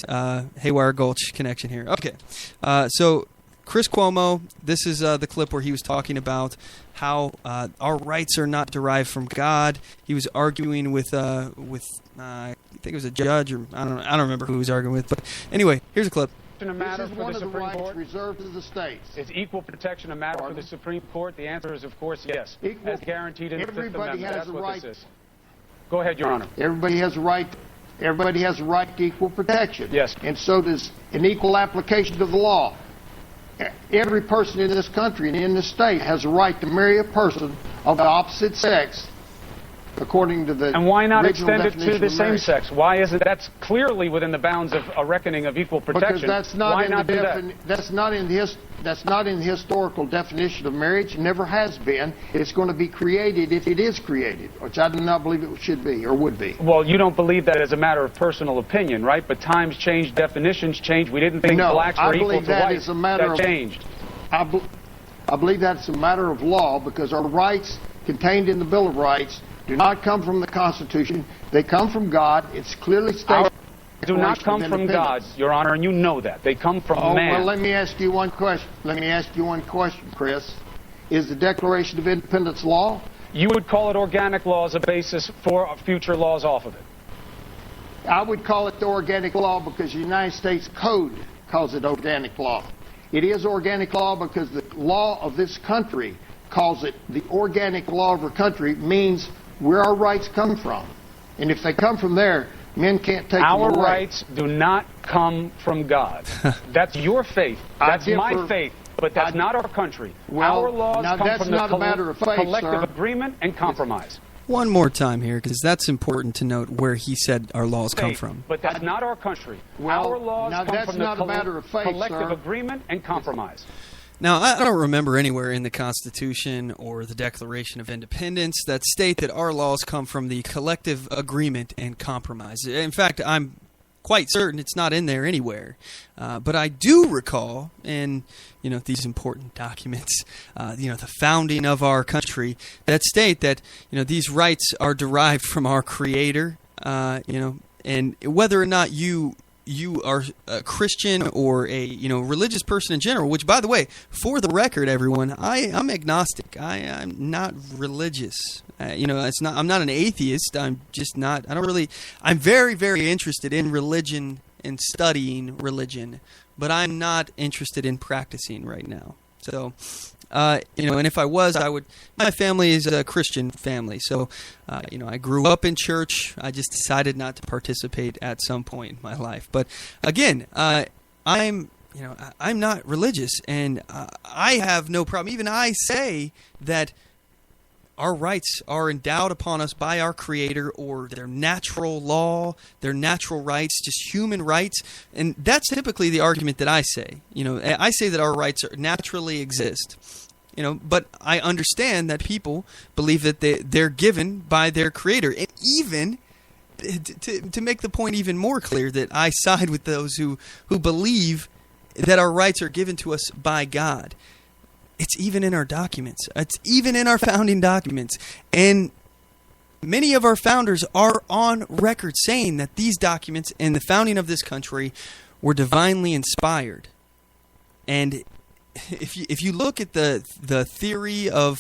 Haywire Gulch connection here. Okay. So Chris Cuomo, this is the clip where he was talking about how our rights are not derived from God. He was arguing with I think it was a judge, or I don't remember who he was arguing with. But anyway, here's a clip. This is one of the rights reserved to the states. Is equal protection a matter for the Supreme Court? The answer is, of course, yes. As guaranteed in the Fifth Amendment. That's what this is. Go ahead, Your Honor. Everybody has a right. Everybody has a right to equal protection. Yes. And so does an equal application of the law. Every person in this country and in this state has a right to marry a person of the opposite sex, according to the And why not original extend it to the same sex? Why isn't that's clearly within the bounds of a reckoning of equal protection? Because that's not why in not the do that? that's not in the historical definition of marriage. Never has been. It's going to be created if it is created, which I do not believe it should be or would be. Well, you don't believe that as a matter of personal opinion, right? But times change, definitions change. We didn't think blacks were equal to whites. That changed. I believe that's a matter of law, because our rights contained in the Bill of Rights do not come from the Constitution. They come from God. It's clearly stated. Do not come from God, Your Honor, and you know that. They come from man. Well, let me ask you one question. Chris. Is the Declaration of Independence law? You would call it organic law as a basis for future laws off of it. I would call it the organic law because the United States Code calls it organic law. It is organic law because the law of this country calls it the organic law of our country, means where our rights come from. And if they come from there, men can't take them away. Our rights do not come from God. That's your faith. That's my faith. But that's not our country. Well, our laws now come that's from not the a matter of faith, collective sir. agreement and compromise. One more time here, because that's important to note where he said our laws come from. But that's not our country. Well, our laws now come that's from not the a matter of faith, collective sir. agreement and compromise. Now, I don't remember anywhere in the Constitution or the Declaration of Independence that state that our laws come from the collective agreement and compromise. In fact, I'm quite certain it's not in there anywhere. But I do recall in these important documents, the founding of our country, that state that these rights are derived from our Creator. And whether or not you are a Christian or a religious person in general, which, by the way, for the record, everyone, I'm agnostic. I'm not religious. It's not. I'm not an atheist. I'm just not. I don't really. I'm very, very interested in religion and studying religion, but I'm not interested in practicing right now. So, and if I was, my family is a Christian family. So, I grew up in church. I just decided not to participate at some point in my life. But again, I'm not religious, and I have no problem. Even I say that our rights are endowed upon us by our Creator, or their natural law, their natural rights, just human rights. And that's typically the argument that I say. I say that our rights naturally exist. But I understand that people believe that they're given by their Creator. And even to make the point even more clear, that I side with those who believe that our rights are given to us by God. It's even in our documents. It's even in our founding documents. And many of our founders are on record saying that these documents and the founding of this country were divinely inspired. And if you look at the theory of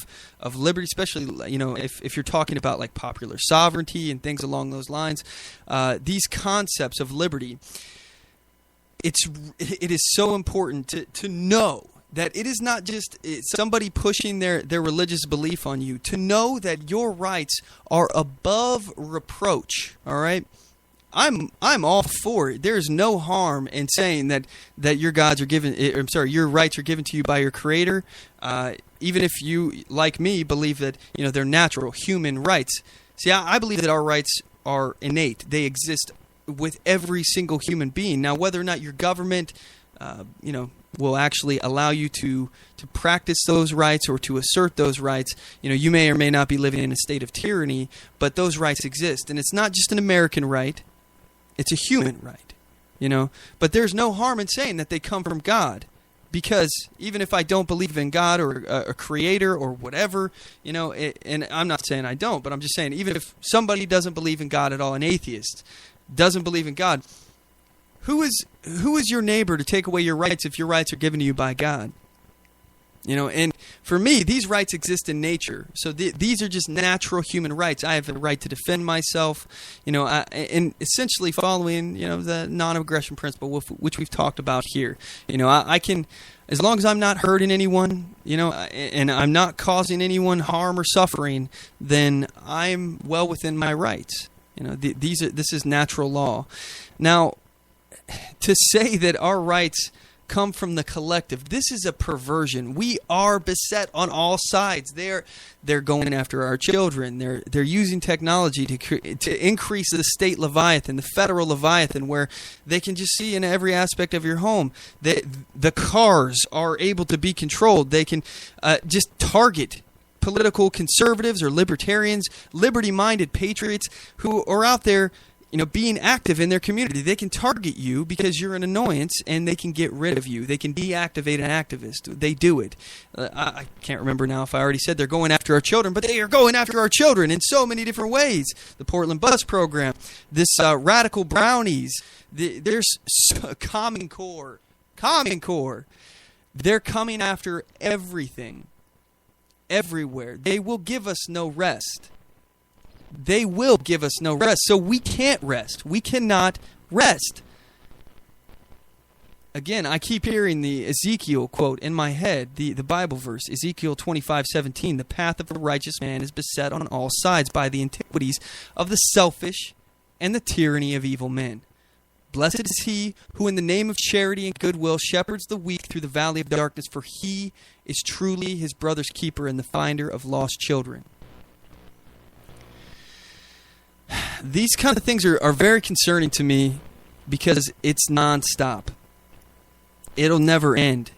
liberty, especially if you're talking about like popular sovereignty and things along those lines, these concepts of liberty, it is so important to know that it is not just somebody pushing their religious belief on you. To know that your rights are above reproach. All right, I'm all for it. There's no harm in saying that your your rights are given to you by your Creator. Even if you, like me, believe that they're natural human rights. See, I believe that our rights are innate. They exist with every single human being. Now, whether or not your government, will actually allow you to practice those rights or to assert those rights, you may or may not be living in a state of tyranny, but those rights exist. And it's not just an American right, it's a human right, But there's no harm in saying that they come from God, because even if I don't believe in God or a Creator or whatever, and I'm not saying I don't, but I'm just saying, even if somebody doesn't believe in God at all, an atheist doesn't believe in God, who is your neighbor to take away your rights if your rights are given to you by God? And for me, these rights exist in nature. So these are just natural human rights. I have the right to defend myself, and essentially following, the non-aggression principle, which we've talked about here. I can, as long as I'm not hurting anyone, and I'm not causing anyone harm or suffering, then I'm well within my rights. This is natural law. Now, to say that our rights come from the collective, this is a perversion. We are beset on all sides. They're going after our children. They're using technology to increase the state Leviathan, the federal Leviathan, where they can just see in every aspect of your home. The cars are able to be controlled. They can just target political conservatives or libertarians, liberty-minded patriots who are out there, being active in their community. They can target you because you're an annoyance, and they can get rid of you. They can deactivate an activist. They do it. I can't remember now if I already said they're going after our children, but they are going after our children in so many different ways. The Portland bus program, this radical Brownies, there's Common Core. They're coming after everything, everywhere. They will give us no rest. They will give us no rest. So we can't rest. We cannot rest. Again, I keep hearing the Ezekiel quote in my head, the Bible verse, Ezekiel 25:17. The path of the righteous man is beset on all sides by the iniquities of the selfish and the tyranny of evil men. Blessed is he who in the name of charity and goodwill shepherds the weak through the valley of darkness, for he is truly his brother's keeper and the finder of lost children. These kind of things are very concerning to me because it's nonstop. It'll never end.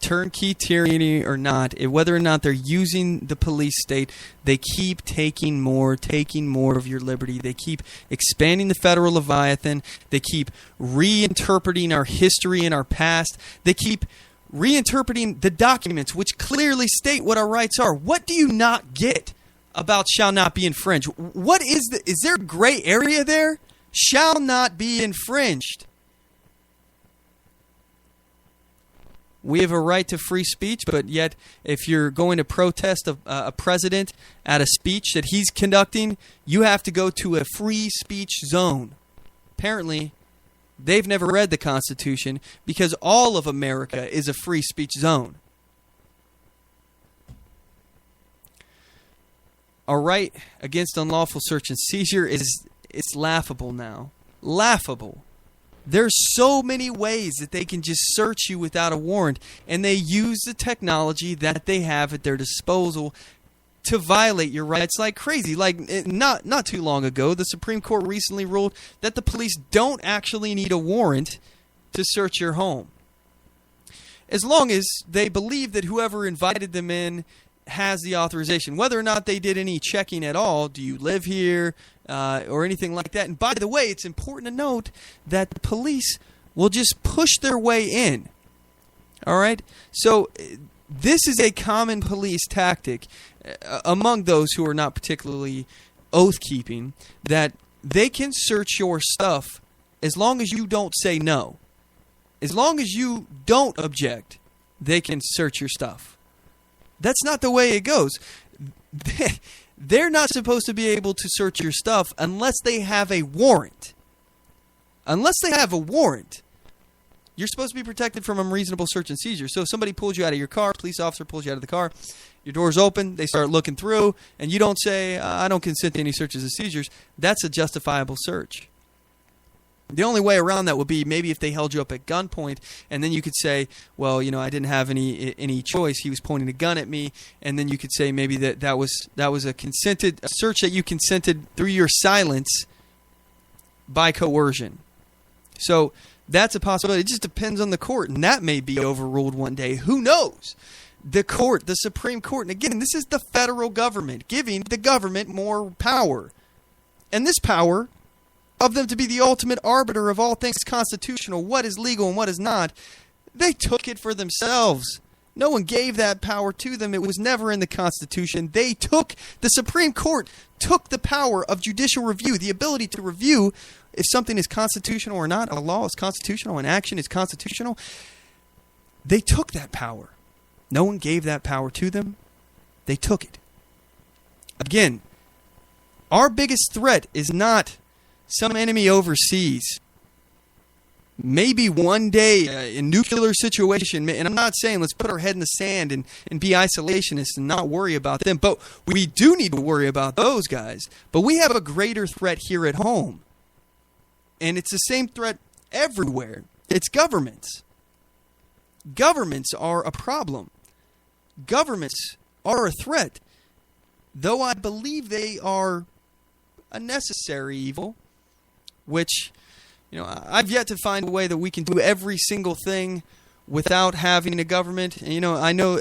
Turnkey tyranny or not, whether or not they're using the police state, they keep taking more of your liberty. They keep expanding the federal Leviathan. They keep reinterpreting our history and our past. They keep reinterpreting the documents which clearly state what our rights are. What do you not get about shall not be infringed? What is there a gray area there? Shall not be infringed. We have a right to free speech, but yet if you're going to protest a president at a speech that he's conducting, you have to go to a free speech zone. Apparently, They've never read the Constitution because all of America is a free speech zone. Our right against unlawful search and seizure it's laughable now. Laughable. There's so many ways that they can just search you without a warrant, and they use the technology that they have at their disposal to violate your rights like crazy. Like not too long ago, the Supreme Court recently ruled that the police don't actually need a warrant to search your home, as long as they believe that whoever invited them in has the authorization, whether or not they did any checking at all. Do you live here, or anything like that? And by the way, it's important to note that the police will just push their way in. All right? So this is a common police tactic among those who are not particularly oath-keeping, that they can search your stuff as long as you don't say no. As long as you don't object, they can search your stuff. That's not the way it goes. They're not supposed to be able to search your stuff unless they have a warrant. Unless they have a warrant, you're supposed to be protected from unreasonable search and seizure. So if somebody pulls you out of your car, police officer pulls you out of the car, your door's open, they start looking through, and you don't say, I don't consent to any searches and seizures, that's a justifiable search. The only way around that would be maybe if they held you up at gunpoint, and then you could say, well, I didn't have any choice. He was pointing a gun at me, and then you could say maybe that was a search that you consented through your silence by coercion. So that's a possibility. It just depends on the court, and that may be overruled one day. Who knows? The court, the Supreme Court, and again, this is the federal government giving the government more power, and this power of them to be the ultimate arbiter of all things constitutional, what is legal and what is not, they took it for themselves. No one gave that power to them. It was never in the Constitution. The Supreme Court took the power of judicial review, the ability to review if something is constitutional or not, a law is constitutional, an action is constitutional. They took that power. No one gave that power to them. They took it. Again, our biggest threat is not some enemy overseas. Maybe one day a nuclear situation, and I'm not saying let's put our head in the sand and be isolationists and not worry about them, but we do need to worry about those guys. But we have a greater threat here at home. And it's the same threat everywhere. It's governments. Governments are a problem. Governments are a threat. Though I believe they are a necessary evil, which, I've yet to find a way that we can do every single thing without having a government. And, I know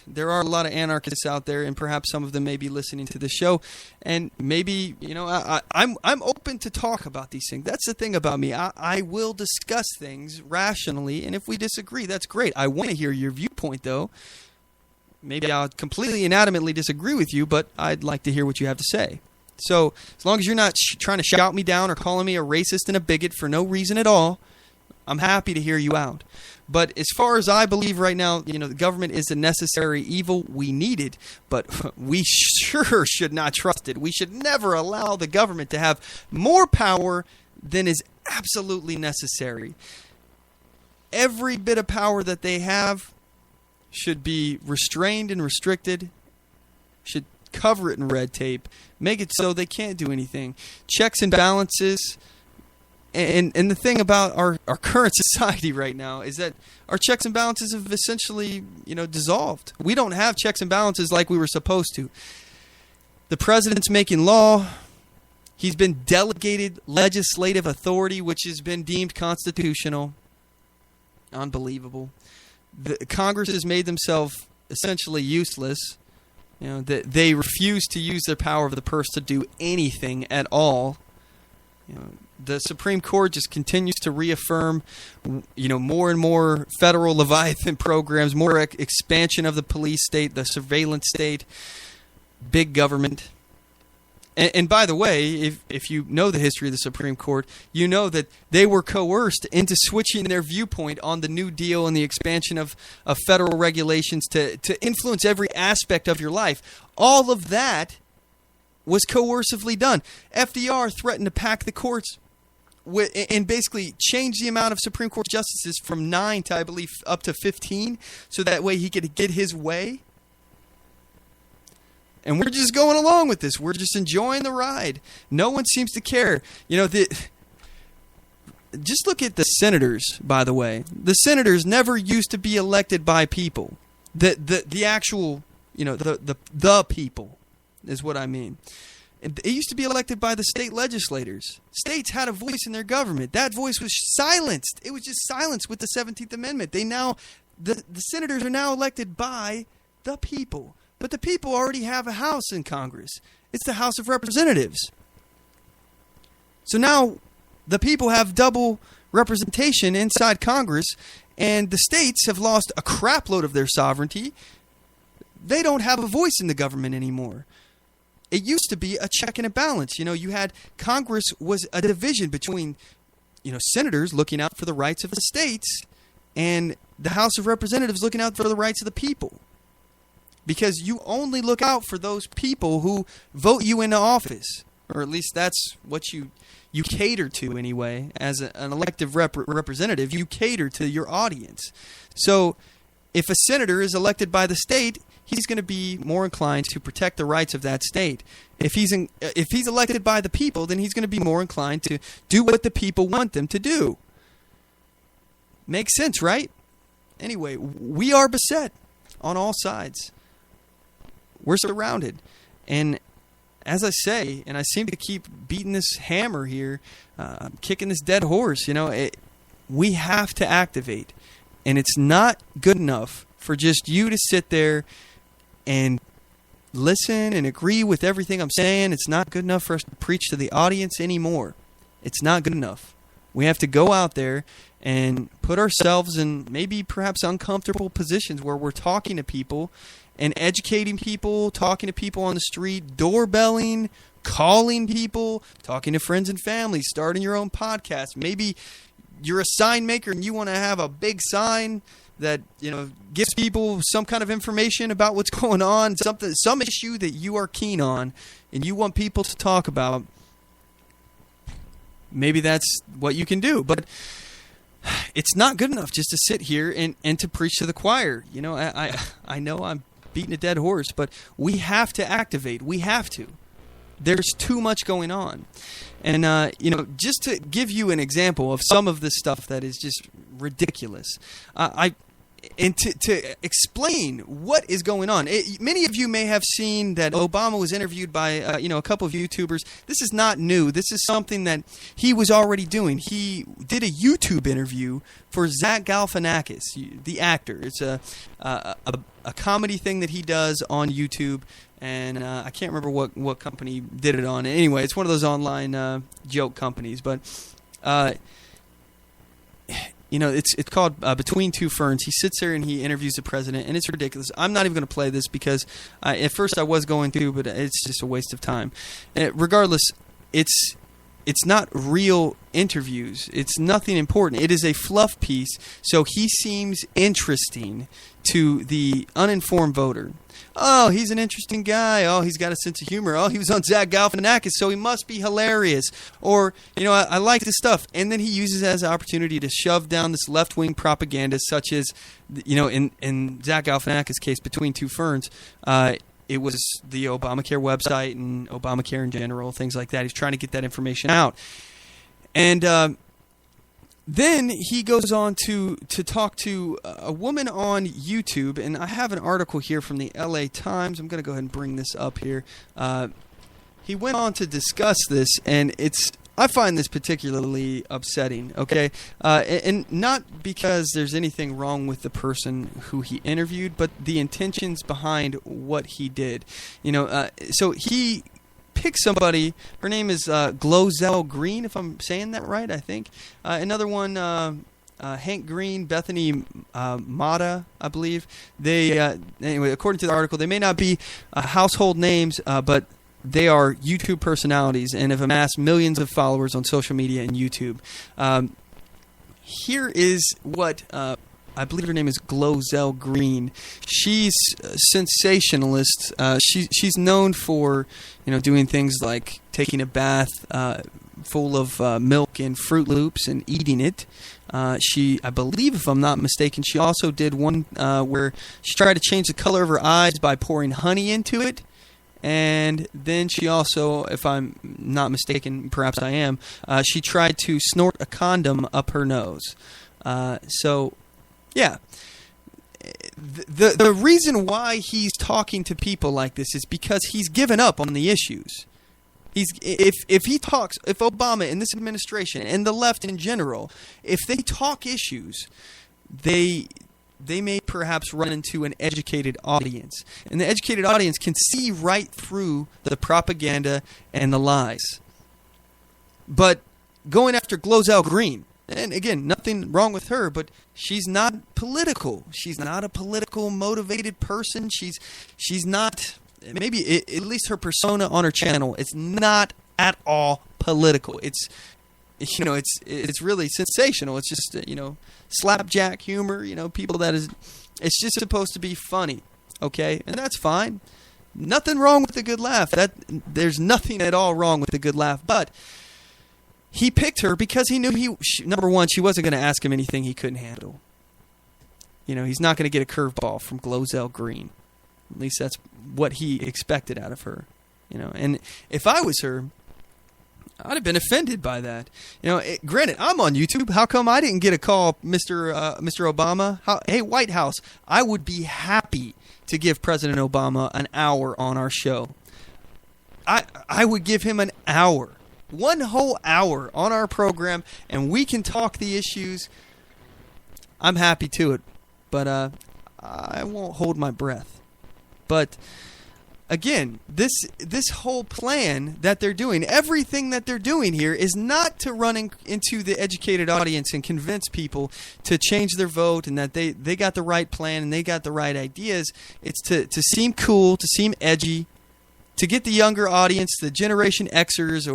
there are a lot of anarchists out there, and perhaps some of them may be listening to the show. And maybe, I'm open to talk about these things. That's the thing about me. I will discuss things rationally, and if we disagree, that's great. I want to hear your viewpoint, though. Maybe I'll completely and adamantly disagree with you, but I'd like to hear what you have to say. So as long as you're not trying to shout me down or calling me a racist and a bigot for no reason at all, I'm happy to hear you out. But as far as I believe right now, the government is a necessary evil. We need it, but we sure should not trust it. We should never allow the government to have more power than is absolutely necessary. Every bit of power that they have should be restrained and restricted, should cover it in red tape, make it so they can't do anything. Checks and balances. And the thing about our current society right now is that our checks and balances have essentially, dissolved. We don't have checks and balances like we were supposed to. The president's making law. He's been delegated legislative authority, which has been deemed constitutional. Unbelievable. The Congress has made themselves essentially useless. They refuse to use their power of the purse to do anything at all. The Supreme Court just continues to reaffirm, more and more federal Leviathan programs, more expansion of the police state, the surveillance state, big government. And by the way, if you know the history of the Supreme Court, you know that they were coerced into switching their viewpoint on the New Deal and the expansion of federal regulations to influence every aspect of your life. All of that was coercively done. FDR threatened to pack the courts and basically change the amount of Supreme Court justices from 9 to, I believe, up to 15, so that way he could get his way. And we're just going along with this. We're just enjoying the ride. No one seems to care. Just look at the senators, by the way. The senators never used to be elected by people. The actual, the people is what I mean. It used to be elected by the state legislators. States had a voice in their government. That voice was silenced. It was just silenced with the 17th Amendment. The senators are now elected by the people. But the people already have a house in Congress. It's the House of Representatives. So now the people have double representation inside Congress, and the states have lost a crap load of their sovereignty. They don't have a voice in the government anymore. It used to be a check and a balance. You had Congress was a division between, senators looking out for the rights of the states and the House of Representatives looking out for the rights of the people. Because you only look out for those people who vote you into office, or at least that's what you cater to anyway. As an elective representative, you cater to your audience. So if a senator is elected by the state, he's going to be more inclined to protect the rights of that state. If he's elected by the people, then he's going to be more inclined to do what the people want them to do. Makes sense, right? Anyway, we are beset on all sides. We're surrounded. And as I say, and I seem to keep beating this hammer here, kicking this dead horse, we have to activate. And it's not good enough for just you to sit there and listen and agree with everything I'm saying. It's not good enough for us to preach to the audience anymore. It's not good enough. We have to go out there and put ourselves in maybe perhaps uncomfortable positions where we're talking to people and educating people, talking to people on the street, doorbelling, calling people, talking to friends and family, starting your own podcast. Maybe you're a sign maker and you want to have a big sign that gives people some kind of information about what's going on, some issue that you are keen on and you want people to talk about. Maybe that's what you can do, but it's not good enough just to sit here and to preach to the choir. I know I'm beating a dead horse, but we have to activate. We have to. There's too much going on. And, just to give you an example of some of this stuff that is just ridiculous, and to explain what is going on. Many of you may have seen that Obama was interviewed by a couple of YouTubers. This is not new. This is something that he was already doing. He did a YouTube interview for Zach Galifianakis, the actor. It's a comedy thing that he does on YouTube, and I can't remember what company did it on. Anyway, it's one of those online joke companies, but it's called Between Two Ferns. He sits there and he interviews the president, and it's ridiculous. I'm not even going to play this because at first I was going to, but it's just a waste of time. Regardless, it's not real interviews. It's nothing important. It is a fluff piece, so he seems interesting to the uninformed voter. Oh, he's an interesting guy. Oh, he's got a sense of humor. Oh, he was on Zach Galifianakis, so he must be hilarious. Or, I like this stuff. And then he uses it as an opportunity to shove down this left-wing propaganda, such as, in Zach Galifianakis' case, Between Two Ferns, it was the Obamacare website and Obamacare in general, things like that. He's trying to get that information out. And then he goes on to talk to a woman on YouTube, and I have an article here from the LA Times. I'm going to go ahead and bring this up here. He went on to discuss this, and I find this particularly upsetting, okay? And not because there's anything wrong with the person who he interviewed, but the intentions behind what he did. So he picked somebody. Her name is Glozell Green, if I'm saying that right, I think. Another one, Hank Green, Bethany Mata, I believe. Anyway, according to the article, they may not be household names, but they are YouTube personalities and have amassed millions of followers on social media and YouTube. Here is what I believe her name is Glozell Green. She's a sensationalist. She's known for doing things like taking a bath full of milk and Fruit Loops and eating it. I believe, if I'm not mistaken, she also did one where she tried to change the color of her eyes by pouring honey into it. And then she also, if I'm not mistaken, perhaps I am, she tried to snort a condom up her nose. So, yeah. The reason why he's talking to people like this is because he's given up on the issues. If Obama and this administration and the left in general, if they talk issues, they may perhaps run into an educated audience. And the educated audience can see right through the propaganda and the lies. But going after Glozell Green, and again, nothing wrong with her, but she's not political. She's not a political motivated person. She's not, maybe at least her persona on her channel, it's not at all political. It's really sensational. It's just, slapjack humor, people that is, it's just supposed to be funny, okay? And that's fine. Nothing wrong with a good laugh. There's nothing at all wrong with a good laugh, but he picked her because he knew number one, she wasn't going to ask him anything he couldn't handle. He's not going to get a curveball from Glozell Green. At least that's what he expected out of her. And if I was her, I'd have been offended by that. Granted, I'm on YouTube. How come I didn't get a call, Mr. Obama? Hey, White House, I would be happy to give President Obama an hour on our show. I would give him an hour. One whole hour on our program, and we can talk the issues. I'm happy to it, but I won't hold my breath. But again, this whole plan that they're doing, everything that they're doing here is not to run into the educated audience and convince people to change their vote and that they got the right plan and they got the right ideas. It's to seem cool, to seem edgy, to get the younger audience, the Generation Xers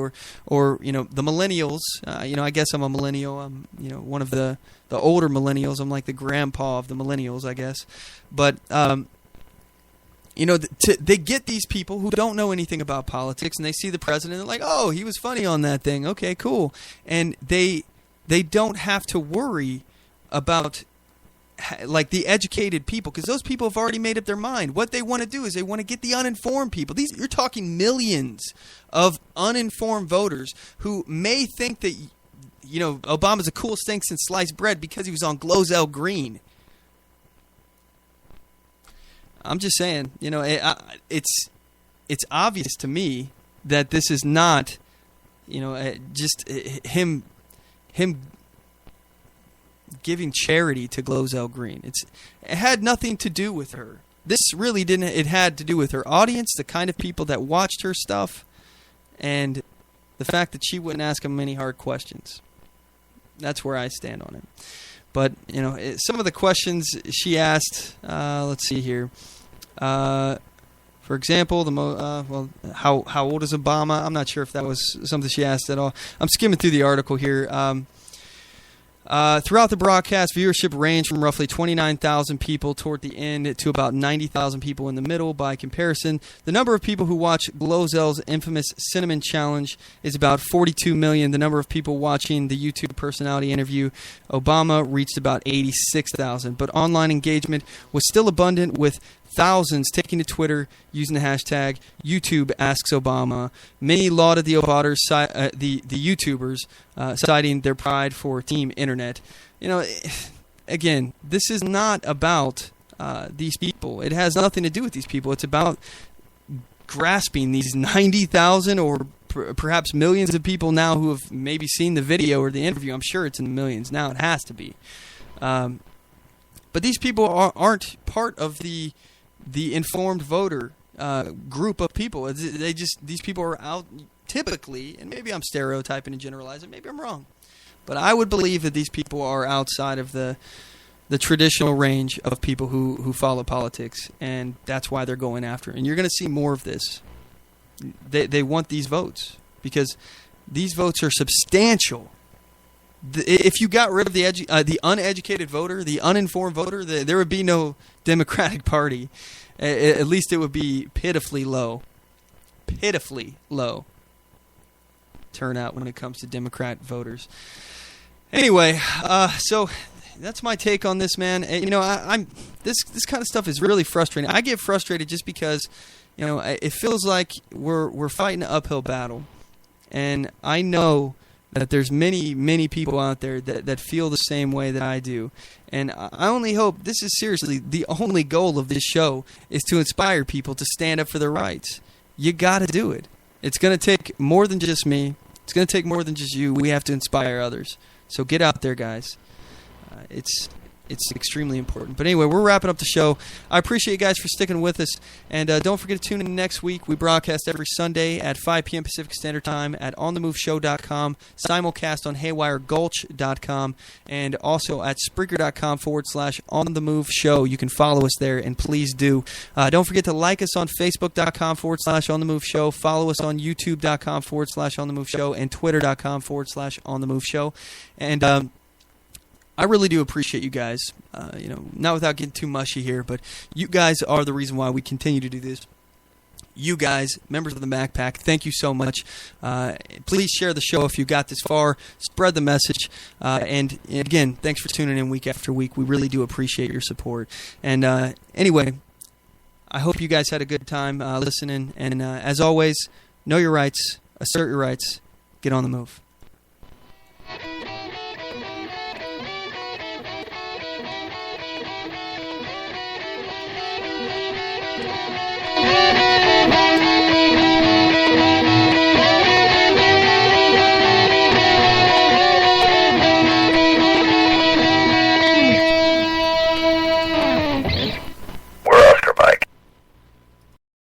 or the millennials. I guess I'm a millennial. I'm one of the older millennials. I'm like the grandpa of the millennials, I guess. But they get these people who don't know anything about politics, and they see the president and they're like, oh, he was funny on that thing. Okay, cool. And they don't have to worry about like the educated people, because those people have already made up their mind. What they want to do is they want to get the uninformed people. You're talking millions of uninformed voters who may think that Obama's the coolest thing since sliced bread because he was on Glozell Green. I'm just saying, it's obvious to me that this is not, just him giving charity to Glozell Green. It had nothing to do with her. This really didn't. It had to do with her audience, the kind of people that watched her stuff, and the fact that she wouldn't ask him any hard questions. That's where I stand on it. But some of the questions she asked. Let's see here. For example, how old is Obama? I'm not sure if that was something she asked at all. I'm skimming through the article here. Throughout the broadcast, viewership ranged from roughly 29,000 people toward the end to about 90,000 people in the middle. By comparison, the number of people who watch Glozell's infamous Cinnamon Challenge is about 42 million. The number of people watching the YouTube personality interview Obama reached about 86,000. But online engagement was still abundant, with thousands taking to Twitter using the hashtag YouTube Asks Obama. Many lauded the YouTubers, citing their pride for Team Internet. Again, this is not about these people. It has nothing to do with these people. It's about grasping these 90,000 or perhaps millions of people now who have maybe seen the video or the interview. I'm sure it's in the millions now. It has to be. But these people aren't part of the informed voter group of people. These people are out typically, and maybe I'm stereotyping and generalizing, maybe I'm wrong, but I would believe that these people are outside of the traditional range of people who follow politics, and that's why they're going after it. And you're going to see more of this. They want these votes because these votes are substantial. If you got rid of the uneducated voter, the uninformed voter, there would be no Democratic Party. At least it would be pitifully low. Pitifully low. turnout when it comes to Democrat voters. Anyway, so that's my take on this, man. You know, I'm this kind of stuff is really frustrating. I get frustrated just because, you know, it feels like we're fighting an uphill battle, and I know that there's many people out there that feel the same way that I do. And I only hope, this is seriously the only goal of this show, is to inspire people to stand up for their rights. You got to do it. It's going to take more than just me. It's going to take more than just you. We have to inspire others. So get out there, guys. It's extremely important. But anyway, we're wrapping up the show. I appreciate you guys for sticking with us. And don't forget to tune in next week. We broadcast every Sunday at 5 p.m. Pacific Standard Time at OnTheMoveShow.com, simulcast on HaywireGulch.com, and also at Spreaker.com/OnTheMoveShow. You can follow us there, and please do. Don't forget to like us on Facebook.com/OnTheMoveShow. Follow us on YouTube.com/OnTheMoveShow and Twitter.com/OnTheMoveShow. And I really do appreciate you guys, you know, not without getting too mushy here, but you guys are the reason why we continue to do this. You guys, members of the Mack Pack, thank you so much. Please share the show if you got this far. Spread the message. And again, thanks for tuning in week after week. We really do appreciate your support. And anyway, I hope you guys had a good time listening. And as always, know your rights, assert your rights, get on the move.